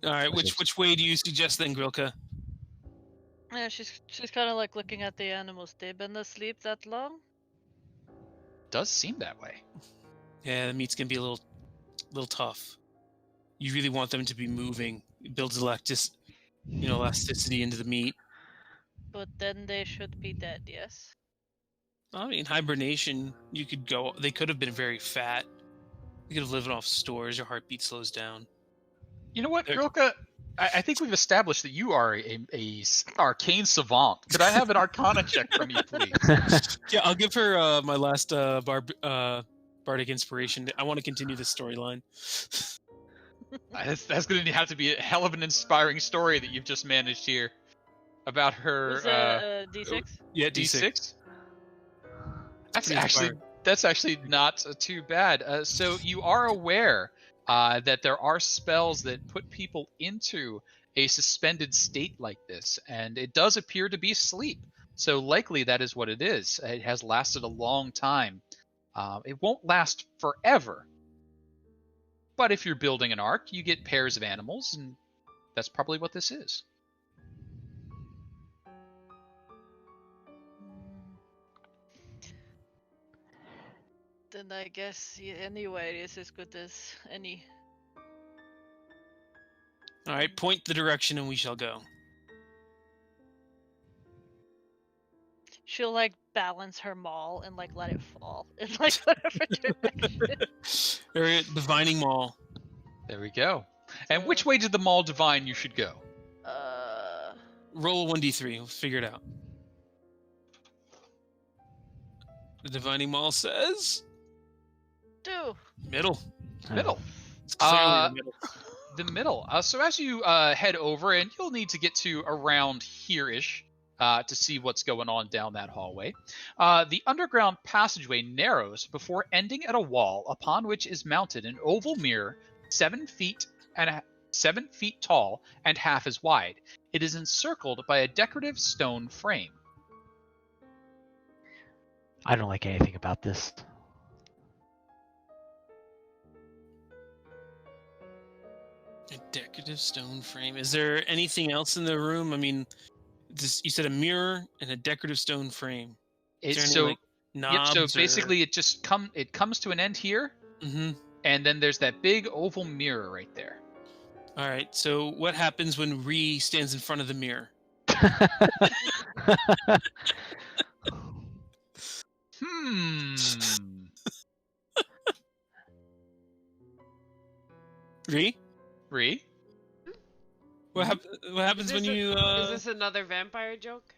All right, which way do you suggest then, Grilka? Yeah, she's kind of like looking at the animals. They've been asleep that long? Does seem that way. Yeah, the meat's gonna be a little tough. You really want them to be moving. It builds elasticity into the meat. But then they should be dead, yes? I mean, hibernation. They could have been very fat. They could have lived off stores. Your heartbeat slows down. You know what, Grilka? I think we've established that you are a arcane savant. Could I have an Arcana check from you, please? Yeah, I'll give her my last bardic inspiration. I want to continue this storyline. That's going to have to be a hell of an inspiring story that you've just managed here about her. Was it D6? Yeah, D6. That's Pretty actually not too bad. So you are aware that there are spells that put people into a suspended state like this, and it does appear to be sleep. So likely that is what it is. It has lasted a long time. It won't last forever. But if you're building an ark, you get pairs of animals, and that's probably what this is. Then I guess anyway, it's as good as any. All right, point the direction and we shall go. She'll like balance her maul and like let it fall in like whatever direction. Area divining maul. There we go. And which way did the maul divine you should go? Roll a 1d3. We'll figure it out. The divining maul says 2. middle. Middle. It's clearly the middle. The middle. So as you head over, and you'll need to get to around here-ish to see what's going on down that hallway. The underground passageway narrows before ending at a wall upon which is mounted an oval mirror 7 feet tall and half as wide. It is encircled by a decorative stone frame. I don't like anything about this. A decorative stone frame. Is there anything else in the room? I mean, you said a mirror and a decorative stone frame. Is there So, any, knobs so basically, it comes to an end here, Mm-hmm. and then there's that big oval mirror right there. All right. So what happens when Ree stands in front of the mirror? Ree? Ree? What happens when you? Is this another vampire joke?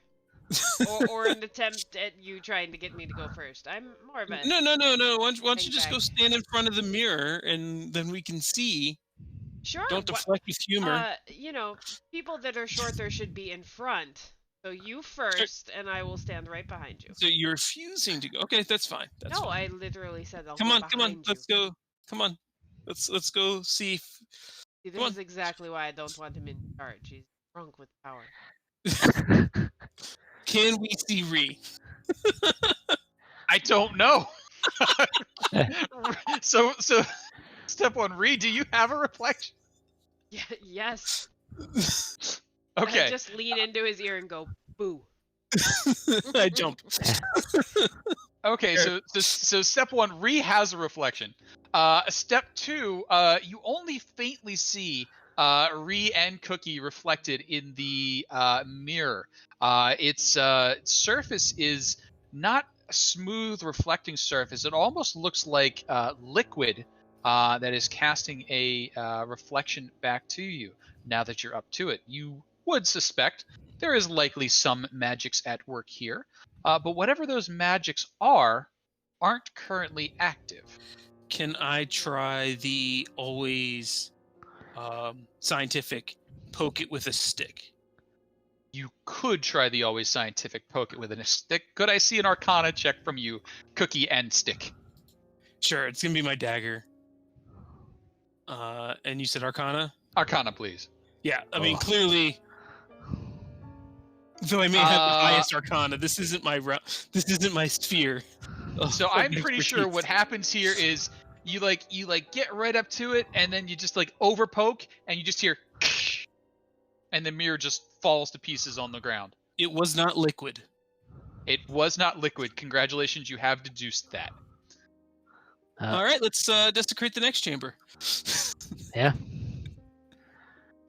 or an attempt at you trying to get me to go first? I'm more of a... No. Why don't you just go stand in front of the mirror and then we can see? Sure. Don't deflect with humor. People that are shorter should be in front. So you first, and I will stand right behind you. So you're refusing to go. Okay, that's fine. That's no, fine. I literally said I'll Come go on. behind you. Let's go. Come on. Let's go see. See, this is exactly why I don't want him in charge. He's drunk with power. Can we see Ree? I don't know. so step one, Ree, do you have a reflection? Yeah, yes. Okay. I just lean into his ear and go, boo. I jump. Okay, so step one, Ree has a reflection. Step two, you only faintly see Ree and Cookie reflected in the mirror. Its surface is not a smooth reflecting surface. It almost looks like liquid that is casting a reflection back to you now that you're up to it. You would suspect there is likely some magics at work here, but whatever those magics aren't currently active. can I try the always scientific poke it with a stick? You could try the always scientific poke it with a stick. Could I see an Arcana check from you, Cookie and Stick? Sure, it's gonna be my dagger. And you said Arcana? Arcana, please. Yeah, I mean clearly. Though I may have the highest Arcana, this isn't my this isn't my sphere. So I'm pretty sure what happens here is you get right up to it, and then you just over poke, and you just hear, and the mirror just falls to pieces on the ground. It was not liquid. It was not liquid. Congratulations, you have deduced that. All right, let's desecrate the next chamber. Yeah.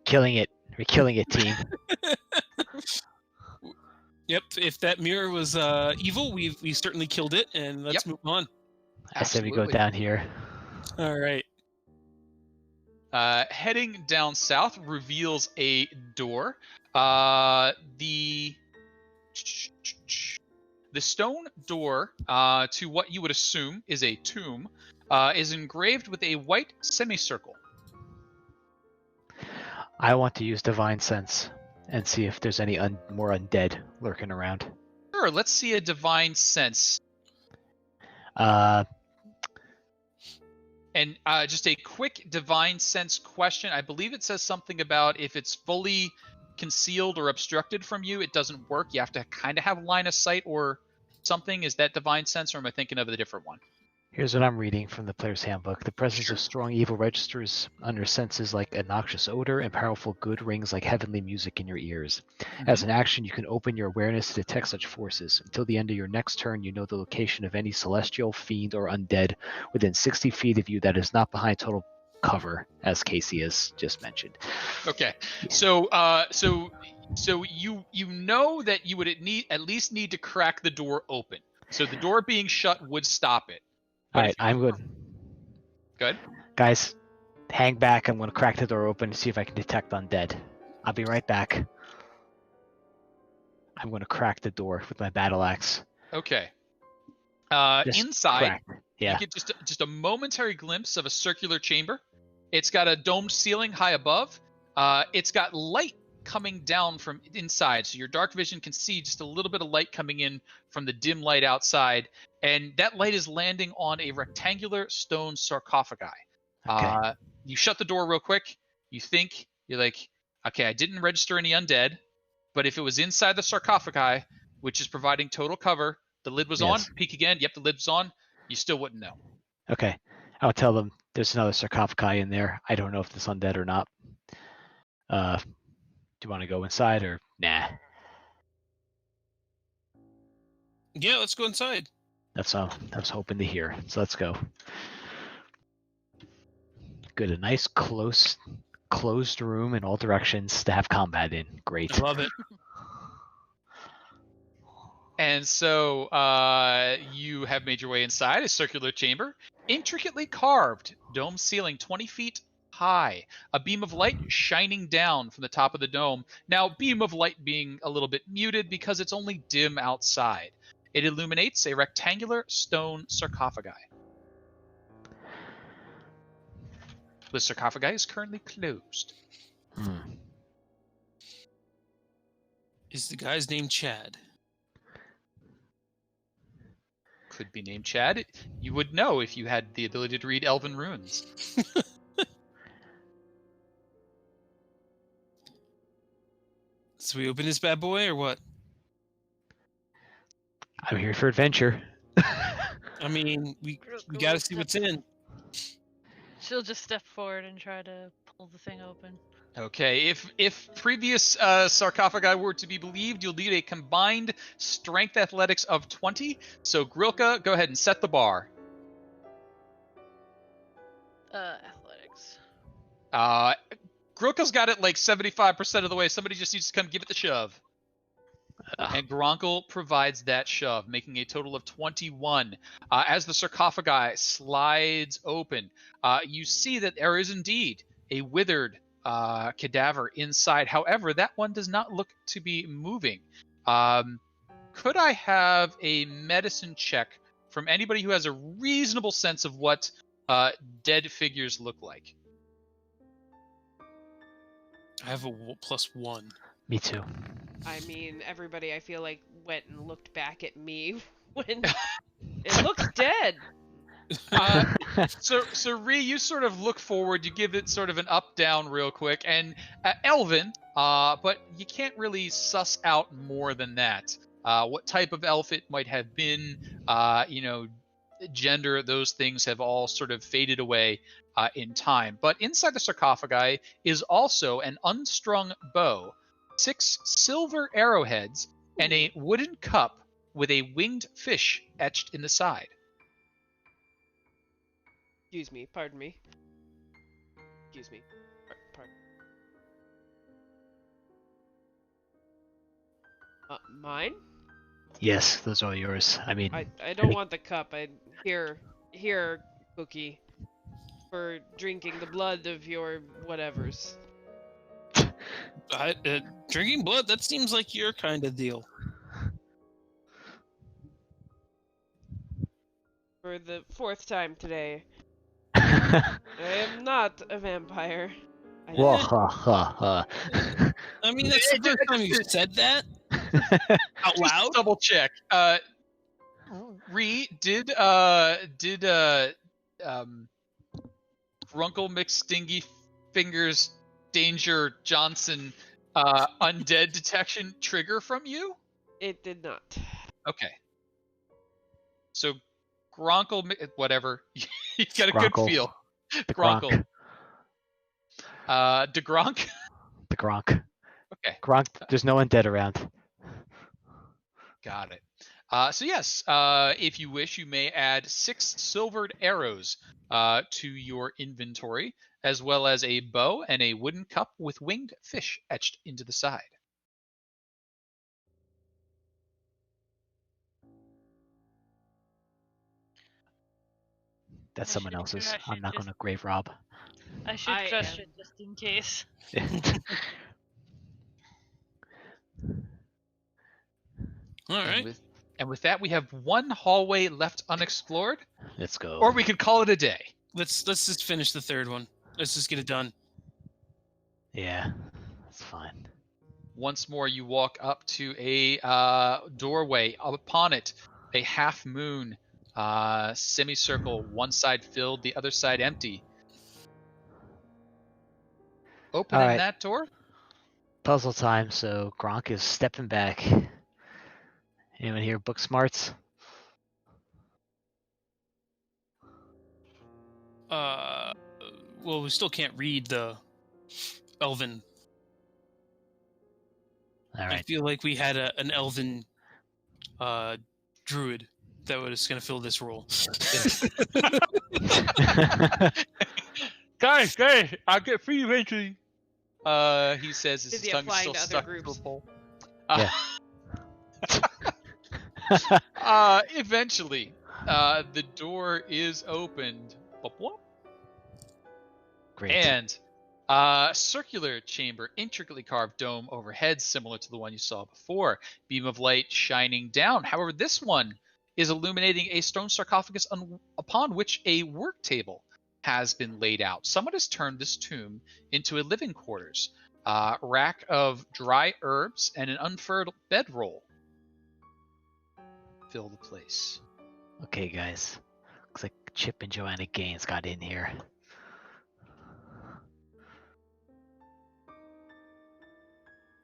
Killing it. We're killing it, team. Yep, if that mirror was evil, we certainly killed it, and let's move on. I said we go down here. All right. Heading down south reveals a door. The stone door to what you would assume is a tomb is engraved with a white semicircle. I want to use Divine Sense and see if there's any more undead lurking around. Sure, let's see a Divine Sense. And just a quick Divine Sense question. I believe it says something about if it's fully concealed or obstructed from you, it doesn't work. You have to kind of have line of sight or something. Is that Divine Sense, or am I thinking of a different one? Here's what I'm reading from the player's handbook. The presence of strong evil registers under senses like a noxious odor, and powerful good rings like heavenly music in your ears. As an action, you can open your awareness to detect such forces. Until the end of your next turn, you know the location of any celestial, fiend, or undead within 60 feet of you that is not behind total cover, as Casey has just mentioned. Okay, so you know that you would at least need to crack the door open. So the door being shut would stop it. All right, I'm good. Good. Guys, hang back. I'm going to crack the door open and see if I can detect undead. I'll be right back. I'm going to crack the door with my battle axe. Okay. Just Inside, yeah. you get just a momentary glimpse of a circular chamber. It's got a domed ceiling high above. It's got light coming down from inside, so your dark vision can see just a little bit of light coming in from the dim light outside, and that light is landing on a rectangular stone sarcophagi. Okay. You shut the door real quick. You're like, okay, I didn't register any undead, but if it was inside the sarcophagi, which is providing total cover, the lid was on, peek again, yep, the lid was on, you still wouldn't know. Okay. I'll tell them there's another sarcophagi in there. I don't know if it's undead or not. Do you want to go inside or nah? Yeah, let's go inside. That's all I was hoping to hear. So let's go. Good, a nice closed room in all directions to have combat in. Great. I love it. And so you have made your way inside a circular chamber, intricately carved, dome ceiling 20 feet high, a beam of light shining down from the top of the dome. Now, beam of light being a little bit muted because it's only dim outside. It illuminates a rectangular stone sarcophagi. The sarcophagi is currently closed. Is the guy's name Chad? Could be named Chad. You would know if you had the ability to read Elven runes. So we open this bad boy or what? I'm here for adventure. I mean, we gotta see what's in. She'll just step forward and try to pull the thing open. Okay, if previous sarcophagi were to be believed, you'll need a combined strength athletics of 20. So Grilka, go ahead and set the bar. Athletics. Grilka's got it like 75% of the way. Somebody just needs to come give it the shove. And Gronkel provides that shove, making a total of 21. As the sarcophagi slides open, you see that there is indeed a withered cadaver inside. However, that one does not look to be moving. Could I have a medicine check from anybody who has a reasonable sense of what dead figures look like. I have a +1. Me too. I mean, everybody I feel like went and looked back at me when it looks dead. So Ree, you sort of look forward, you give it sort of an up-down real quick, and elven, but you can't really suss out more than that. What type of elf it might have been, gender, those things have all sort of faded away in time. But inside the sarcophagi is also an unstrung bow, 6 silver arrowheads, and a wooden cup with a winged fish etched in the side. Excuse me, pardon me. Excuse me. Pardon. Mine? Yes, those are yours. I mean, I don't want the cup. Here, Cookie, for drinking the blood of your whatevers. Drinking blood, that seems like your kind of deal. For the 4th time today, I am not a vampire. Whoa, ha, ha, ha. I mean, that's the first time you said that out loud. Just double check. Ree, did Grunkle McStingy Fingers Danger Johnson undead detection trigger from you? It did not. Okay. So Gronkle, whatever. You got a Gronkle. good feel. The Gronkle. Gronk. DeGronk? The Gronk. Okay. Gronk, there's no one dead around. Got it. So yes, if you wish, you may add 6 silvered arrows to your inventory, as well as a bow and a wooden cup with winged fish etched into the side. That's I someone should- else's. I I'm should not just- going to grave rob. I should I trust am. it just in case. All right. And with that, we have one hallway left unexplored, Let's go. or we could call it a day. Let's just finish the 3rd one. Let's just get it done. Yeah, that's fine. Once more, you walk up to a doorway. Upon it, a half moon semicircle, one side filled, the other side empty. Opening Alright. that door. Puzzle time, so Gronk is stepping back. Anyone here book smarts? Well, we still can't read the elven. I Alright. feel like we had an elven druid that was going to fill this role. Guys, I'll get free eventually. He says as Is his he tongue is applying still to other stuck to groups? the pole. Yeah. Eventually, the door is opened. Whoop, whoop. Great. And circular chamber, intricately carved dome overhead, similar to the one you saw before. Beam of light shining down. However, this one is illuminating a stone sarcophagus upon which a work table has been laid out. Someone has turned this tomb into a living quarters. Rack of dry herbs and an unfurled bedroll fill the place. Okay, guys. Looks like Chip and Joanna Gaines got in here.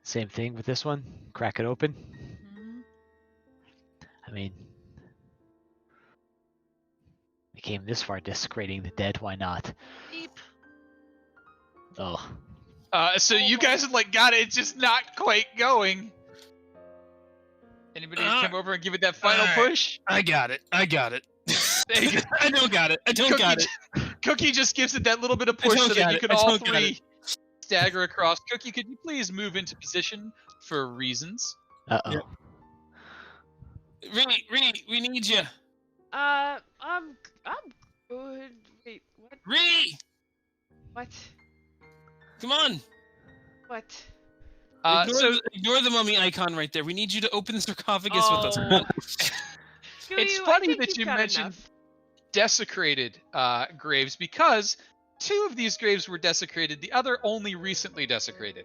Same thing with this one. Crack it open. Mhm. I mean, we came this far desecrating the dead. Why not? Beep. Oh, So you guys have got it. It's just not quite going. Anybody come over and give it that final Alright. push? I got it. There you go. I don't got it. I don't got it. Cookie just gives it that little bit of I push don't so got that you it. can I all don't got three stagger across. Cookie, could you please move into position for reasons? uh-oh. Yep. Ree, we need you. I'm good. Wait, what? Ree, What? come on. What? Ignore the mummy icon right there. We need you to open the sarcophagus with us. Oh. Screw It's you, funny I think that you've you got mentioned- enough. desecrated graves because 2 of these graves were desecrated, the other only recently desecrated.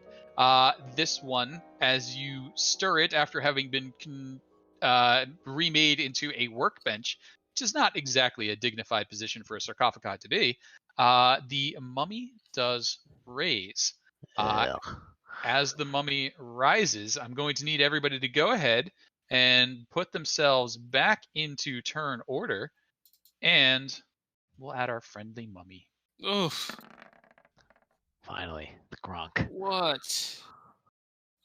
This one, as you stir it after having been remade into a workbench, which is not exactly a dignified position for a sarcophagi to be, the mummy does raise. Ugh. As the mummy rises, I'm going to need everybody to go ahead and put themselves back into turn order, and we'll add our friendly mummy. Oof. Finally, the Gronk. What?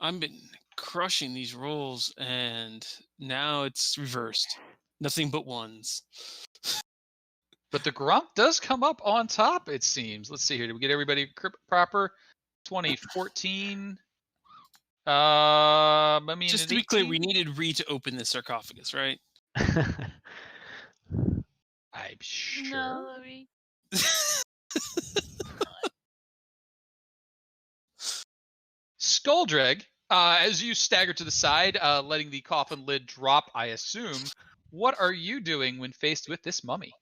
I've been crushing these rolls, and now it's reversed. Nothing but ones. But the Gronk does come up on top, it seems. Let's see here. Did we get everybody proper? 2014. Mummy in Just an to be clear, 18? we needed Ree to open this sarcophagus, right? I'm sure. No. Skuldreg, as you stagger to the side, letting the coffin lid drop, I assume, what are you doing when faced with this mummy?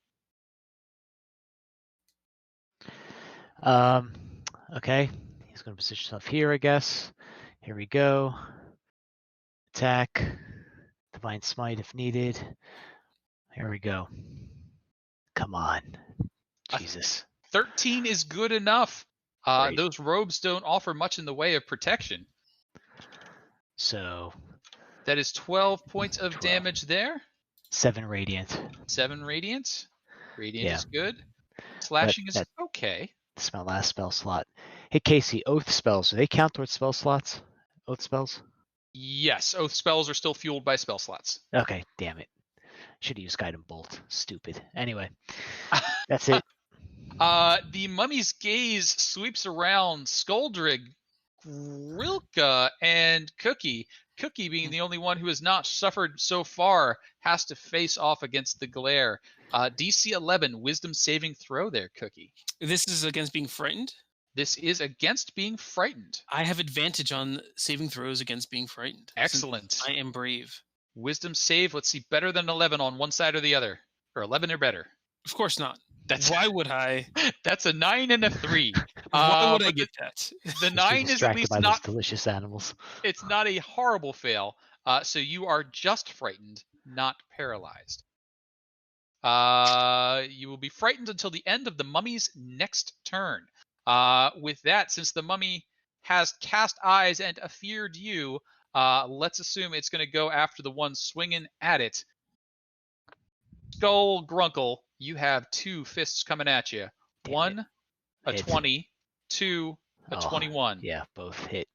Okay, he's going to position himself here, I guess. Here we go. Attack. Divine Smite if needed. Here we go. Come on. Jesus. 13 is good enough. Great. Those robes don't offer much in the way of protection. So, That is 12 points of 12. damage there. 7 radiant. 7 radiant. Radiant Yeah. is good. Slashing is that- okay. This is my last spell slot. Hey, Casey, oath spells, do they count towards spell slots? Oath spells? Yes, oath spells are still fueled by spell slots. Okay, damn it. Should have used Guiding Bolt. Stupid. Anyway, that's it. The mummy's gaze sweeps around Skuldrig, Grilka, and Cookie. Cookie, being the only one who has not suffered so far, has to face off against the glare. DC 11, wisdom saving throw there, Cookie. This is against being frightened? This is against being frightened. I have advantage on saving throws against being frightened. Excellent. since I am brave. Wisdom save, let's see, better than 11 on one side or the other. Or 11 or better. Of course not. Why would I? That's a 9 and a 3. Why would I but get that? The Just 9 is at distracted least by not those delicious animals. it's not a horrible fail. So you are just frightened, not paralyzed. You will be frightened until the end of the mummy's next turn. With that, since the mummy has cast eyes and feared you, let's assume it's going to go after the one swinging at it. Skull Grunkle, you have 2 fists coming at you. Damn 1, a Hit. 20, 2, a 21. Yeah, both hit.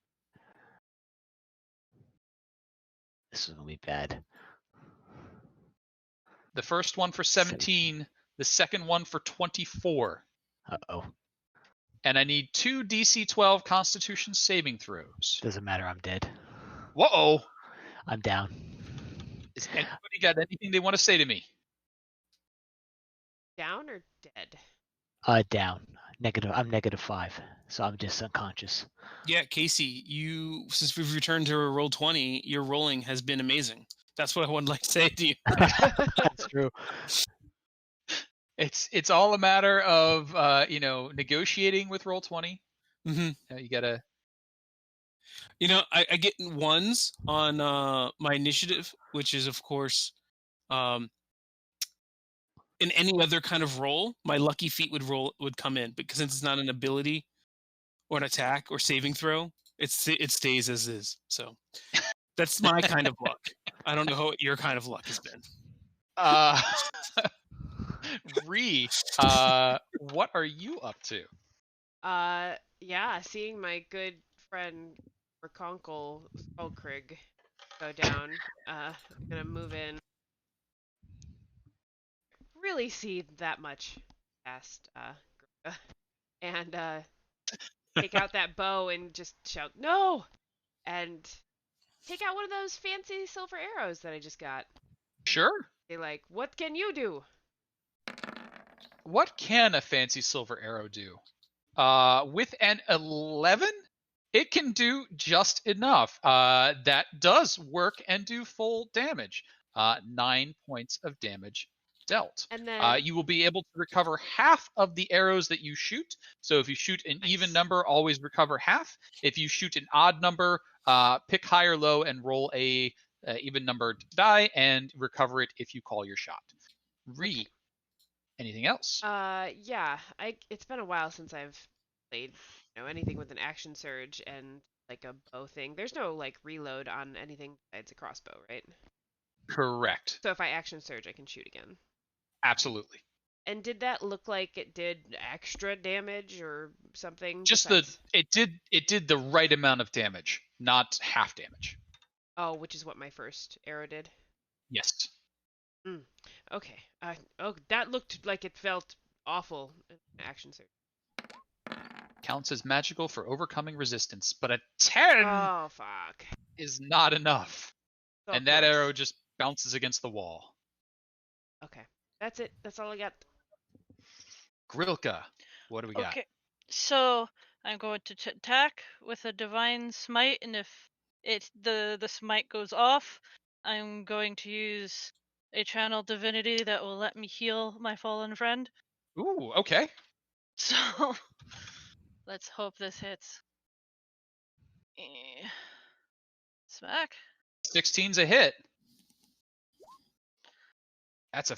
This is going to be bad. The first one for 17, the second one for 24. Uh-oh. And I need 2 DC 12 Constitution saving throws. Doesn't matter, I'm dead. Whoa! I'm down. Is anybody got anything they want to say to me? Down or dead? Down. I'm -5, so I'm just unconscious. Yeah, Casey, since we've returned to roll 20, your rolling has been amazing. That's what I would like to say to you. That's true. It's all a matter of negotiating with roll 20. Mm-hmm. You gotta. I get 1s on my initiative, which is of course, in any other kind of roll, my lucky feat would come in, because since it's not an ability or an attack or saving throw, it stays as is. So that's my kind of luck. I don't know how your kind of luck has been. Ree, what are you up to? Yeah, seeing my good friend Rakonkle Skullcrig go down, I'm gonna move in. Really see that much past Grilka, and take out that bow and just shout no, and take out one of those fancy silver arrows that I just got. Sure. They're like, what can you do? What can a fancy silver arrow do? With an 11, it can do just enough. That does work and do full damage. 9 points of damage dealt. And then You will be able to recover half of the arrows that you shoot. So if you shoot an even number, always recover half. If you shoot an odd number, pick high or low and roll a even numbered die and recover it if you call your shot. Okay. Anything else? Yeah. It's been a while since I've played, anything with an action surge and like a bow thing. There's no like reload on anything besides a crossbow, right? Correct. So if I action surge, I can shoot again. Absolutely. And did that look like it did extra damage or something? Just besides... it did the right amount of damage, not half damage. Oh, which is what my first arrow did. Yes. Okay. That looked like it felt awful in action surge. Counts as magical for overcoming resistance, but a 10 Oh fuck. is not enough. So And that close. arrow just bounces against the wall. Okay. That's it. That's all I got. Grilka, what do we got? Okay, so I'm going to attack with a divine smite, and if the smite goes off, I'm going to use a channel divinity that will let me heal my fallen friend. Ooh, okay. So let's hope this hits. Smack. 16's a hit. That's a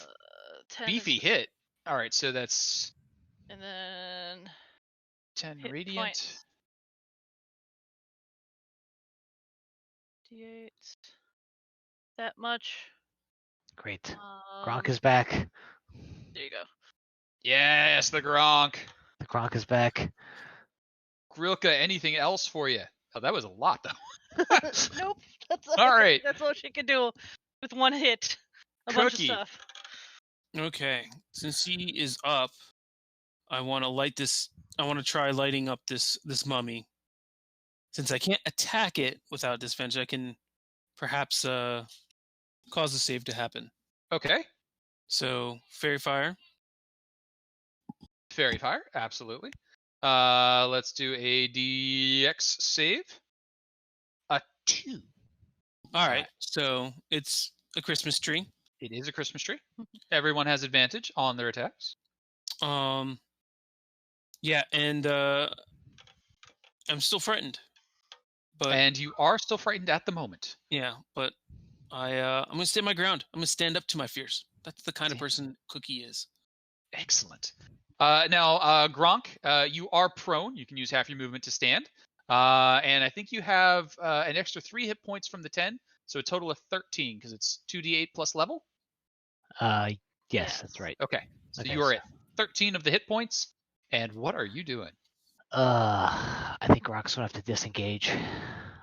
10 beefy hit. All right, so that's and then 10 hit radiant. points. D8. That much. Great. Gronk is back. There you go. Yes, the Gronk. The Gronk is back. Grilka, anything else for you? Oh, that was a lot, though. Nope. That's all. All right. That's all she can do with one hit. A bunch of Cookie. stuff. Okay, since he is up, I want to light this. I want to try lighting up this mummy. Since I can't attack it without disadvantage, I can perhaps cause the save to happen. Okay. So fairy fire. Fairy fire, absolutely. Let's do a DX save. A 2. All right, so it's a Christmas tree. It is a Christmas tree. Everyone has advantage on their attacks. Yeah, and I'm still frightened. But And you are still frightened at the moment. yeah, but I'm gonna stand my ground. I'm gonna stand up to my fears. That's the kind of person Cookie is. Excellent. Now, Gronk, you are prone. You can use half your movement to stand. And I think you have an extra 3 hit points from the 10, so a total of 13 because it's 2d8 plus level. Yes, that's right. Okay, so Okay, you are at 13 of the hit points. And what are you doing? I think Gronk's gonna have to disengage.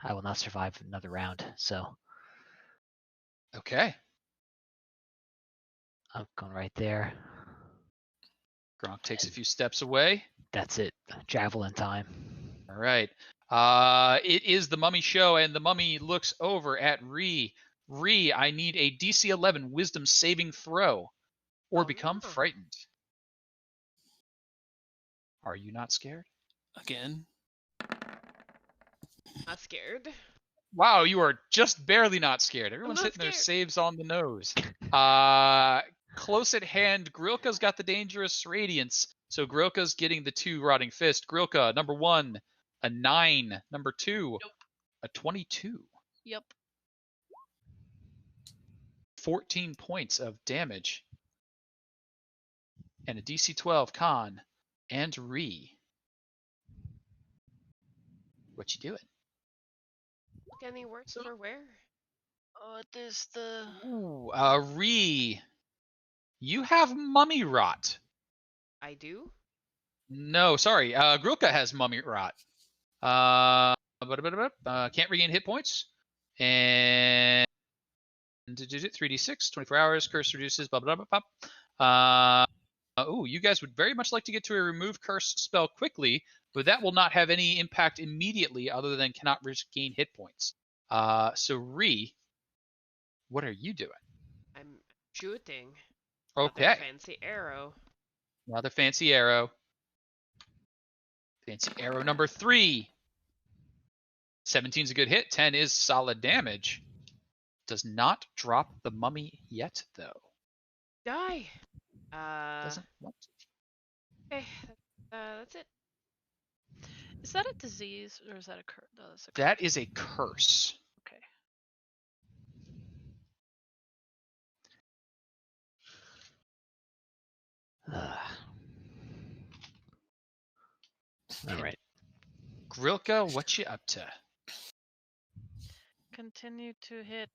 I will not survive another round, so Okay. I'm going right there. Gronk takes a few steps away. That's it. Javelin time. All right. It is the mummy show, and the mummy looks over at Ree. Ree, I need a DC 11 wisdom saving throw or become frightened. Are you not scared? Again. Not scared. Wow, you are just barely not scared. Everyone's not hitting their scared. saves on the nose. Close at hand, Grilka's got the dangerous radiance. So Grilka's getting the 2 rotting fist. Grilka, number 1, a 9. Number 2, a 22. Yep. 14 points of damage. And a DC 12 con. And Ree. What you doing? Any words for where? What is the... Ooh, Ree. You have mummy rot. I do? No, sorry. Grilka has mummy rot. Can't regain hit points. And 3d6, 24 hours, curse reduces, blah, blah, blah, blah. You guys would very much like to get to a remove curse spell quickly, but that will not have any impact immediately other than cannot regain hit points. So Ree, what are you doing? I'm shooting. Okay. Another fancy arrow. Another fancy arrow. Fancy arrow number 3. 17's a good hit. 10 is solid damage. Does not drop the mummy yet, though. die. Doesn't want to. Okay, that's it. Is that a disease or is that a curse? No, that's a curse. That is a curse. Okay. All right. Grilka, what you up to? Continue to hit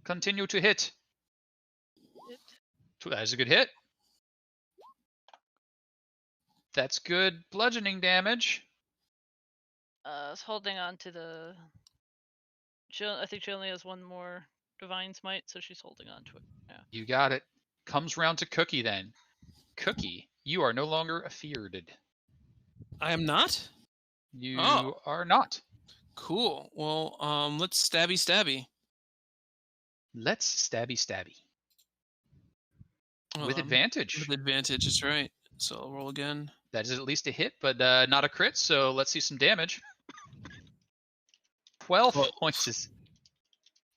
Continue to hit. it. That is a good hit. That's good bludgeoning damage. It's holding on to the. I think she only has one more divine smite, so she's holding on to it. Yeah. You got it. Comes round to Cookie then. Cookie, you are no longer afeared. I am not? You Oh. are not. Cool. Well, let's stabby. Let's stabby. With Um, advantage. With advantage, that's right. So I'll roll again. That is at least a hit, but not a crit, so let's see some damage. 12 Well- points.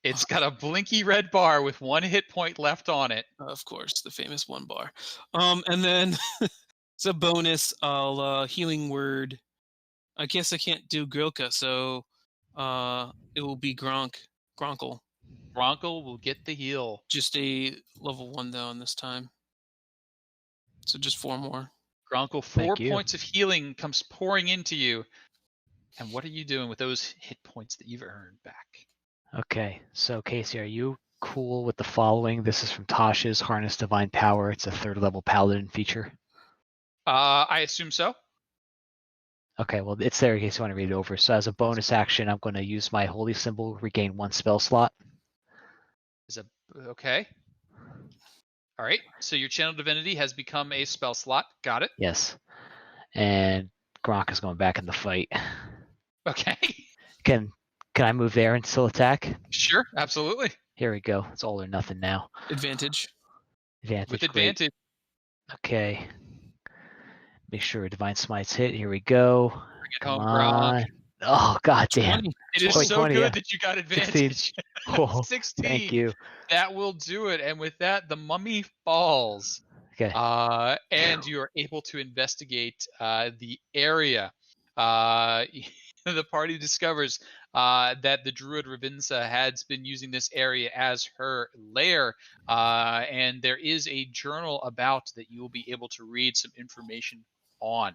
It's got a blinky red bar with 1 hit point left on it. Of course, the famous 1 bar. And then as a bonus, I'll healing word. I guess I can't do Grilka, so it will be Gronkle. Gronkle will get the heal. Just a level 1 though, this time. So just 4 more. Gronkle, 4 Thank you. points of healing comes pouring into you. And what are you doing with those hit points that you've earned back? Okay, so Casey, are you cool with the following? This is from Tasha's Harness Divine Power. It's a 3rd level Paladin feature. I assume so. Okay, well, it's there in case you want to read it over. So as a bonus action, I'm going to use my Holy Symbol, regain 1 spell slot. Okay. All right. So your Channel Divinity has become a spell slot. Got it. Yes. And Gronk is going back in the fight. Okay. Can I move there and still attack? Sure. Absolutely. Here we go. It's all or nothing now. Advantage. Advantage. With great. advantage. Okay. Make sure Divine Smite's hit. Here we go. Bring it Come home, on. Gronk. Oh, goddamn. 20. It is Quite so 20, good yeah. that you got 16. advantage. Whoa, 16. thank you. That will do it. And with that, the mummy falls. Okay. And you are able to investigate the area. The party discovers that the druid Ravinsa has been using this area as her lair, and there is a journal about that you will be able to read some information on.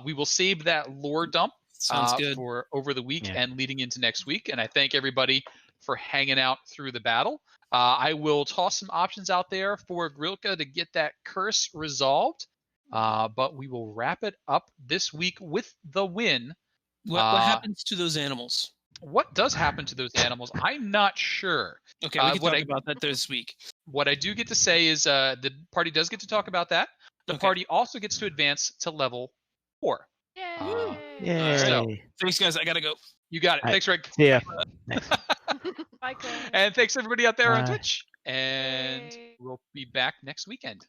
We will save that lore dump Sounds good. for over the week Yeah. and leading into next week, and I thank everybody for hanging out through the battle. I will toss some options out there for Grilka to get that curse resolved, but we will wrap it up this week with the win. What happens to those animals? What does happen to those animals? I'm not sure. Okay, we can what talk I- about that this week. What I do get to say is the party does get to talk about that. The Okay. party also gets to advance to level 4. Yay! Yay. So- Thanks, guys. I gotta go. You got it. All right. Thanks, Rick. See ya. Thanks. Bye, Claire. And thanks everybody out there on Bye. Twitch. And Yay. we'll be back next weekend.